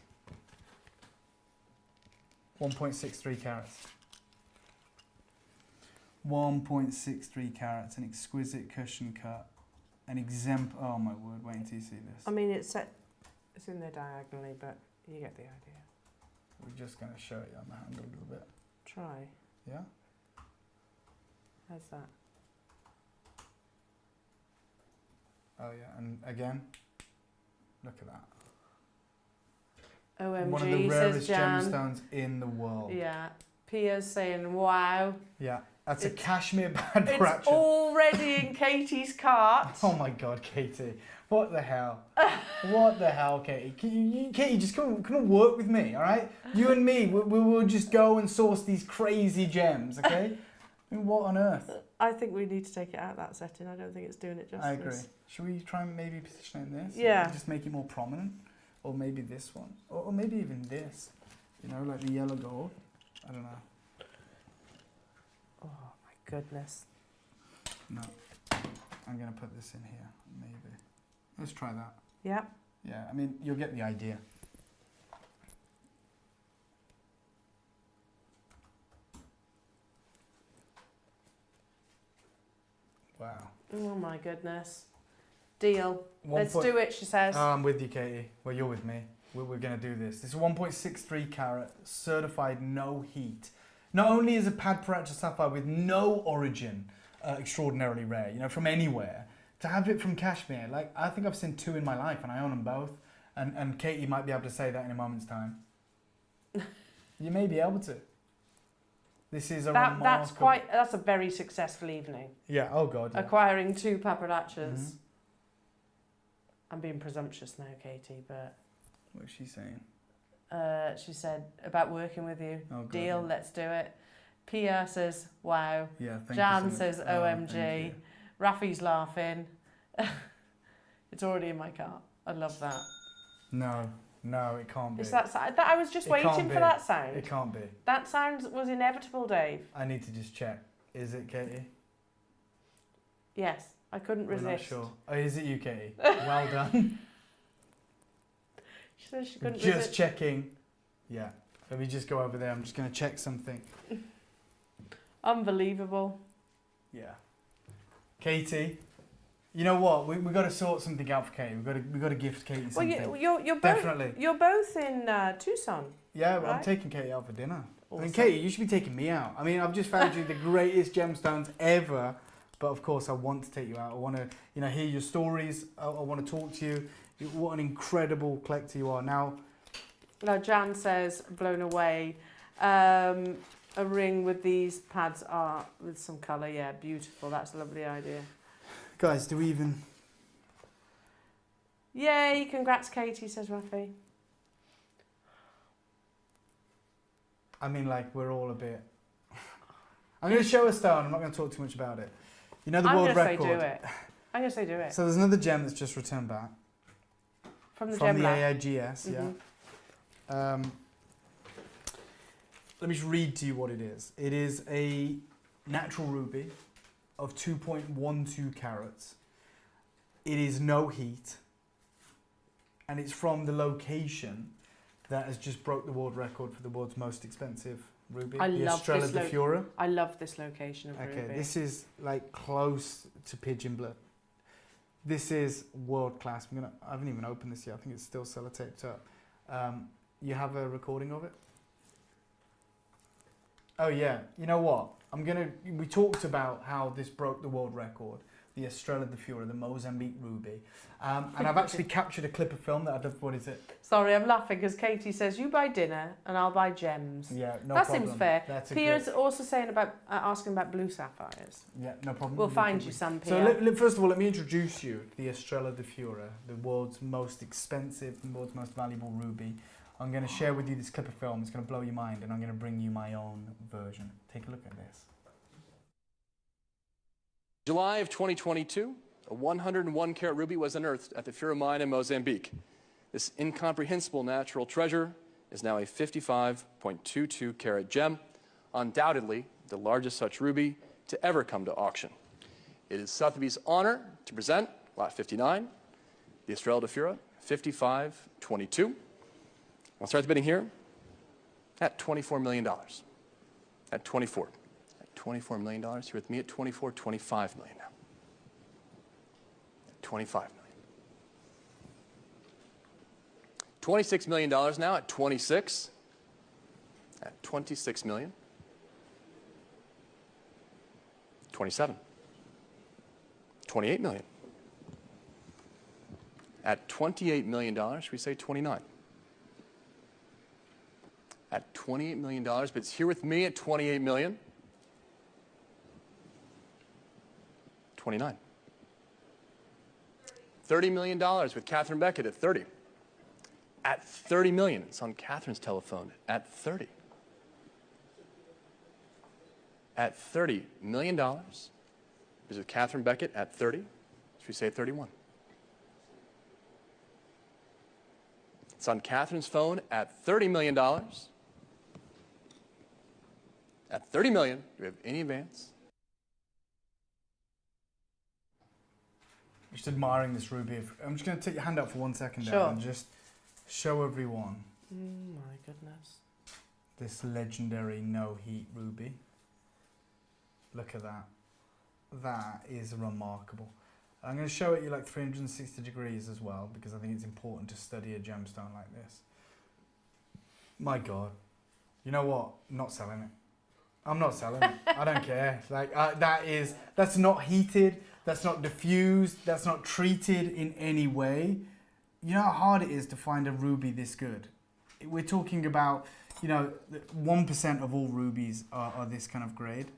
1.63 carats. 1.63 carats, an exquisite cushion cut, an oh my word, wait until you see this. I mean, it's in there diagonally, but you get the idea. We're just going to show it on the hand a little bit. Try. Yeah? How's that? Oh yeah, and again, look at that. OMG, One of the rarest says Jan. gemstones in the world. Yeah. Pia's saying, wow. Yeah, that's a It's- Kashmir It's Padparacha. already in Katie's cart. Oh my God, Katie. What the hell? What the hell, Katie? Katie, just come and work with me, all right? You and me, we will just go and source these crazy gems, okay? I mean, what on earth? I think we need to take it out of that setting. I don't think it's doing it justice. I agree. Should we try and maybe position it in this? Yeah. Just make it more prominent? Or maybe this one? Or maybe even this. You know, like the yellow gold? I don't know. Oh my goodness. No. I'm going to put this in here, maybe. Let's try that. Yeah. Yeah, I mean, you'll get the idea. Wow. Oh my goodness. Deal. One Let's point- do it, she says. I'm with you, Katie. Well, you're with me. We're going to do this. This is 1.63 carat, certified no heat. Not only is a Padparacha sapphire with no origin extraordinarily rare, you know, from anywhere, to have it from Kashmir, like, I think I've seen two in my life and I own them both. And Katie might be able to say that in a moment's time. You may be able to. This is a remarkable... That's a very successful evening. Yeah, oh God. Yeah. Acquiring two Paparachas. Mhm. I'm being presumptuous now, Katie, but What's she saying? she said about working with you. Oh, God, Deal, yeah. let's do it. Pia says, wow. Yeah, thank Jan you so much. says, Oh, OMG. thank you. Rafi's laughing. It's already in my cart. I love that. No, it can't be. It's that sound. I was just It waiting can't for be. that sound. It can't be. That sound was inevitable, Dave. I need to just check. Is it Katie? Yes, I couldn't We're not resist. sure. Oh, is it you, Katie? Well done. She said she couldn't Just resist. checking. Yeah. Let me just go over there. I'm just going to check something. Unbelievable. Yeah. Katie, you know what? We've got to sort something out for Katie. We've got to gift Katie Well, something. you're both Definitely. you're both in Tucson. Yeah, well, I'm right? taking Katie out for dinner. I mean, Awesome. Katie, you should be taking me out. I mean, I've just found you the greatest gemstones ever. But of course, I want to take you out. I want to, you know, hear your stories. I want to talk to you. What an incredible collector you are. Now, Jan says, blown away. A ring with these pads are with some colour. Yeah, beautiful. That's a lovely idea. guys, do we even... Yay! Congrats, Katie, says Rafi. I mean, like, we're all a bit... I'm going to show a stone. I'm not going to talk too much about it. You know the I'm world gonna record? say do it. I'm going to say do it. So there's another gem that's just returned back. From the From gem the lab. AIGS, Mhm. yeah. Let me just read to you what it is. It is a natural ruby of 2.12 carats. It is no heat. And it's from the location that has just broke the world record for the world's most expensive ruby. I the love Estrella this de Fiora. I love this location of Okay, ruby. this is like close to pigeon blood. This is world class. I haven't even opened this yet. I think it's still sellotaped up. You have a recording of it? Oh yeah. You know what? We talked about how this broke the world record, the Estrella de Fiora, the Mozambique ruby, and I've actually captured a clip of film that I've done. What is it? Sorry, I'm laughing because Katie says you buy dinner and I'll buy gems. Yeah, no that problem. seems fair. That's a Pia's great- also saying about asking about blue sapphires. Yeah, no problem. We'll No find problem. you some, So Pia. first of all, let me introduce you to the Estrella de Fiora, the world's most expensive and world's most valuable ruby. I'm going to share with you this clip of film. It's going to blow your mind, and I'm going to bring you my own version. Take a look at this. July of 2022, a 101 carat ruby was unearthed at the Fura mine in Mozambique. This incomprehensible natural treasure is now a 55.22 carat gem, undoubtedly the largest such ruby to ever come to auction. It is Sotheby's honor to present lot 59, the Estrella de Fura 5522. I'll start the bidding here at $24 million. At 24. At $24 million. Here with me at 24, $25 million now. At $25 million. $26 million now at 26. At 26 million. 27. 28 million. At $28 million, should we say 29? At $28 million, but it's here with me at 28 million. 29. $30 million with Catherine Beckett at 30. At 30 million, it's on Catherine's telephone, at 30. At $30 million, is with Catherine Beckett at 30. Should we say 31? It's on Catherine's phone at $30 million. At $30 million, do we have any advance? Just admiring this ruby. I'm just going to take your hand out for 1 second Sure. now and just show everyone My goodness. this legendary no heat ruby. Look at that. That is remarkable. I'm going to show it you like 360 degrees as well, because I think it's important to study a gemstone like this. My God. You know what? I'm not selling it. I'm not selling it. I don't care. Like that's not heated. That's not diffused. That's not treated in any way. You know how hard it is to find a ruby this good. We're talking about, 1% of all rubies are this kind of grade.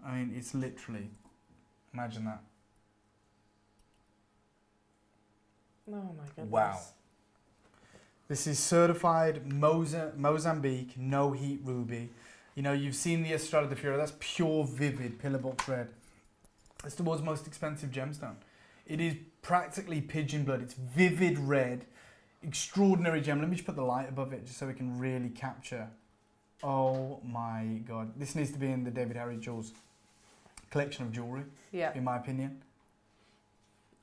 I mean, it's literally, imagine that. Oh my goodness. Wow. This is certified Mozambique no heat ruby. You've seen the Estrella de Fura. That's pure vivid pillar box red. It's the world's most expensive gemstone. It is practically pigeon blood. It's vivid red, extraordinary gem. Let me just put the light above it just so we can really capture. Oh my God. This needs to be in the David Harry Jules collection of jewellery, Yeah. in my opinion.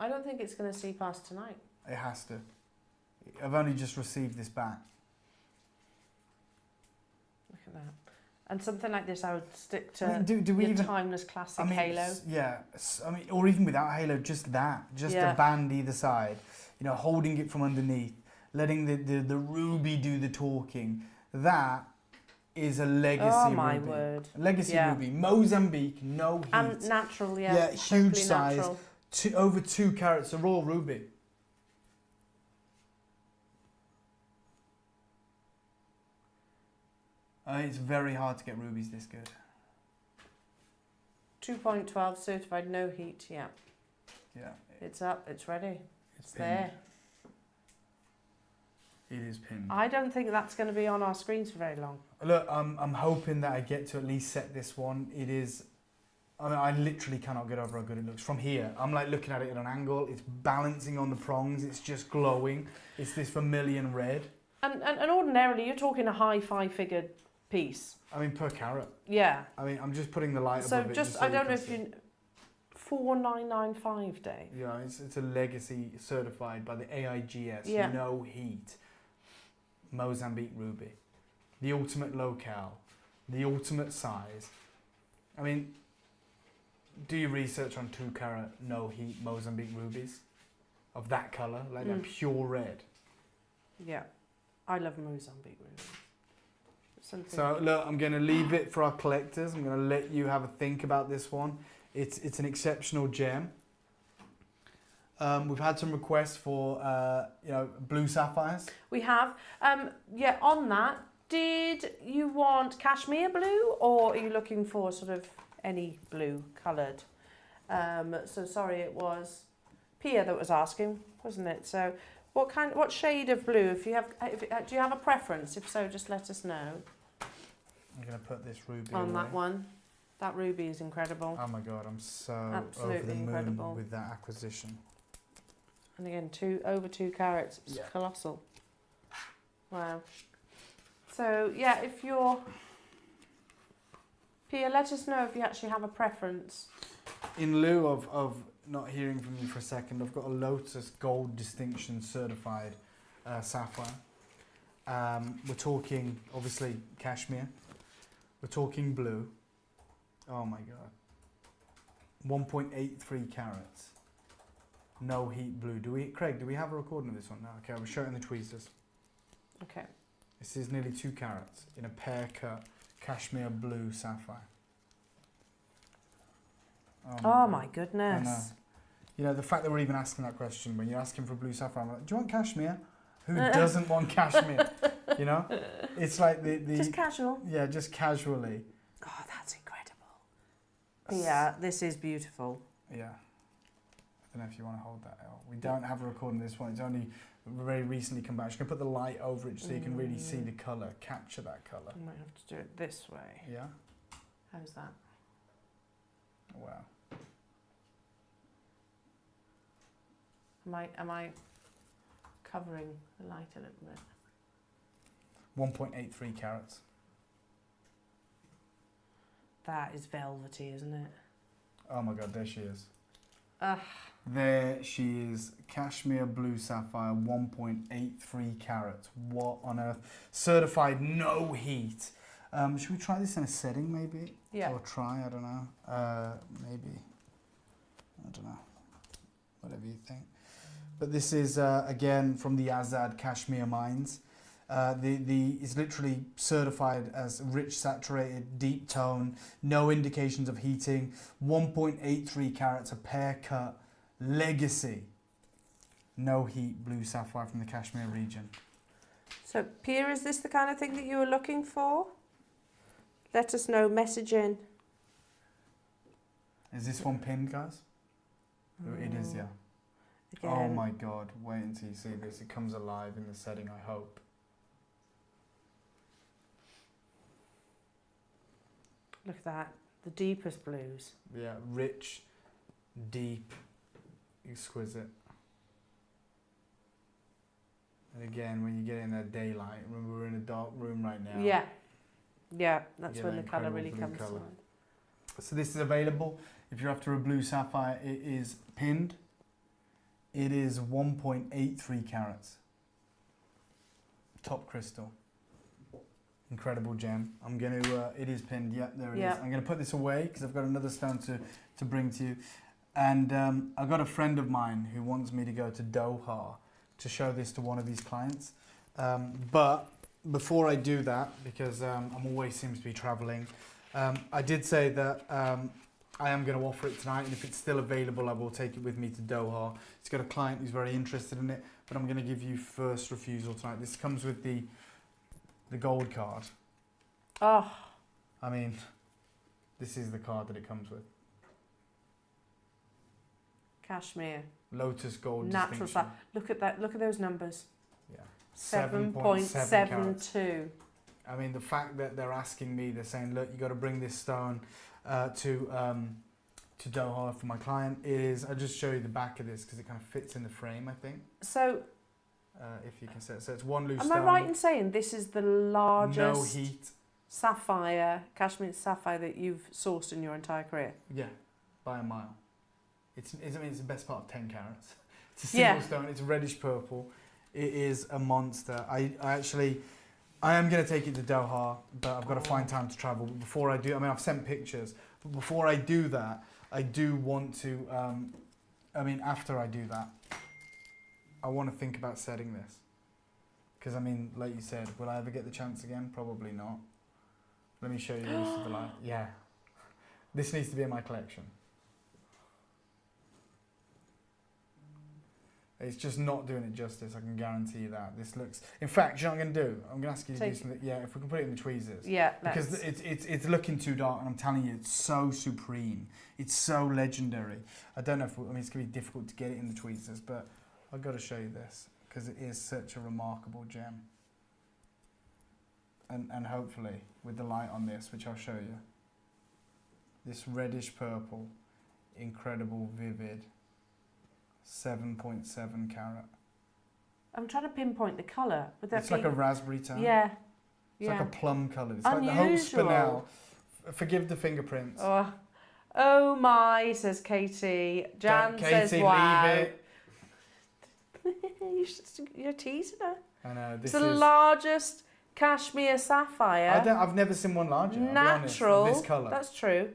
I don't think it's going to see past tonight. It has to. I've only just received this back. Look at that. And something like this, I would stick to do we your even, timeless classic halo. Yeah, or even without halo, just that. Just a band either side. Holding it from underneath, letting the ruby do the talking. That is a legacy ruby. Oh my word. Legacy ruby. Mozambique, no heat. And natural, yeah. Yeah, huge totally size. natural. Over 2 carats, a raw ruby. It's very hard to get rubies this good. 2.12 certified no heat, yeah. Yeah. It's up, it's ready. It's pinned. there. It is pinned. I don't think that's going to be on our screens for very long. Look, I'm hoping that I get to at least set this one. It is, I literally cannot get over how good it looks. From here, I'm like looking at it at an angle. It's balancing on the prongs. It's just glowing. It's this vermilion red. And ordinarily, you're talking a high 5-figure piece. I mean, per carat. Yeah. I mean, I'm just putting the light So above it. just, so I don't know can if see. you... 4995 day. Yeah, it's a legacy certified by the AIGS. Yeah. No heat. Mozambique ruby. The ultimate locale. The ultimate size. I mean, do your research on 2 carat no heat Mozambique rubies of that colour, like that pure red. Yeah. I love Mozambique rubies. So look, I'm going to leave it for our collectors. I'm going to let you have a think about this one. It's an exceptional gem. We've had some requests for blue sapphires. We have. Yeah, on that, did you want Kashmir blue, or are you looking for sort of any blue coloured? So sorry, it was Pia that was asking, wasn't it? So what shade of blue? Do you have a preference? If so, just let us know. I'm going to put this ruby on away. that one. That ruby is incredible. Oh my God, I'm so Absolutely over the moon incredible. with that acquisition. And again, over 2 carats. It's Yeah. colossal. Wow. So yeah, if you're Pia, let us know if you actually have a preference. In lieu of not hearing from you for a second, I've got a Lotus Gold Distinction certified sapphire. We're talking obviously Kashmir. We're talking blue. Oh my God. 1.83 carats. No heat blue. Craig, do we have a recording of this one? No. Okay, we'll show it in the tweezers. Okay. This is nearly 2 carats in a pear cut Kashmir blue sapphire. Oh God. my goodness. I know. You know, the fact that we're even asking that question when you're asking for blue sapphire, I'm like, do you want Kashmir? Who doesn't want Kashmir? You know? It's like the Just casual. Yeah, just casually. Oh, that's incredible. Yeah, this is beautiful. Yeah. I don't know if you want to hold that out. We don't have a recording of this one. It's only very recently come back. I'm just going to put the light over it so you can really see the colour, capture that colour. I might have to do it this way. Yeah? How's that? Wow. Am I covering the light a little bit? 1.83 carats. That is velvety, isn't it? Oh my God, there she is. Ugh. There she is, Kashmir blue sapphire, 1.83 carats. What on earth? Certified no heat. Should we try this in a setting maybe? Yeah. Or try, I don't know. Maybe. I don't know. Whatever you think. But this is, again, from the Azad Kashmir mines. It's literally certified as rich, saturated, deep tone, no indications of heating, 1.83 carats, a pear cut, legacy, no heat, blue sapphire from the Kashmir region. So, Pia, is this the kind of thing that you were looking for? Let us know, message in. Is this one pinned, guys? It is, yeah. Again. Oh my God, wait until you see this. It comes alive in the setting, I hope. Look at that, the deepest blues. Yeah, rich, deep, exquisite. And again, when you get in that daylight, remember we're in a dark room right now. Yeah, yeah, that's Get when that the colour incredible really blue comes colour. to life. So this is available. If you're after a blue sapphire, it is pinned. It is 1.83 carats. Top crystal. Incredible gem. I'm going to, it is pinned, yeah, there it is. I'm going to put this away because I've got another stone to bring to you. And I've got a friend of mine who wants me to go to Doha to show this to one of his clients. But before I do that, because I'm always seems to be traveling, I did say that I am going to offer it tonight, and if it's still available, I will take it with me to Doha. It's got a client who's very interested in it, but I'm going to give you first refusal tonight. This comes with the gold card. Oh. I mean, this is the card that it comes with. Kashmir. Lotus Gold Natural Distinction. Look at that. Look at those numbers. Yeah. 7.72. I mean, the fact that they're asking me, they're saying, look, you got to bring this stone to Doha for my client. I'll just show you the back of this because it kind of fits in the frame, I think. So, if you can see it. So it's one loose am stone. I right in saying this is the largest No heat. sapphire, Kashmir sapphire that you've sourced in your entire career? Yeah, by a mile. I mean, it's the best part of 10 carats. It's a single stone. It's reddish purple. It is a monster. I am going to take it to Doha, but I've got to find time to travel. But before I do, I mean, I've sent pictures. But before I do that, I do want to, after I do that, I want to think about setting this. Because, I mean, like you said, will I ever get the chance again? Probably not. Let me show you this is the light. Yeah. This needs to be in my collection. It's just not doing it justice, I can guarantee you that. This looks... In fact, you know what I'm going to do? I'm going to ask you to do something... Yeah, if we can put it in the tweezers. Yeah, because it's looking too dark, and I'm telling you, it's so supreme. It's so legendary. I don't know if... it's going to be difficult to get it in the tweezers, but I've got to show you this, because it is such a remarkable gem. And hopefully, with the light on this, which I'll show you, This reddish purple, incredible, vivid, 7.7 carat. I'm trying to pinpoint the colour. It's like a raspberry tan. Yeah. It's like a plum colour. It's Unusual. like the Hope Spinel. Forgive the fingerprints. Oh my, says Katie. Jan says wow. Leave it. You're teasing her. I know. It's the largest Kashmir sapphire. I've never seen one larger. Natural. I'll be honest, this colour. That's true.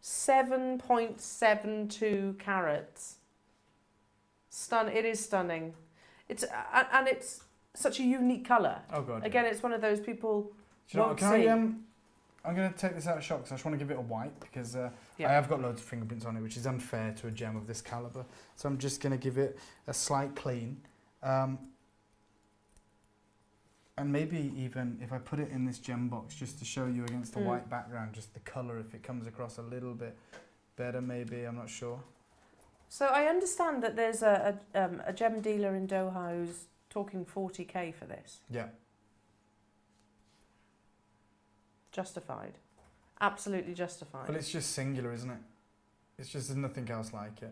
7.72 carats. It is stunning. It's such a unique colour. Oh god. Again, it's one of those people won't see. I'm going to take this out of shot because I just want to give it a white because I have got loads of fingerprints on it, which is unfair to a gem of this calibre. So I'm just going to give it a slight clean. And maybe even if I put it in this gem box just to show you against the white background, just the colour, if it comes across a little bit better maybe, I'm not sure. So I understand that there's a gem dealer in Doha who's talking 40k for this. Yeah. Justified. Absolutely justified. But it's just singular, isn't it? It's just, there's nothing else like it.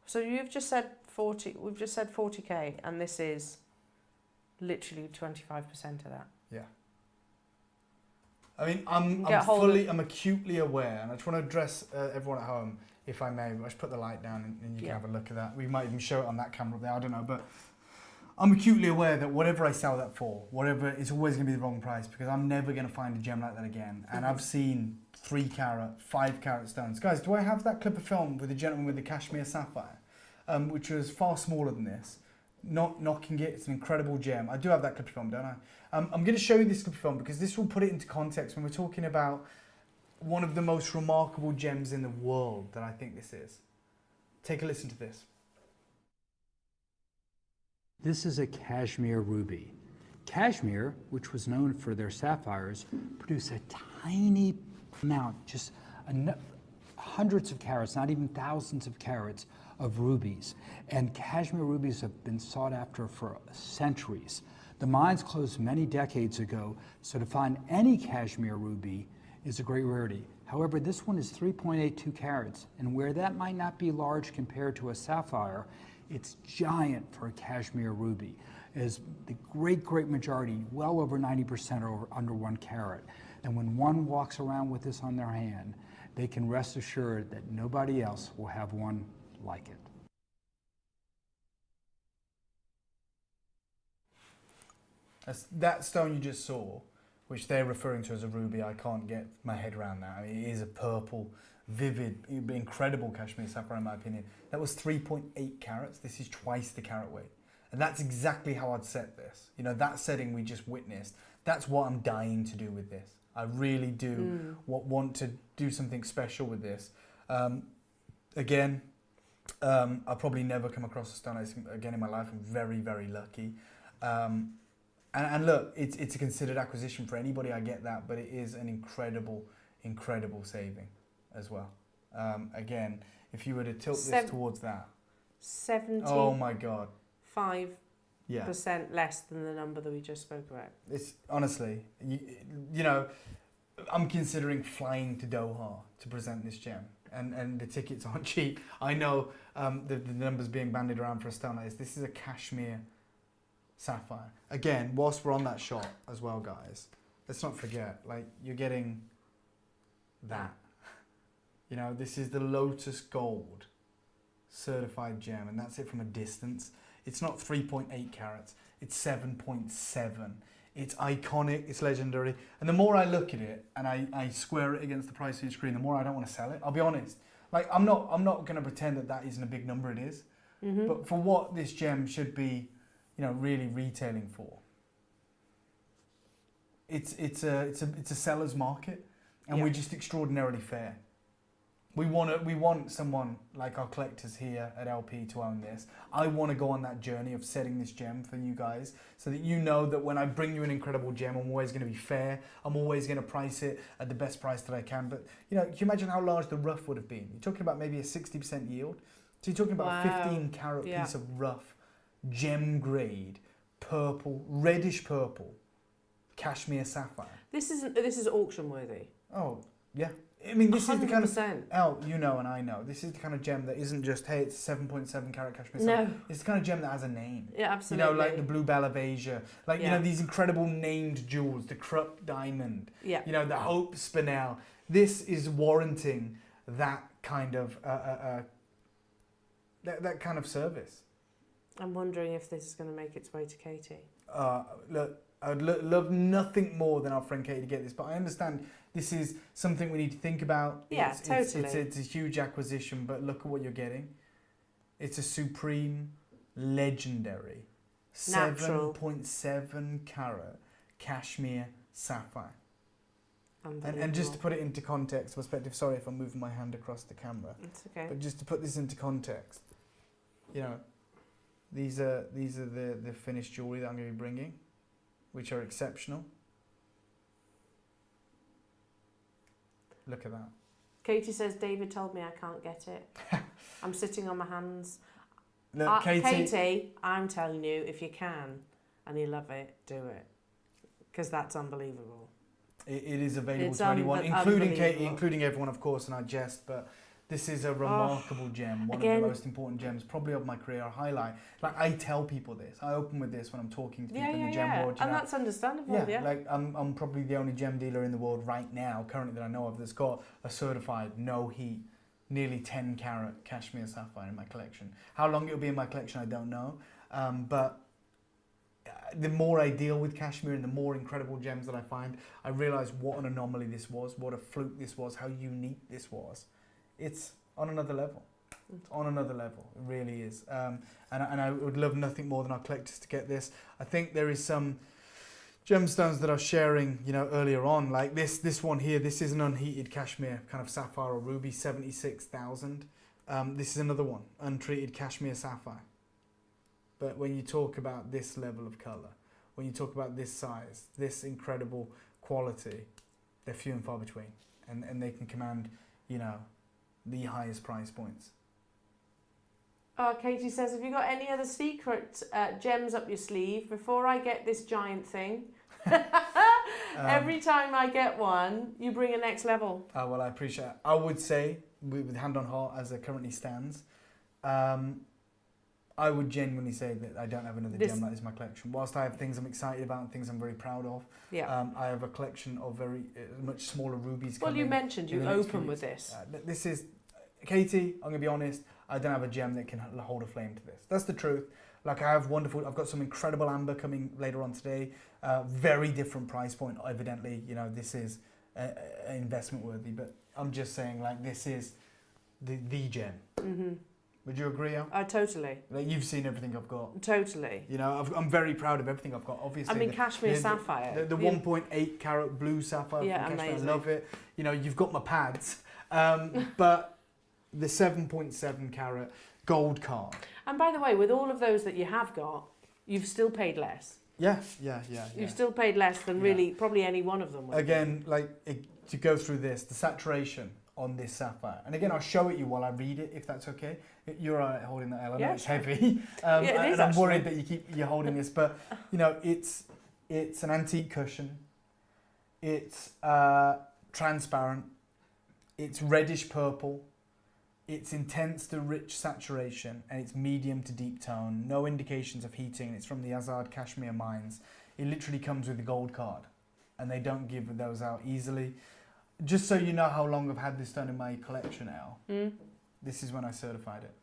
So you've just said 40, we've just said 40k, and this is literally 25% of that. Yeah. I mean, I'm acutely aware, and I just want to address everyone at home, if I may. I should put the light down and you can have a look at that. We might even show it on that camera up there, I don't know, but I'm acutely aware that whatever I sell that for, whatever, it's always going to be the wrong price because I'm never going to find a gem like that again. And I've seen 3 carat, 5 carat stones. Guys, do I have that clip of film with the gentleman with the Kashmir sapphire, which was far smaller than this? Not knocking it, it's an incredible gem. I do have that clip of film, don't I? I'm going to show you this clip of film because this will put it into context when we're talking about one of the most remarkable gems in the world that I think this is. Take a listen to this. This is a Kashmir ruby. Kashmir, which was known for their sapphires, produce a tiny amount, just hundreds of carats, not even thousands of carats of rubies. And Kashmir rubies have been sought after for centuries. The mines closed many decades ago, so to find any Kashmir ruby is a great rarity. However, this one is 3.82 carats, and where that might not be large compared to a sapphire, it's giant for a Kashmir ruby, as the great majority, well over 90% are under 1 carat. And when one walks around with this on their hand, they can rest assured that nobody else will have one like it. That stone you just saw, which they're referring to as a ruby, I can't get my head around that. I mean, it is a purple, vivid, incredible Kashmir sapphire in my opinion. That was 3.8 carats. This is twice the carat weight. And that's exactly how I'd set this. You know, that setting we just witnessed, that's what I'm dying to do with this. I really do want to do something special with this. Again, I'll probably never come across a stone again in my life. I'm very, very lucky. And look, it's a considered acquisition for anybody, I get that, but it is an incredible saving as well. Again, if you were to tilt this towards that. 70. Oh my God. 5% less than the number that we just spoke about. It's honestly, you know, I'm considering flying to Doha to present this gem. And the tickets aren't cheap. I know the numbers being bandied around for a stone like this. This is a Kashmir sapphire. Again, whilst we're on that shot as well, guys, let's not forget, like, you're getting that. You know, this is the Lotus Gold certified gem, and that's it from a distance. It's not 3.8 carats, it's 7.7. It's iconic, it's legendary. And the more I look at it and I square it against the price on your screen, the more I don't want to sell it. I'll be honest. Like, I'm not going to pretend that isn't a big number, it is. But for what this gem should be, you know, really retailing for, it's a seller's market, and we're just extraordinarily fair. We want someone like our collectors here at LP to own this. I want to go on that journey of setting this gem for you guys, so that you know that when I bring you an incredible gem, I'm always going to be fair. I'm always going to price it at the best price that I can. But, you know, can you imagine how large the rough would have been? You're talking about maybe a 60% yield. So you're talking about a 15 carat piece of rough, gem grade, purple, reddish purple, Kashmir sapphire. This is auction worthy. Oh, yeah. I mean, this is the kind of 100%. you know, and I know. This is the kind of gem that isn't just, hey, it's 7.7 carat Kashmir. No. It's the kind of gem that has a name. Yeah, absolutely. You know, like the Blue Bell of Asia. Like, you Yeah. know, these incredible named jewels, the Krupp diamond. Yeah. You know, the Hope spinel. This is warranting that kind of that kind of service. I'm wondering if this is going to make its way to Katie. Look, I would love nothing more than our friend Katie to get this, but I understand this is something we need to think about. Yeah, totally. It's a huge acquisition, but look at what you're getting. It's a supreme, legendary, Natural. 7.7 carat Kashmir sapphire. Unbelievable. And just to put it into context, perspective, sorry if I'm moving my hand across the camera, It's okay. but just to put this into context, you know, these are the finished jewellery that I'm going to be bringing, which are exceptional. Look at that. Katie says, David told me I can't get it. I'm sitting on my hands. Look, Katie, I'm telling you, if you can and you love it, do it. Because that's unbelievable. It is available It's to anyone, including Katie, unbelievable. including everyone, of course, and I jest, but this is a remarkable gem, one of again- the most important gems, probably of my career, a highlight. Like, I tell people this, I open with this when I'm talking to people in the gem world. you And know. that's understandable, Yeah, like I'm probably the only gem dealer in the world right now, currently that I know of, that's got a certified no heat, nearly 10 carat Kashmir sapphire in my collection. How long it'll be in my collection, I don't know. But the more I deal with Kashmir and the more incredible gems that I find, I realise what an anomaly this was, what a fluke this was, how unique this was. It's on another level. It's on another level. It really is. And I would love nothing more than our collectors to get this. I think there is some gemstones that are sharing, you know, earlier on, like this one here. This is an unheated Kashmir kind of sapphire or ruby, 76,000. This is another one, untreated Kashmir sapphire. But when you talk about this level of colour, when you talk about this size, this incredible quality, they're few and far between, and they can command, you know, the highest price points. Katie says, have you got any other secret gems up your sleeve before I get this giant thing? Every time I get one, you bring a next level. Well, I appreciate it. I would say, with hand on heart, as it currently stands, I would genuinely say that I don't have another gem like this in my collection. Whilst I have things I'm excited about and things I'm very proud of, I have a collection of very much smaller rubies. Well, you mentioned you open with this. This is, Katie, I'm going to be honest, I don't have a gem that can hold a flame to this. That's the truth. Like, I've got some incredible amber coming later on today. Very different price point, evidently. You know, this is investment worthy, but I'm just saying, like, this is the gem. Mm-hmm. Would you agree, Al? Totally. Like, you've seen everything I've got. Totally. You know, I'm very proud of everything I've got, obviously. I mean, Kashmir sapphire. The 1.8 carat blue sapphire from Kashmir, amazing. I love it. You know, you've got my pads. But the 7.7 carat gold card. And by the way, with all of those that you have got, you've still paid less. Yeah. You've still paid less than really probably any one of them would. Again, to go through this, the saturation on this sapphire. And again, I'll show it you while I read it, if that's okay. You're all right holding that, Ellen. It's heavy. It is, I'm worried that you're holding this, but you know, it's an antique cushion. It's transparent. It's reddish purple. It's intense to rich saturation, and it's medium to deep tone. No indications of heating. It's from the Azad Kashmir mines. It literally comes with a gold card, and they don't give those out easily. Just so you know how long I've had this done in my collection now. This is when I certified it.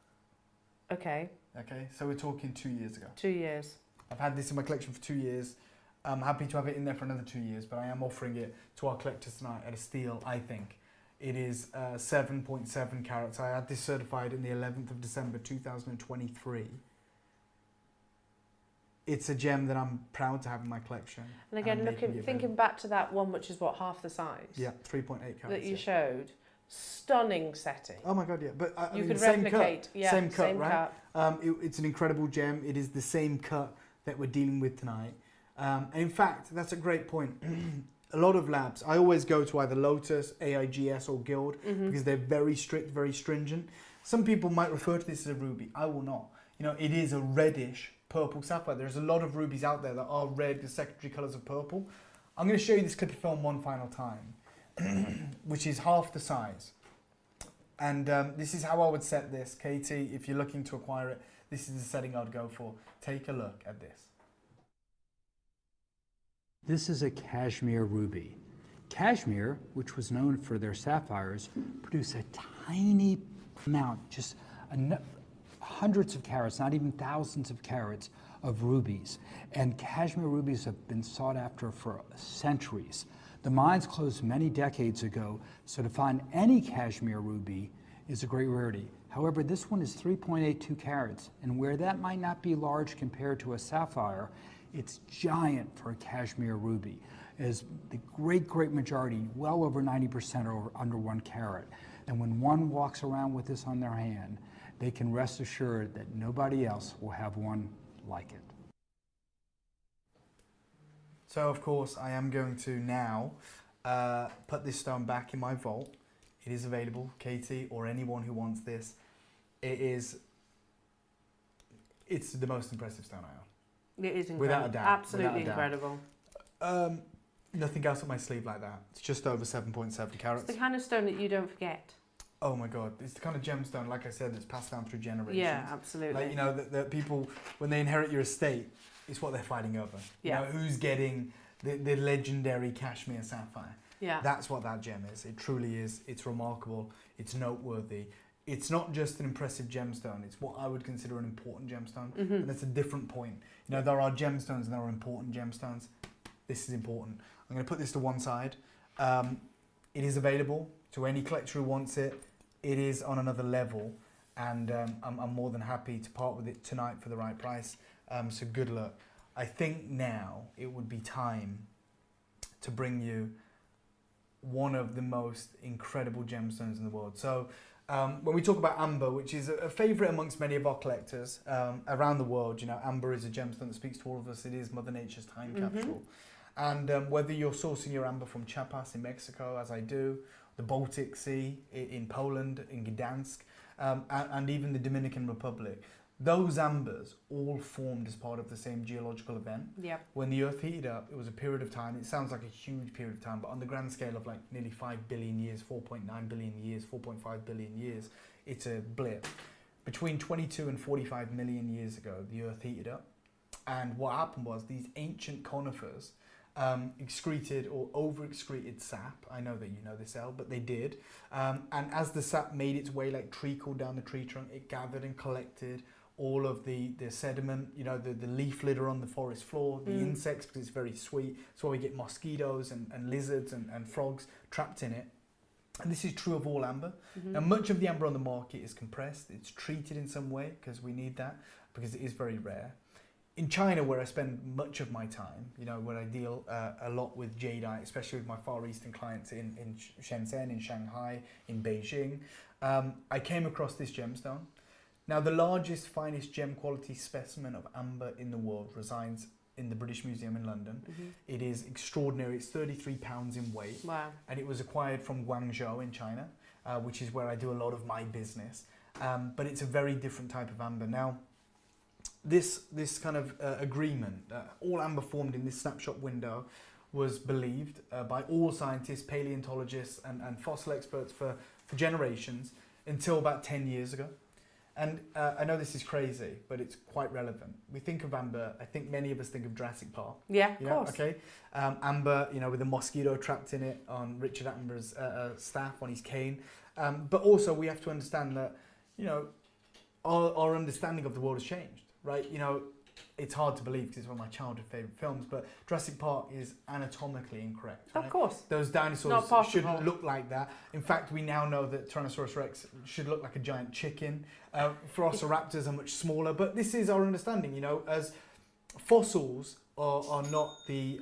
Okay. Okay, so we're talking 2 years ago. 2 years. I've had this in my collection for 2 years. I'm happy to have it in there for another 2 years, but I am offering it to our collectors tonight at a steal, I think. It is 7.7 carats. I had this certified in the 11th of December 2023. It's a gem that I'm proud to have in my collection. And again, thinking back to that one, which is what, half the size? Yeah, 3.8 carats. That you showed. Stunning setting. Oh my God, yeah. But you could replicate. Same cut, right? It's an incredible gem. It is the same cut that we're dealing with tonight. And in fact, that's a great point. A lot of labs, I always go to either Lotus, AIGS or Guild because they're very strict, very stringent. Some people might refer to this as a ruby. I will not. You know, it is a reddish purple sapphire. There's a lot of rubies out there that are red, the secondary colours of purple. I'm going to show you this clip of film one final time. which is half the size. And this is how I would set this. Katie, if you're looking to acquire it, this is the setting I'd go for. Take a look at this. This is a Kashmir ruby. Kashmir, which was known for their sapphires, produce a tiny amount, just hundreds of carats, not even thousands of carats of rubies. And Kashmir rubies have been sought after for centuries. The mines closed many decades ago, so to find any Kashmir ruby is a great rarity. However, this one is 3.82 carats, and where that might not be large compared to a sapphire, it's giant for a Kashmir ruby, as the great majority, well over 90% are under 1 carat. And when one walks around with this on their hand, they can rest assured that nobody else will have one like it. So of course I am going to now put this stone back in my vault. It is available, Katie, or anyone who wants this. It's the most impressive stone I own. It is incredible. Without a doubt. Absolutely without a doubt. incredible. Nothing else up my sleeve like that. It's just over 7.7 carats. It's the kind of stone that you don't forget. Oh my God, it's the kind of gemstone, like I said, that's passed down through generations. Yeah, absolutely. Like, you know, the people, when they inherit your estate, it's what they're fighting over. Yeah. You know, who's getting the legendary Kashmir sapphire. Yeah. That's what that gem is. It truly is. It's remarkable. It's noteworthy. It's not just an impressive gemstone. It's what I would consider an important gemstone. Mm-hmm. And that's a different point. You know, there are gemstones and there are important gemstones. This is important. I'm going to put this to one side. It is available to any collector who wants it. It is on another level. And I'm more than happy to part with it tonight for the right price. So good luck. I think now it would be time to bring you one of the most incredible gemstones in the world. So when we talk about amber, which is a favorite amongst many of our collectors around the world, you know, amber is a gemstone that speaks to all of us. It is Mother Nature's time capsule. And whether you're sourcing your amber from Chiapas in Mexico, as I do, the Baltic Sea in Poland, in Gdansk, and even the Dominican Republic, those ambers all formed as part of the same geological event. Yep. When the Earth heated up, it was a period of time, it sounds like a huge period of time, but on the grand scale of like nearly 5 billion years, 4.9 billion years, 4.5 billion years, it's a blip. Between 22 and 45 million years ago, the Earth heated up. And what happened was these ancient conifers excreted or over-excreted sap. I know that you know this, El, but they did. And as the sap made its way, like trickled down the tree trunk, it gathered and collected all of the sediment, you know, the leaf litter on the forest floor, the insects, because it's very sweet. That's why we get mosquitoes and lizards and frogs trapped in it. And this is true of all amber. Now, much of the amber on the market is compressed. It's treated in some way because we need that, because it is very rare. In China, where I spend much of my time, you know, where I deal a lot with jadeite, especially with my Far Eastern clients in Shenzhen, in Shanghai, in Beijing, I came across this gemstone. Now, the largest, finest gem quality specimen of amber in the world resides in the British Museum in London. It is extraordinary. It's 33 pounds in weight. Wow. And it was acquired from Guangzhou in China, which is where I do a lot of my business. But it's a very different type of amber. Now, this kind of agreement, all amber formed in this snapshot window, was believed by all scientists, paleontologists and fossil experts for generations until about 10 years ago. And I know this is crazy, but it's quite relevant. We think of amber, I think many of us think of Jurassic Park. Yeah, of course. Okay. Amber, you know, with a mosquito trapped in it on Richard Attenborough's staff, on his cane. But also we have to understand that, you know, our understanding of the world has changed, right? You know, it's hard to believe because it's one of my childhood favourite films, but Jurassic Park is anatomically incorrect. Right? Of course. Those dinosaurs shouldn't look like that. In fact, we now know that Tyrannosaurus Rex should look like a giant chicken. Velociraptors are much smaller, but this is our understanding, you know, as fossils are not the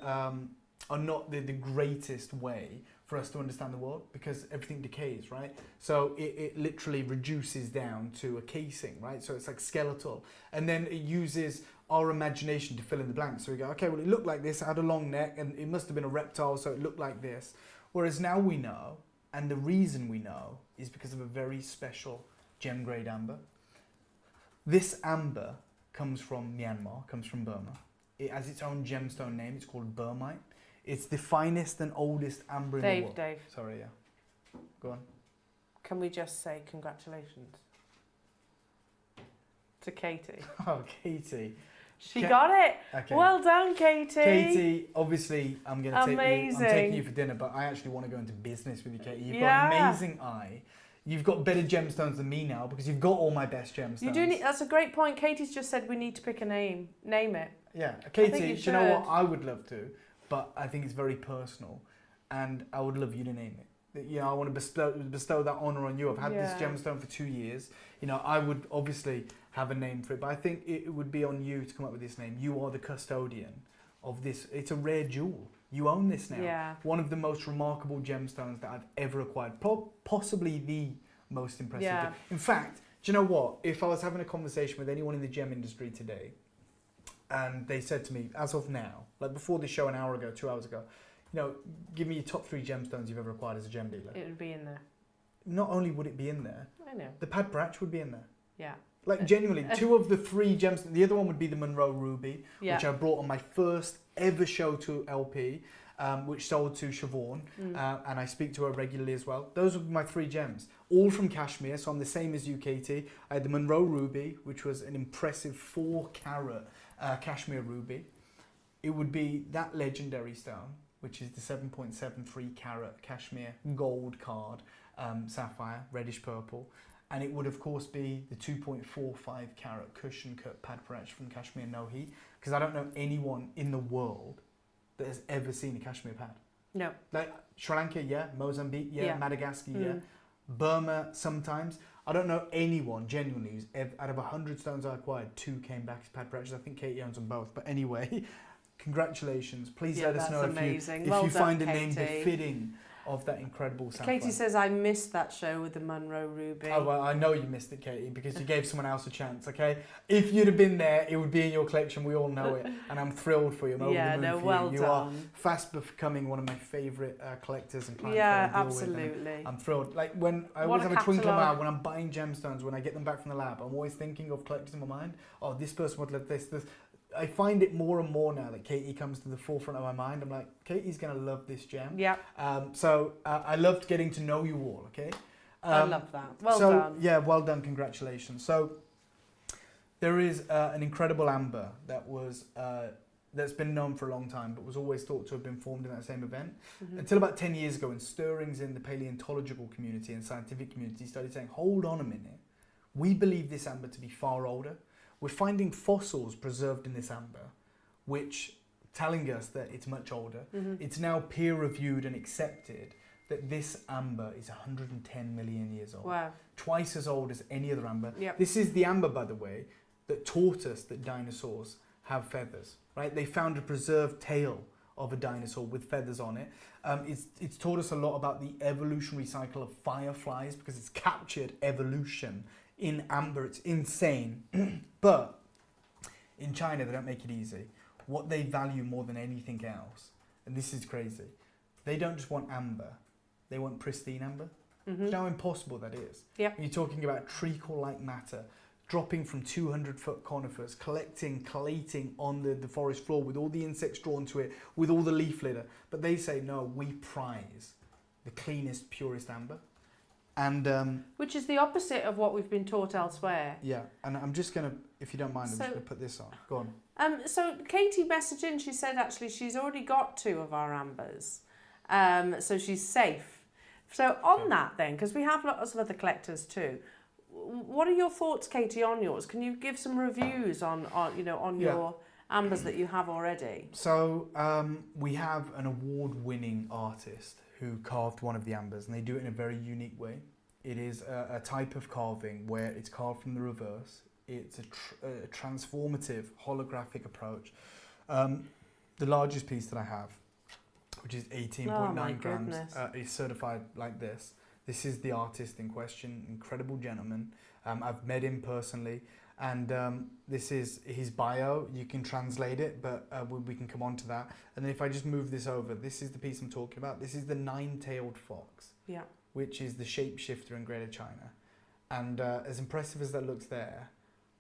greatest way for us to understand the world, because everything decays, right? So it literally reduces down to a casing, right? So it's like skeletal. And then it uses our imagination to fill in the blanks. So we go, okay, well, it looked like this, it had a long neck, and it must have been a reptile, so it looked like this. Whereas now we know, and the reason we know is because of a very special gem grade amber. This amber comes from Myanmar, comes from Burma. It has its own gemstone name, it's called Burmite. It's the finest and oldest amber in the world. Dave. Sorry, yeah. Go on. Can we just say congratulations to Katie? Oh, Katie. She got it. Okay. Well done, Katie. Katie, obviously, I'm going to take you. I'm taking Amazing. you for dinner, but I actually want to go into business with you, Katie. You've Yeah. got an amazing eye. You've got better gemstones than me now because you've got all my best gemstones. You do need. That's a great point. Katie's just said we need to pick a name. Name it. Yeah, think Katie. you Do you know what? should. I would love to, but I think it's very personal, and I would love you to name it. You know, I want to bestow that honor on you. I've had this Yeah. gemstone for 2 years. You know, I would obviously have a name for it, but I think it would be on you to come up with this name. You are the custodian of this. It's a rare jewel. You own this now. Yeah. One of the most remarkable gemstones that I've ever acquired. Possibly the most impressive. Yeah. In fact, do you know what? If I was having a conversation with anyone in the gem industry today, and they said to me, as of now, like before the show an hour ago, 2 hours ago, you know, give me your top 3 gemstones you've ever acquired as a gem dealer. It would be in there. Not only would it be in there, I know. the Pad Brach would be in there. Yeah. Like genuinely, 2 of the 3 gemstones. The other one would be the Monroe Ruby, Yeah. which I brought on my first ever show to LP, which sold to Siobhan, and I speak to her regularly as well. Those would be my 3 gems, all from Kashmir, so I'm the same as you, Katie. I had the Monroe Ruby, which was an impressive 4-carat Kashmir ruby. It would be that legendary stone, which is the 7.73 carat Kashmir gold card sapphire, reddish purple. And it would, of course, be the 2.45 carat cushion cut Pad Brach from Kashmir No Heat, because I don't know anyone in the world that has ever seen a Kashmir pad. No. Like Sri Lanka, yeah. Mozambique, yeah. Yeah. Madagascar, yeah. Burma, sometimes. I don't know anyone genuinely who's out of 100 stones I acquired, 2 came back as Pad Brachs. I think Katie owns them both. But anyway, congratulations. Please Yeah, let us know that's amazing. if Well you done, find a name Katie. befitting of that incredible sapphire. Katie says I missed that show with the Monroe Ruby. Oh, well, I know you missed it, Katie, because you gave someone else a chance, okay? If you'd have been there, it would be in your collection. We all know it. And I'm thrilled for you. I'm over Yeah, the moon no, for well you. You done. are fast becoming one of my favourite collectors and clients Yeah, that I deal with, and absolutely. I'm thrilled. Like, when I What always a have a twinkle in my eye catalogue. when I'm buying gemstones, when I get them back from the lab, I'm always thinking of collectors in my mind. Oh, this person would love this. I find it more and more now that Katie comes to the forefront of my mind. I'm like, Katie's going to love this gem. Yeah. So I loved getting to know you all, okay? I love that. Well so, done. Yeah, well done. Congratulations. So there is an incredible amber that was that's been known for a long time, but was always thought to have been formed in that same event. Until about 10 years ago, when stirrings in the paleontological community and scientific community started saying, hold on a minute, we believe this amber to be far older. We're finding fossils preserved in this amber, which telling us that it's much older. It's now peer-reviewed and accepted that this amber is 110 million years old. Wow. Twice as old as any other amber. Yep. This is the amber, by the way, that taught us that dinosaurs have feathers, right? They found a preserved tail of a dinosaur with feathers on it. It's taught us a lot about the evolutionary cycle of fireflies because it's captured evolution in amber. It's insane. But in China, they don't make it easy. What they value more than anything else, and this is crazy, they don't just want amber, they want pristine amber. You know how impossible that is? Yep. You're talking about treacle-like matter dropping from 200-foot conifers, collating on the forest floor with all the insects drawn to it, with all the leaf litter. But they say, no, we prize the cleanest, purest amber. And Which is the opposite of what we've been taught elsewhere. yeah, and I'm just going to, if you don't mind, I'm So- just going to put this on. Go on. So Katie messaged in, she said actually she's already got 2 of our ambers. So she's safe. So on that then, because we have lots of other collectors too, what are your thoughts, Katie, on yours? Can you give some reviews on Yeah. your ambers that you have already? So we have an award-winning artist who carved one of the ambers, and they do it in a very unique way. It is a type of carving where it's carved from the reverse. It's a transformative holographic approach. The largest piece that I have, which is 18.9 grams, is certified like this. This is the artist in question, incredible gentleman. I've met him personally, and this is his bio. You can translate it, but we can come on to that. And then if I just move this over, this is the piece I'm talking about. This is the 9-tailed fox, Yeah. which is the shapeshifter in Greater China. And as impressive as that looks there,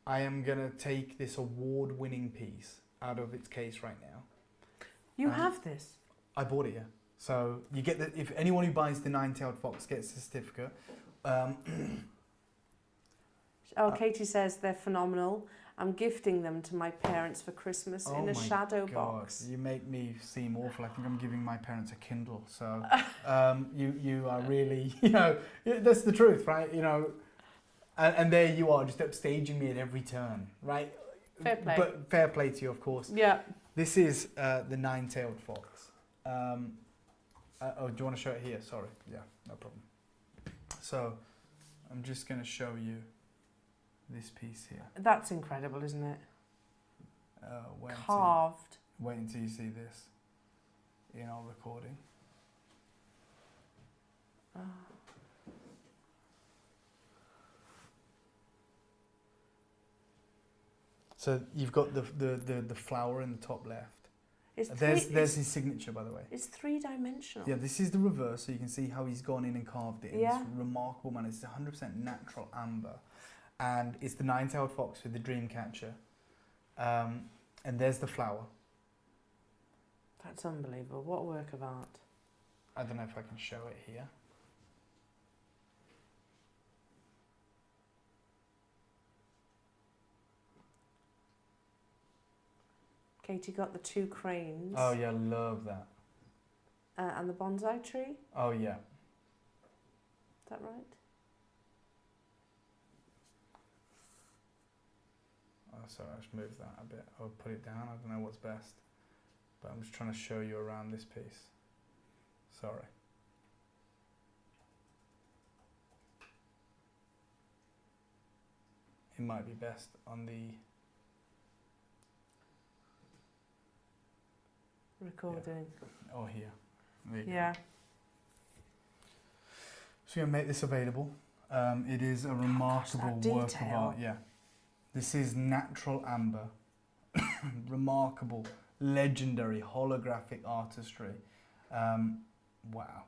I am going to take this award-winning piece out of its case right now. You have this? I bought it, yeah. So you get the, if anyone who buys the nine-tailed fox gets the certificate. Katie says they're phenomenal. I'm gifting them to my parents for Christmas in a shadow box. You make me seem awful. I think I'm giving my parents a Kindle. So you are really, you know, that's the truth, right? You know, and there you are, just upstaging me at every turn, right? Fair play. But fair play to you, of course. Yeah. This is the nine-tailed fox. Oh, do you want to show it here? Sorry. Yeah, no problem. So I'm just going to show you this piece here. That's incredible, isn't it? Carved. Wait until you see this in our recording. Oh. So you've got the flower in the top left. There's his signature, by the way. It's three-dimensional. Yeah, this is the reverse, so you can see how he's gone in and carved it in this remarkable manner. It's 100% natural amber. And it's the nine-tailed fox with the dream catcher. And there's the flower. That's unbelievable. What a work of art. I don't know if I can show it here. Katie got the two cranes. Oh yeah, love that. And the bonsai tree. Oh yeah. Is that right? Oh, sorry, I just moved that a bit. I'll put it down. I don't know what's best. But I'm just trying to show you around this piece. Sorry. It might be best on the... recording. Yeah. Oh, here. There you go. So we're going to make this available. It is a remarkable work of art. Yeah. This is natural amber. Remarkable, legendary, holographic artistry. Wow.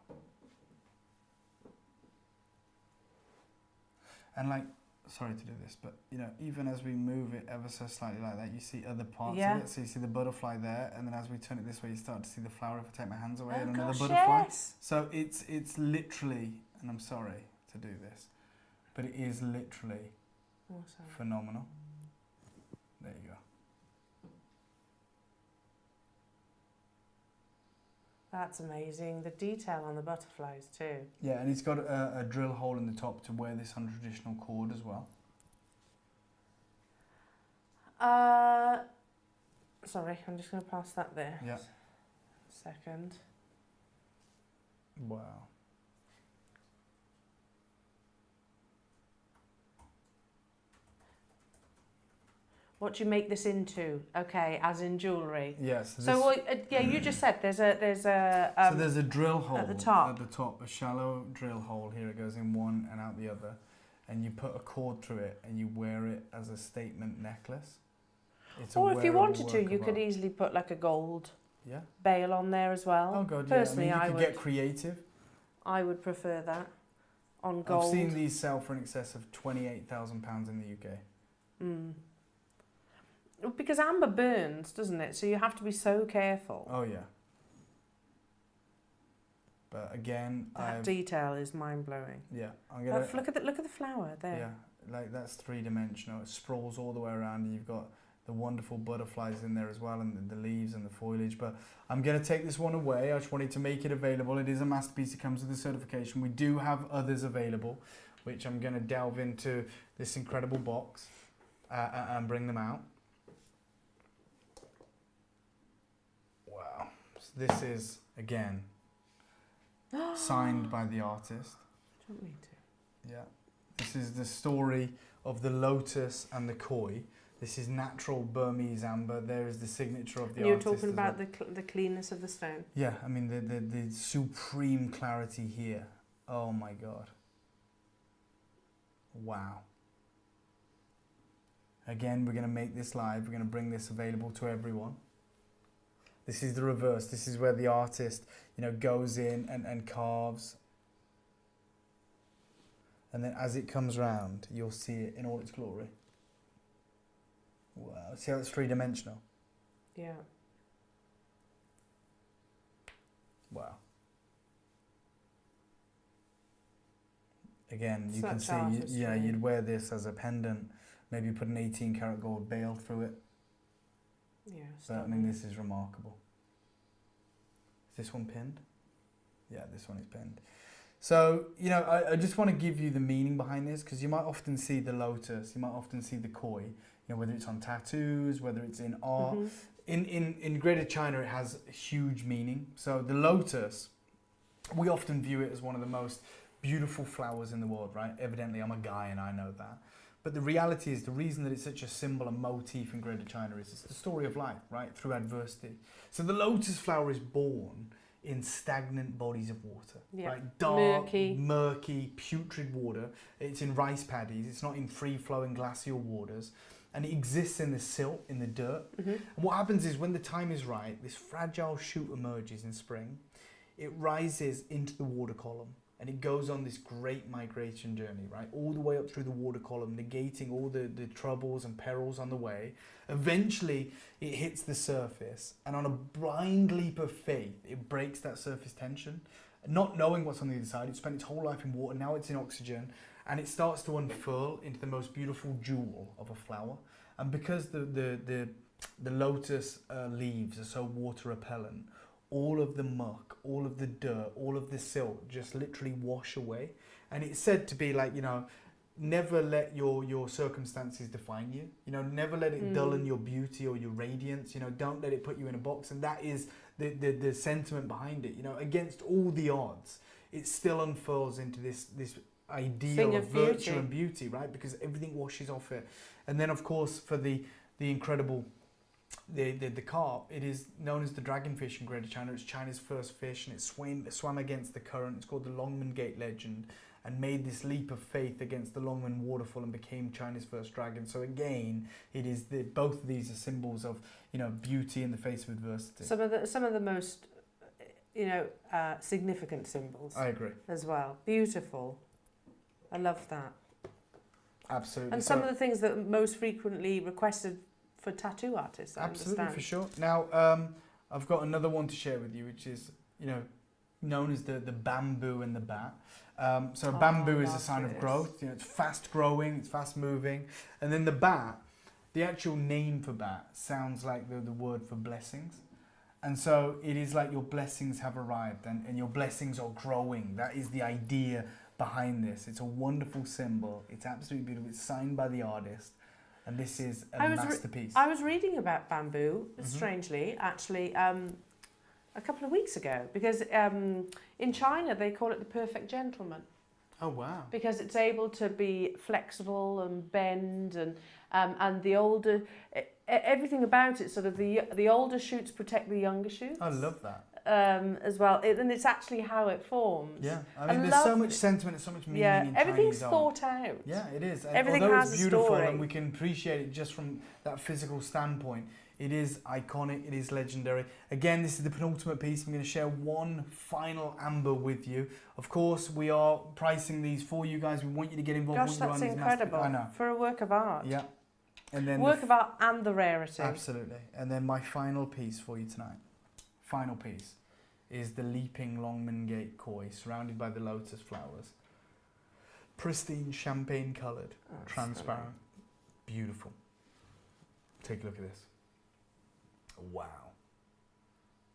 And like, sorry to do this, but you know, even as we move it ever so slightly like that, you see other parts of it. So you see the butterfly there, and then as we turn it this way, you start to see the flower. If I take my hands away, and another butterfly. Yes. So it's literally, and I'm sorry to do this, but it is literally phenomenal. There you go. That's amazing. The detail on the butterflies too. Yeah, and it's got a drill hole in the top to wear this on traditional cord as well. Sorry, I'm just going to pass that there. Yeah. Second. Wow. What do you make this into? Okay, as in jewellery. Yes. So yeah, you just said there's a so there's a drill hole at the top. At the top, a shallow drill hole. Here it goes in one and out the other, and you put a cord through it and you wear it as a statement necklace. Or if you wanted to, you could easily put like a gold bail on there as well. Oh god, Personally, yeah. I mean, you could get creative. I would prefer that on gold. I've seen these sell for in excess of £28,000 in the UK. Mm. Because amber burns, doesn't it? So you have to be so careful. Oh yeah. But again, that detail is mind blowing. Yeah, I'm gonna look at the flower there. Yeah, like that's three-dimensional. It sprawls all the way around. You've got the wonderful butterflies in there as well, and the leaves and the foliage. But I'm gonna take this one away. I just wanted to make it available. It is a masterpiece. It comes with a certification. We do have others available, which I'm gonna delve into this incredible box and bring them out. Wow. So this is, again, signed by the artist. Do you want me to? Yeah. This is the story of the lotus and the koi. This is natural Burmese amber. There is the signature of the artist. You're talking about the cleanness of the stone? Yeah, I mean the supreme clarity here. Oh my God. Wow. Again, we're going to make this live. We're going to bring this available to everyone. This is the reverse. This is where the artist, you know, goes in and carves. And then as it comes round, you'll see it in all its glory. Wow. See how it's three-dimensional? Yeah. Wow. Again, you Such can see, artistry. you'd wear this as a pendant, maybe put an 18 karat gold bail through it. Yeah, But I mean, this is remarkable. Is this one pinned? Yeah, this one is pinned. So, you know, I just want to give you the meaning behind this, because you might often see the lotus, you might often see the koi, you know, whether it's on tattoos, whether it's in art. In Greater China, it has huge meaning. So the lotus, we often view it as one of the most beautiful flowers in the world, right? Evidently, I'm a guy and I know that. But the reality is, the reason that it's such a symbol and motif in Greater China is it's the story of life, right? Through adversity. So the lotus flower is born in stagnant bodies of water, right? Dark, murky, putrid water. It's in rice paddies. It's not in free-flowing glacial waters. And it exists in the silt, in the dirt. And what happens is, when the time is right, this fragile shoot emerges in spring. It rises into the water column. And it goes on this great migration journey, right? All the way up through the water column, negating all the troubles and perils on the way. Eventually, it hits the surface. And on a blind leap of faith, it breaks that surface tension. Not knowing what's on the other side, it spent its whole life in water, now it's in oxygen. And it starts to unfurl into the most beautiful jewel of a flower. And because the lotus leaves are so water repellent, all of the muck, all of the dirt, all of the silt just literally wash away. And it's said to be like, you know, never let your circumstances define you. You know, never let it dullen your beauty or your radiance. You know, don't let it put you in a box. And that is the sentiment behind it. You know, against all the odds, it still unfurls into this ideal of virtue and beauty, right? Because everything washes off it. And then, of course, for the incredible... The carp, it is known as the dragonfish in Greater China. It's China's first fish, and it swam against the current. It's called the Longmen Gate legend, and made this leap of faith against the Longmen waterfall and became China's first dragon. So again, it is both of these are symbols of, you know, beauty in the face of adversity. Some of the most, you know, significant symbols. I agree. As well, beautiful. I love that. Absolutely. And some of the things that most frequently requested for tattoo artists, I absolutely, understand. for sure. Now, I've got another one to share with you, which is, you know, known as the bamboo and the bat. So bamboo is a sign of growth. You know, it's fast growing, it's fast moving. And then the bat, the actual name for bat sounds like the word for blessings. And so it is like your blessings have arrived and your blessings are growing. That is the idea behind this. It's a wonderful symbol. It's absolutely beautiful. It's signed by the artist. And this is a masterpiece. I was reading about bamboo, strangely, actually, a couple of weeks ago, because in China they call it the perfect gentleman. Oh, wow. Because it's able to be flexible and bend, and the older, everything about it, sort of the older shoots protect the younger shoots. I love that. As well, and it's actually how it forms. Yeah, I mean, there's so much sentiment, so much meaning in everything's Chinese thought art. out. Yeah, it is. And everything although has it's beautiful, a story. and we can appreciate it just from that physical standpoint, it is iconic, it is legendary. Again, this is the penultimate piece. I'm going to share one final amber with you. Of course, we are pricing these for you guys. We want you to get involved. Gosh, that's incredible. I know. For a work of art. Yeah. And then work of art and the rarity. Absolutely. And then my final piece for you tonight. Final piece is the leaping Longmen Gate koi, surrounded by the lotus flowers. Pristine, champagne coloured, transparent, beautiful. Take a look at this. Wow.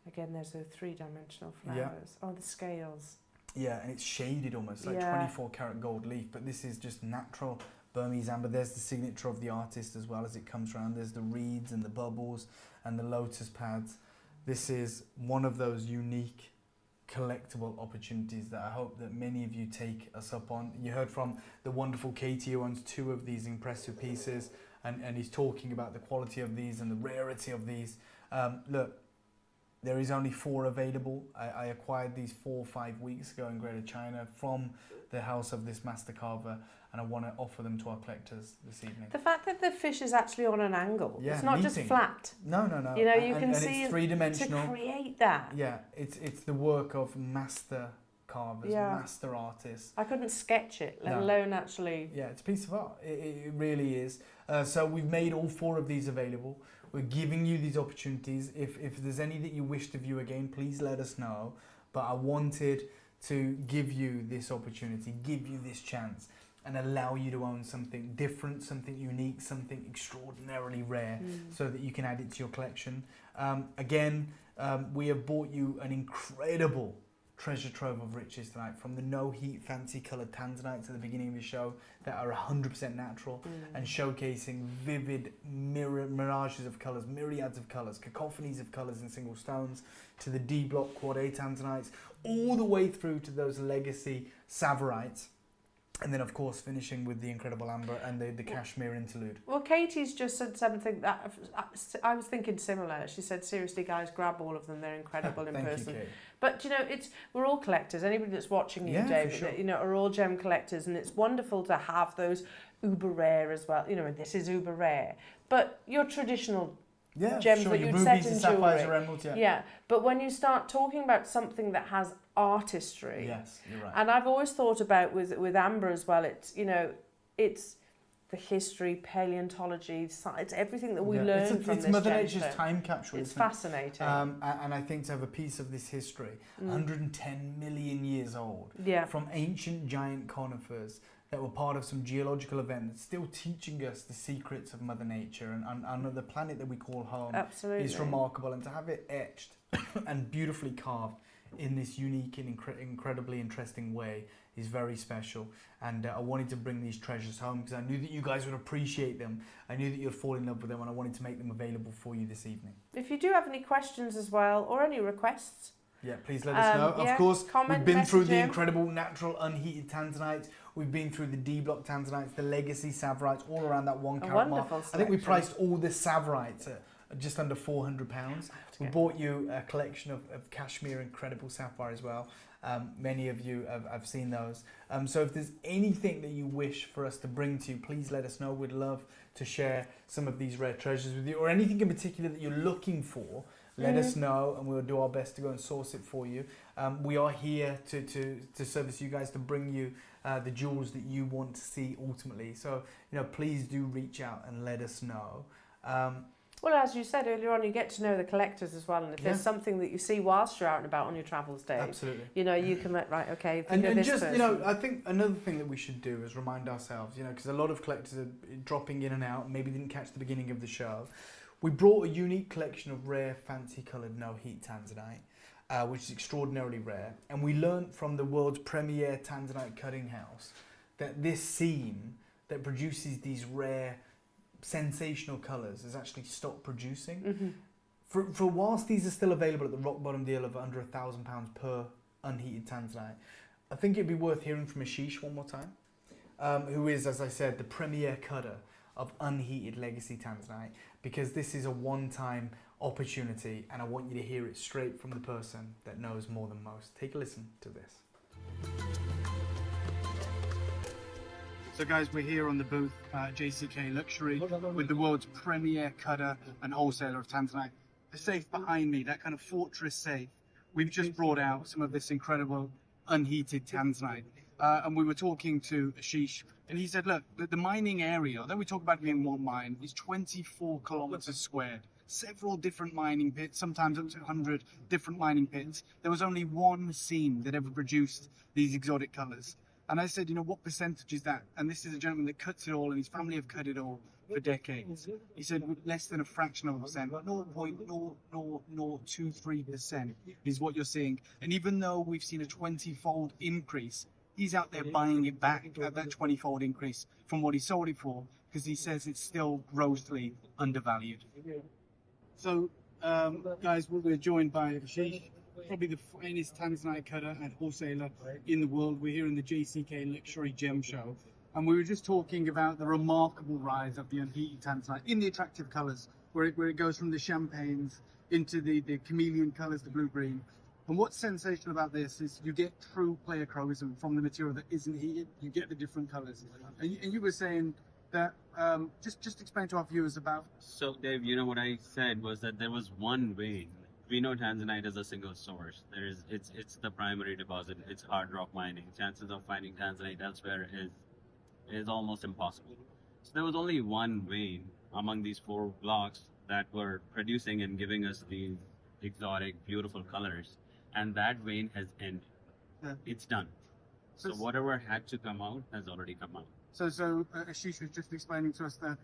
Again, there's those three-dimensional flowers. Yeah. Oh, the scales. Yeah, and it's shaded almost, like 24 karat gold leaf, but this is just natural Burmese amber. There's the signature of the artist as well as it comes around. There's the reeds and the bubbles and the lotus pads. This is one of those unique collectible opportunities that I hope that many of you take us up on. You heard from the wonderful Katie, who owns 2 of these impressive pieces, and he's talking about the quality of these and the rarity of these. Look, there is only 4 available. I acquired these 4 or 5 weeks ago in Greater China from the house of this master carver, and I want to offer them to our collectors this evening. The fact that the fish is actually on an angle, it's not leaping. just flat. No. You know, you can see it's three-dimensional. to create that. Yeah, it's the work of master carvers, master artists. I couldn't sketch it, let alone actually. Yeah, it's a piece of art. It really is. So we've made all 4 of these available. We're giving you these opportunities. If there's any that you wish to view again, please let us know. but I wanted to give you this opportunity, give you this chance, and allow you to own something different, something unique, something extraordinarily rare, so that you can add it to your collection. We have brought you an incredible treasure trove of riches tonight, from the no heat fancy coloured tanzanites at the beginning of the show that are 100% natural and showcasing vivid mirages of colours, myriads of colours, cacophonies of colours in single stones, to the D block quad A tanzanites, all the way through to those legacy savvarites. And then, of course, finishing with the incredible amber and the Kashmir interlude. Well, Katie's just said something that I was thinking similar. She said, seriously, guys, grab all of them. They're incredible in person. You, Kate. But, you know, we're all collectors. Anybody that's watching you, David, sure. you know, are all gem collectors. And it's wonderful to have those uber rare as well. You know, this is uber rare. But your traditional gems that you'd set in jewellery. Emeralds, yeah, but when you start talking about something that has artistry, yes, you're right. and I've always thought about with amber as well. It's, you know, it's the history, paleontology, it's everything that we learn from it's this Mother gemstone. Nature's time capsule. It's fascinating. And I think to have a piece of this history, 110 million years old, from ancient giant conifers that were part of some geological event that's still teaching us the secrets of Mother Nature and the planet that we call home. Absolutely. Is remarkable. And to have it etched and beautifully carved in this unique and incredibly interesting way is very special. And I wanted to bring these treasures home because I knew that you guys would appreciate them. I knew that you'd fall in love with them, and I wanted to make them available for you this evening. If you do have any questions as well, or any requests, please let us know. Of course, comment, we've been through the him. incredible natural unheated tanzanites. We've been through the D block tanzanites, the legacy savvarites, all around that 1 carat mark. Selection. I think we priced all the savvarites at just under £400. We bought you a collection of Kashmir incredible sapphire as well. Many of you have seen those. So if there's anything that you wish for us to bring to you, please let us know. We'd love to share some of these rare treasures with you, or anything in particular that you're looking for. Let us know, and we'll do our best to go and source it for you. We are here to service you guys, to bring you the jewels that you want to see ultimately. So, you know, please do reach out and let us know. Well, as you said earlier on, you get to know the collectors as well, and if there's something that you see whilst you're out and about on your travels, Dave, absolutely, you know, you can right, okay, and just person. You know, I think another thing that we should do is remind ourselves, you know, because a lot of collectors are dropping in and out, maybe didn't catch the beginning of the show. We brought a unique collection of rare, fancy coloured no heat tanzanite, which is extraordinarily rare, and we learnt from the world's premier tanzanite cutting house that this seam that produces these rare, sensational colours has actually stopped producing. For whilst these are still available at the rock bottom deal of under £1,000 per unheated tanzanite, I think it'd be worth hearing from Ashish one more time, who is, as I said, the premier cutter of unheated legacy tanzanite, because this is a one-time opportunity, and I want you to hear it straight from the person that knows more than most. Take a listen to this. So guys, we're here on the booth at JCK Luxury with the world's premier cutter and wholesaler of tanzanite. The safe behind me, that kind of fortress safe, we've just brought out some of this incredible unheated tanzanite. And we were talking to Ashish, and he said, look, the mining area, although we talk about being one mine, is 24 kilometers squared. Several different mining pits, sometimes up to 100 different mining pits. There was only one seam that ever produced these exotic colors. And I said, you know, what percentage is that? And this is a gentleman that cuts it all, and his family have cut it all for decades. He said less than a fraction of a percent, 0.0023% is what you're seeing. And even though we've seen a 20-fold increase, he's out there buying it back at that 20-fold increase from what he sold it for, because he says it's still grossly undervalued. So, guys, we're joined by Ashish, probably the finest tanzanite cutter and wholesaler in the world. We're here in the JCK Luxury Gem Show, and we were just talking about the remarkable rise of the unheated tanzanite in the attractive colors, where it goes from the champagnes into the chameleon colors, the blue-green. And what's sensational about this is you get true pleochroism from the material that isn't heated. You get the different colors. And you were saying that, just explain to our viewers about... So, Dave, you know what I said was that there was one vein. We know tanzanite is a single source. It's the primary deposit. It's hard rock mining. Chances of finding tanzanite elsewhere is almost impossible. So there was only one vein among these 4 blocks that were producing and giving us these exotic, beautiful colors. and that vein has ended. Yeah. It's done. So whatever had to come out has already come out. So Ashish was just explaining to us that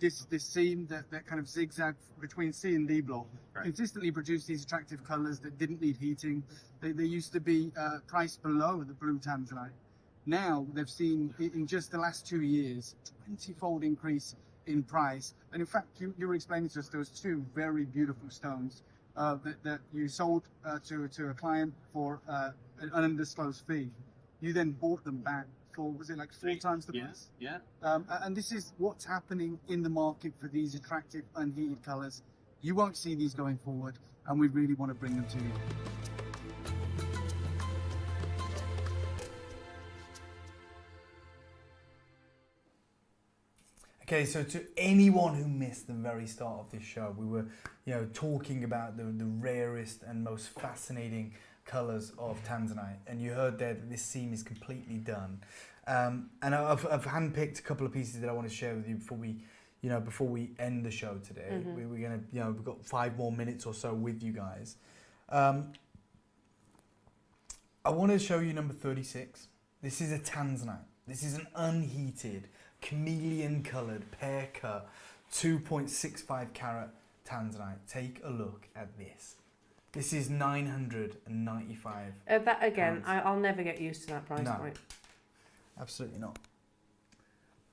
this seam that kind of zigzag between C and D block consistently produced these attractive colours that didn't need heating. They used to be priced below the blue tanzanite. Now they've seen in just the last 2 years 20-fold increase in price. And in fact, you were explaining to us there was two very beautiful stones that you sold to a client for an undisclosed fee. You then bought them back for, was it like 4 times the price? Yeah. And this is what's happening in the market for these attractive unheated colours. You won't see these going forward, and we really want to bring them to you. Okay, so to anyone who missed the very start of this show, we were, talking about the rarest and most fascinating colours of tanzanite, and you heard there that this seam is completely done. And I've handpicked a couple of pieces that I want to share with you before we end the show today. We're gonna, we've got 5 more minutes or so with you guys. I want to show you number 36. This is a tanzanite. This is an unheated, chameleon coloured, pear cut, 2.65 carat tanzanite. Take a look at this. This is 995. That again, I'll never get used to that price point. Absolutely not.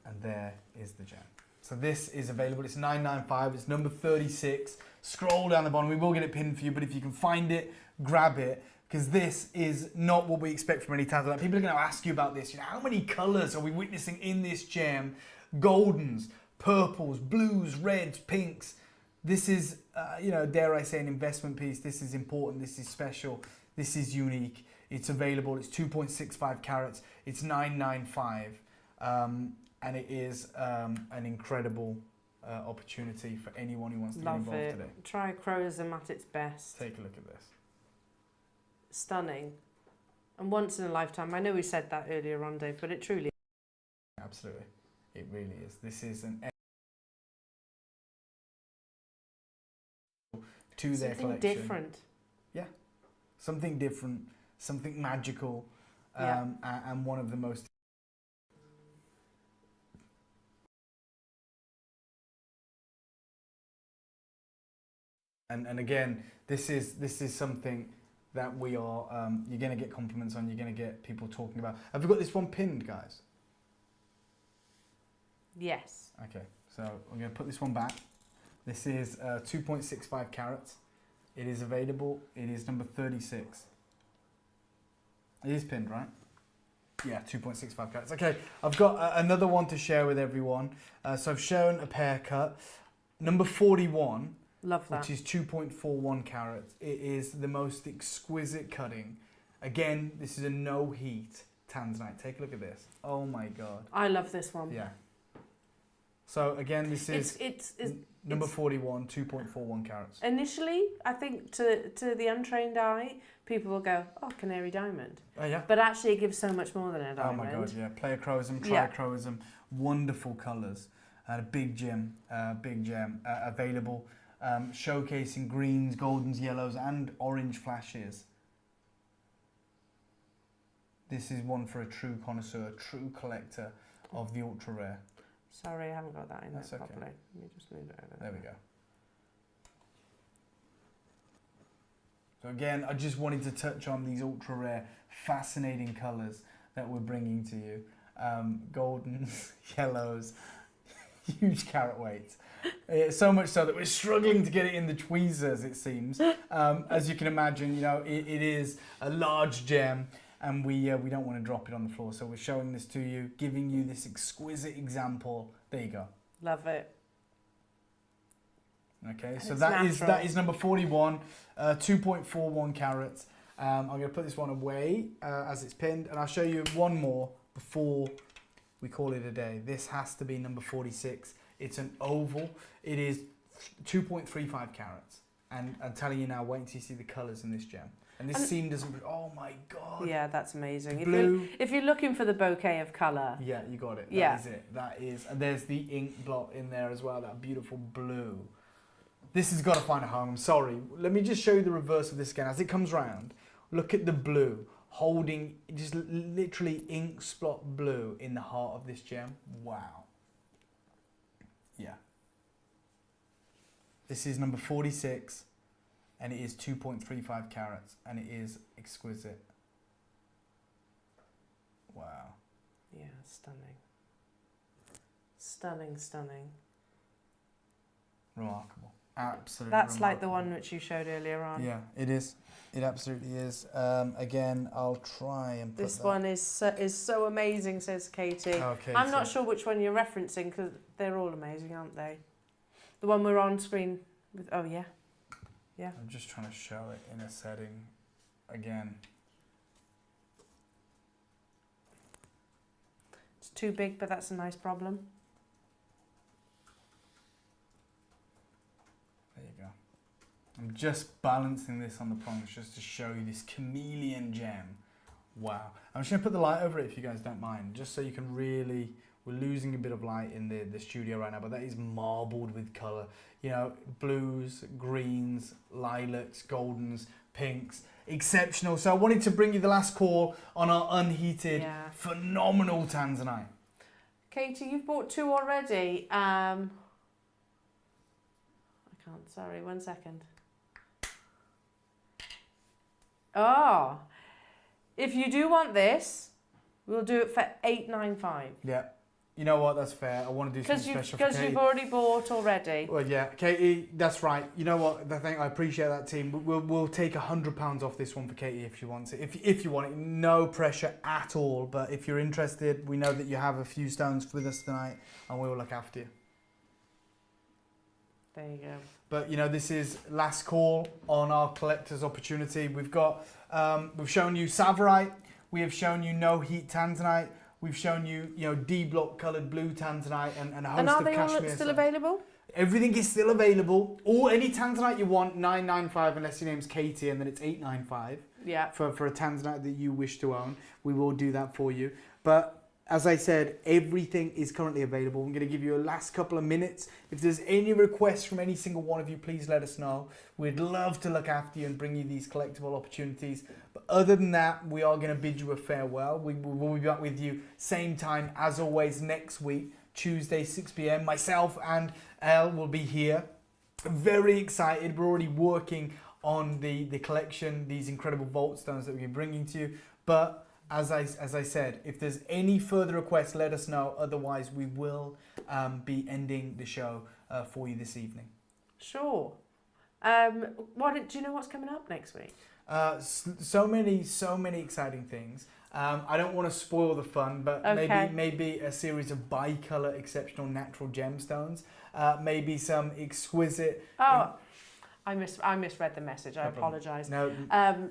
And there is the gem. So this is available. It's 995. It's number 36. Scroll down the bottom. We will get it pinned for you, but if you can find it, grab it, because this is not what we expect from any tanzanite. People are going to ask you about this. How many colours are we witnessing in this gem? Goldens, purples, blues, reds, pinks. This is, dare I say, an investment piece. This is important. This is special. This is unique. It's available. It's 2.65 carats. It's 995. And it is an incredible opportunity for anyone who wants to get involved today. Trichroism at its best. Take a look at this. Stunning. And once in a lifetime. I know we said that earlier on, Dave, but it truly is. Absolutely. It really is. This is an to their collection. Something different. Yeah. Something different. Something magical. And one of the most And again, this is something that we are, you're going to get compliments on, you're going to get people talking about. Have we got this one pinned, guys? Yes. Okay, so I'm going to put this one back. This is 2.65 carats. It is available. It is number 36. It is pinned, right? Yeah, 2.65 carats. Okay, I've got another one to share with everyone. So I've shown a pear cut. Number 41. Love that. Which is 2.41 carats. It is the most exquisite cutting. Again, this is a no heat tanzanite. Take a look at this. Oh my God. I love this one. Yeah. So again, this is number 41, 2.41 carats. Initially, I think to the untrained eye, people will go, oh, canary diamond. Oh yeah. But actually it gives so much more than a diamond. Oh my God, yeah. Pleochroism, trichroism, wonderful colours. And a big gem available. Showcasing greens, goldens, yellows and orange flashes. This is one for a true connoisseur, a true collector of the ultra rare. Sorry, I haven't got that in there properly. Okay. Let me just move it over. There we go. So again, I just wanted to touch on these ultra rare, fascinating colours that we're bringing to you. Goldens, yellows, huge carat weights. So much so that we're struggling to get it in the tweezers, it seems. As you can imagine, it is a large gem, and we don't want to drop it on the floor. So we're showing this to you, giving you this exquisite example. There you go. Love it. Okay, so that is number 41, 2.41 carats. I'm going to put this one away as it's pinned, and I'll show you one more before we call it a day. This has to be number 46. It's an oval. It is 2.35 carats. And I'm telling you now, wait until you see the colours in this gem. And this seam doesn't... Oh my God. Yeah, that's amazing. Blue. If you're looking for the bouquet of colour. Yeah, you got it. That is it. That is... And there's the ink blot in there as well, that beautiful blue. This has got to find a home. I'm sorry. Let me just show you the reverse of this again. As it comes round, look at the blue, holding just literally ink spot blue in the heart of this gem. Wow. Yeah. This is number 46, and it is 2.35 carats, and it is exquisite. Wow. Yeah, stunning. Stunning, stunning. Remarkable. Absolutely. That's remarkable. like the one which you showed earlier on. Yeah, it is. It absolutely is. Again, I'll try and put This that. one is so amazing, says Katie. Oh, Katie. I'm not sure which one you're referencing because they're all amazing, aren't they? The one we're on screen with. Oh yeah, yeah. I'm just trying to show it in a setting again. It's too big, but that's a nice problem. There you go. I'm just balancing this on the prongs just to show you this chameleon gem. Wow. I'm just going to put the light over it if you guys don't mind, just so you can really... We're losing a bit of light in the studio right now, but that is marbled with colour. You know, blues, greens, lilacs, goldens, pinks. Exceptional. So I wanted to bring you the last call on our unheated, phenomenal tanzanite. Katie, you've bought two already. I can't, sorry, 1 second. Oh, if you do want this, we'll do it for $8.95. Yeah. You know what? That's fair. I want to do something special for Katie. Because you've already bought already. Well, yeah, Katie, that's right. You know what? I appreciate that, team. We'll take £100 off this one for Katie if she wants it. If you want it, no pressure at all. But if you're interested, we know that you have a few stones with us tonight, and we will look after you. There you go. But you know, this is last call on our collector's opportunity. We've got, we've shown you Savarite. We have shown you no heat tanzanite. We've shown you, D-block coloured blue tanzanite and a host of Kashmir. And are they all still available? Everything is still available. Any tanzanite you want, $9.95 unless your name's Katie, and then it's $8.95. Yeah. For a tanzanite that you wish to own, we will do that for you. But as I said, everything is currently available. I'm going to give you a last couple of minutes. If there's any requests from any single one of you, please let us know. We'd love to look after you and bring you these collectible opportunities. But other than that, we are going to bid you a farewell. We will be back with you same time as always next week, Tuesday, 6 p.m. Myself and Elle will be here. Very excited. We're already working on the collection, these incredible vault stones that we're bringing to you. But as I said, if there's any further requests, let us know. Otherwise, we will be ending the show for you this evening. Sure. Do you know what's coming up next week? So many exciting things. I don't want to spoil the fun, but maybe a series of bi-color exceptional natural gemstones. Maybe some exquisite. Oh, I misread the message. I apologise. No.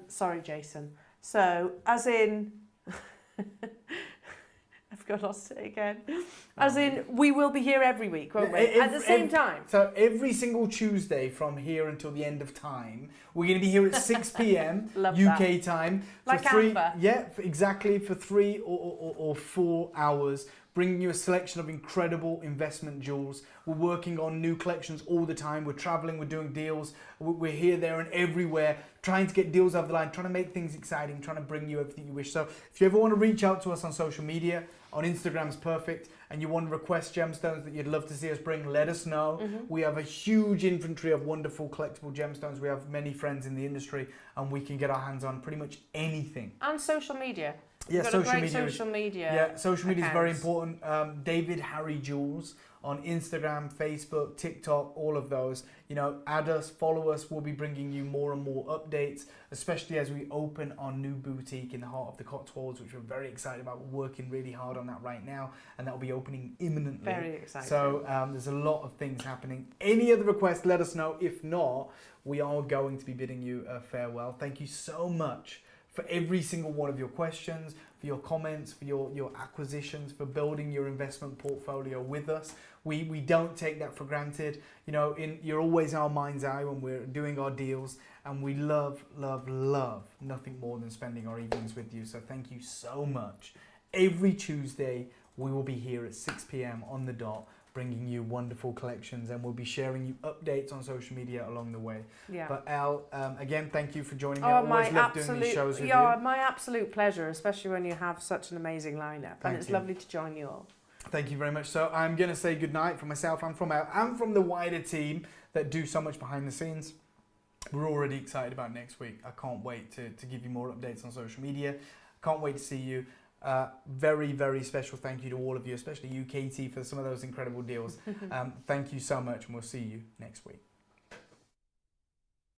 Sorry, Jason. So, as in, I've lost it again. As in, we will be here every week, won't we? At the same time. So every single Tuesday from here until the end of time, we're going to be here at 6 p.m. UK time. Like Amber. Yeah, exactly, for 3 or 4 hours, bringing you a selection of incredible investment jewels. We're working on new collections all the time. We're traveling, we're doing deals. We're here, there and everywhere, trying to get deals over the line, trying to make things exciting, trying to bring you everything you wish. So if you ever want to reach out to us on social media, on Instagram's perfect, and you want to request gemstones that you'd love to see us bring, let us know. We have a huge inventory of wonderful collectible gemstones. We have many friends in the industry, and we can get our hands on pretty much anything. And social media. Yeah, social media. Social media. Yeah, social media is very important. David Harry Jewels on Instagram, Facebook, TikTok, all of those. Add us, follow us. We'll be bringing you more and more updates, especially as we open our new boutique in the heart of the Cotswolds, which we're very excited about. We're working really hard on that right now, and that will be opening imminently. Very exciting. So there's a lot of things happening. Any other requests, let us know. If not, we are going to be bidding you a farewell. Thank you so much for every single one of your questions, for your comments, for your acquisitions, for building your investment portfolio with us. We don't take that for granted. You're always in our mind's eye when we're doing our deals, and we love nothing more than spending our evenings with you. So thank you so much. Every Tuesday, we will be here at 6 p.m. on the dot, bringing you wonderful collections, and we'll be sharing you updates on social media along the way. Yeah. But Al, again, thank you for joining me. Oh, I always love doing these shows with you. My absolute pleasure, especially when you have such an amazing lineup. And it's lovely to join you all. Thank you very much. So I'm going to say goodnight from myself and from Al and from the wider team that do so much behind the scenes. We're already excited about next week. I can't wait to give you more updates on social media. Can't wait to see you. Very, very special thank you to all of you, especially you, Katie, for some of those incredible deals. Thank you so much, and we'll see you next week.